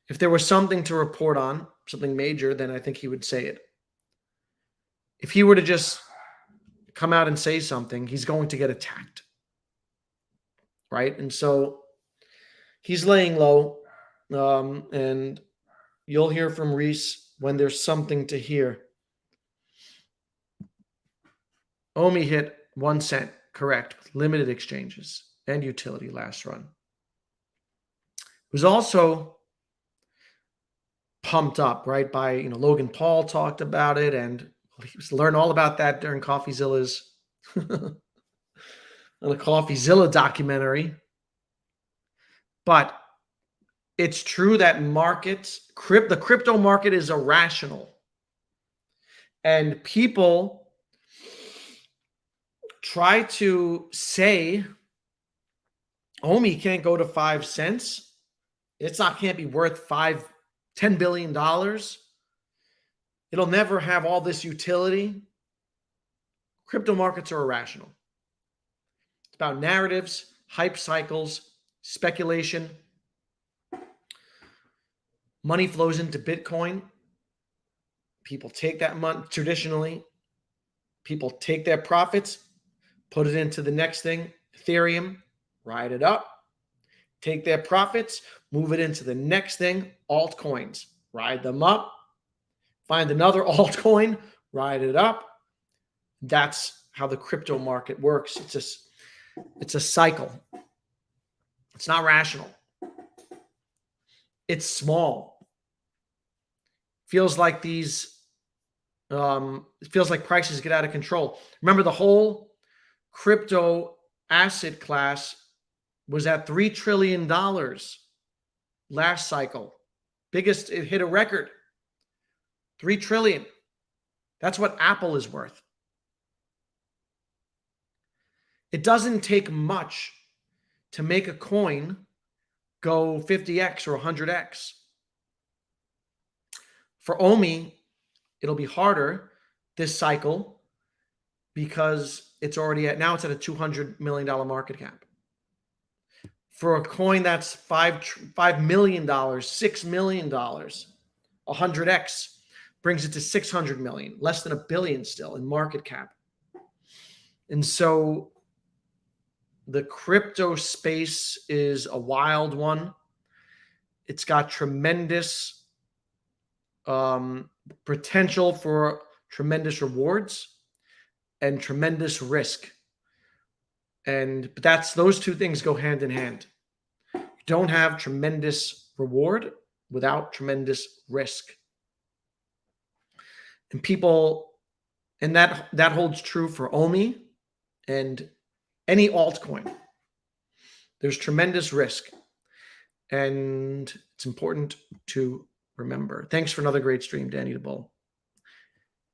A: if there was something to report on, something major, then I think he would say it. If he were to just come out and say something, he's going to get attacked, right? And so he's laying low, and you'll hear from Reese when there's something to hear. Omi hit 1 cent, correct, with limited exchanges and utility last run. It was also pumped up, right, by, Logan Paul talked about it, and he was learn all about that during CoffeeZilla's on the CoffeeZilla documentary. But it's true that the crypto market is irrational. And people try to say, Omi can't go to 5 cents. Can't be worth $10 billion. It'll never have all this utility. Crypto markets are irrational. It's about narratives, hype cycles, speculation. Money flows into Bitcoin. People take that money traditionally. People take their profits, put it into the next thing, Ethereum, ride it up. Take their profits, move it into the next thing, altcoins, ride them up. Find another altcoin, ride it up. That's how the crypto market works. It's a cycle. It's not rational. It's small. Feels like prices get out of control. Remember, the whole crypto asset class was at $3 trillion last cycle. Biggest, it hit a record. $3 trillion. That's what Apple is worth. It doesn't take much to make a coin go 50x or 100x. For Omi, it'll be harder this cycle because it's at a $200 million market cap. For a coin that's $5 million, $6 million, 100x brings it to 600 million, less than $1 billion still in market cap. And so the crypto space is a wild one. It's got tremendous potential for tremendous rewards and tremendous risk. But those two things go hand in hand. You don't have tremendous reward without tremendous risk. And that holds true for Omi and any altcoin. There's tremendous risk. And it's important to remember. Thanks for another great stream, Danny DeBull.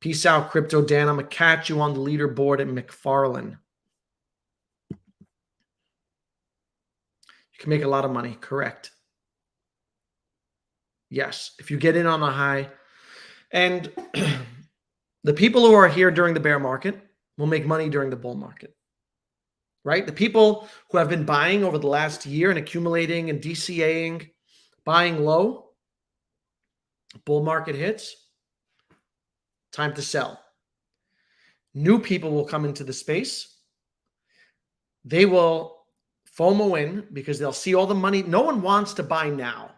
A: Peace out, Crypto Dan. I'm going to catch you on the leaderboard at McFarlane. You can make a lot of money, correct? Yes, if you get in on a high. And the people who are here during the bear market will make money during the bull market, right? The people who have been buying over the last year and accumulating and DCAing, buying low, bull market hits, time to sell. New people will come into the space. They will FOMO in because they'll see all the money. No one wants to buy now.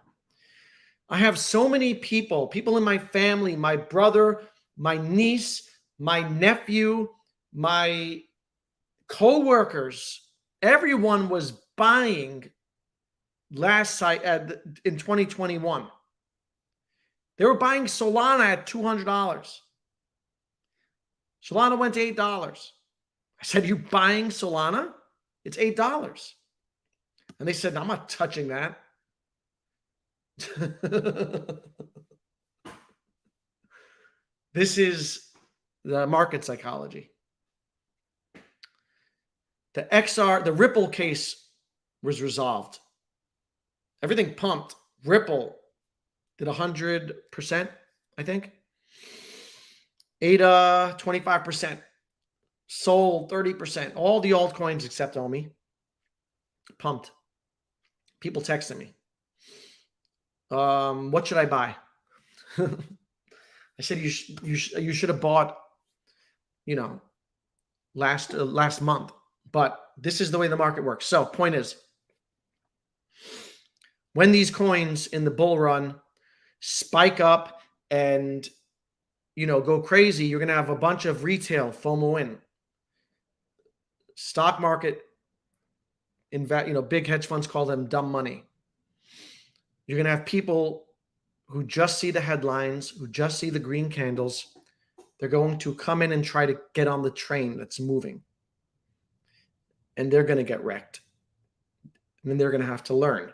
A: I have so many people in my family, my brother, my niece, my nephew, my co-workers, everyone was buying in 2021. They were buying Solana at $200. Solana went to $8. I said, you buying Solana? It's $8. And they said, no, I'm not touching that. This is the market psychology. The Ripple case was resolved. Everything pumped. Ripple did 100%, I think. ADA 25%, Sol 30%, all the altcoins except OMI. Pumped. People texting me. What should I buy? I said you should have bought, last month. But this is the way the market works. So point is, when these coins in the bull run spike up and go crazy, you're going to have a bunch of retail FOMO in. Stock market, big hedge funds call them dumb money. You're going to have people who just see the headlines, who just see the green candles. They're going to come in and try to get on the train that's moving. And they're going to get wrecked. And then they're going to have to learn.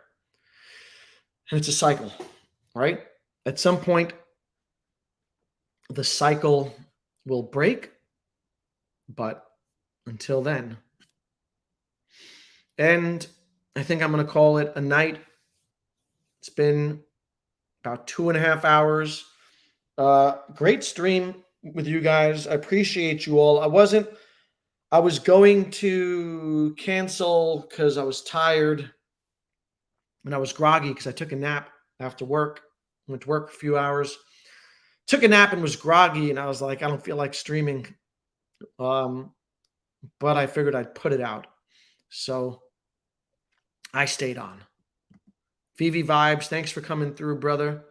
A: And it's a cycle, right? At some point, the cycle will break. But until then. And I think I'm going to call it a night. It's been about 2.5 hours. Great stream with you guys. I appreciate you all. I was going to cancel because I was tired and I was groggy because I took a nap after work. Went to work for a few hours. Took a nap and was groggy, and I was like, I don't feel like streaming. But I figured I'd put it out. So I stayed on. Vivi vibes, thanks for coming through, brother.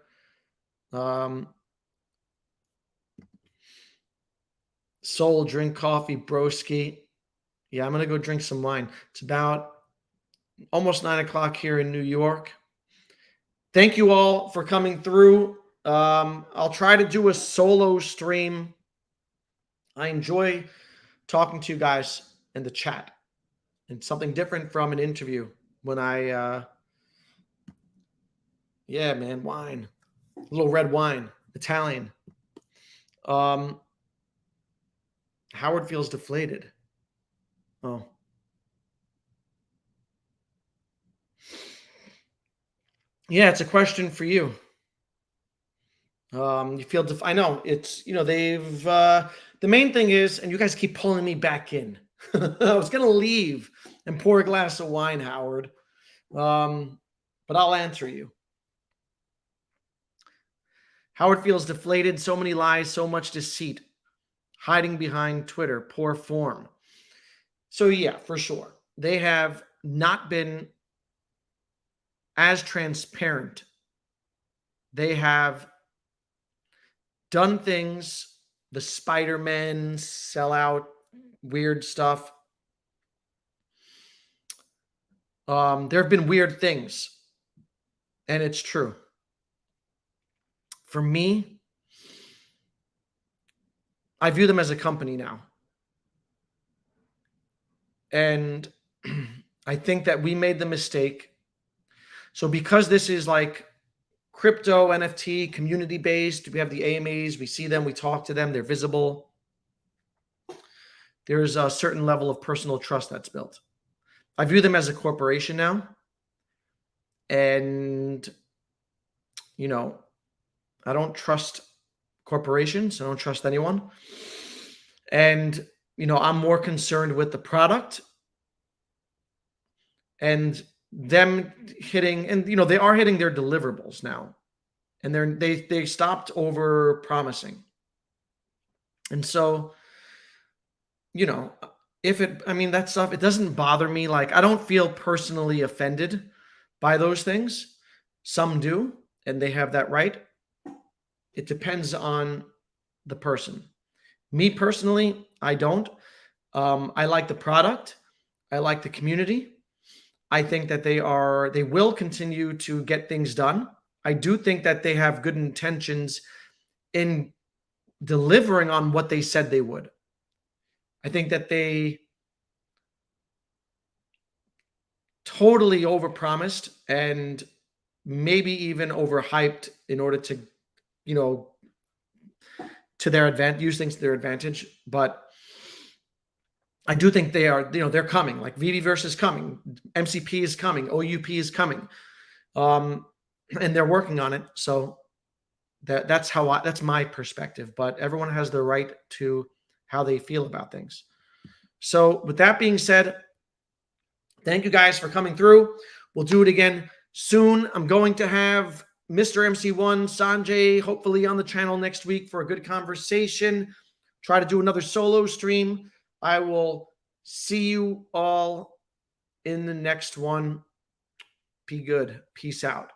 A: Soul, drink coffee, broski. Yeah, I'm going to go drink some wine. It's about almost 9 o'clock here in New York. Thank you all for coming through. I'll try to do a solo stream. I enjoy talking to you guys in the chat. And something different from an interview when yeah, man, wine. A little red wine, Italian. Howard feels deflated. Oh. Yeah, it's a question for you. You feel I know it's, they've the main thing is, and you guys keep pulling me back in. I was gonna leave and pour a glass of wine, Howard. But I'll answer you. Howard feels deflated, so many lies, so much deceit, hiding behind Twitter, poor form. So yeah, for sure. They have not been as transparent. They have done things, the Spider-Man sellout, weird stuff. There have been weird things, and it's true. For me, I view them as a company now. And I think that we made the mistake. So because this is like crypto, NFT, community-based, we have the AMAs, we see them, we talk to them, they're visible. There's a certain level of personal trust that's built. I view them as a corporation now. And, I don't trust corporations. I don't trust anyone. And, I'm more concerned with the product and them hitting, and, they are hitting their deliverables now. And they stopped over promising. And so, that stuff, it doesn't bother me. Like, I don't feel personally offended by those things. Some do, and they have that right. It depends on the person. Me personally, I don't. I like the product. I like the community. I think that they will continue to get things done. I do think that they have good intentions in delivering on what they said they would. I think that they totally overpromised and maybe even overhyped in order to, to their advantage, use things to their advantage. But I do think they are, they're coming. Like Viviverse is coming, MCP is coming, OUP is coming, and they're working on it. So That's my perspective, but everyone has the right to how they feel about things. So with that being said, thank you guys for coming through. We'll do it again soon. I'm going to have Mr. MC1 Sanjay hopefully on the channel next week for a good conversation. Try to do another solo stream. I will see you all in the next one. Be good. Peace out.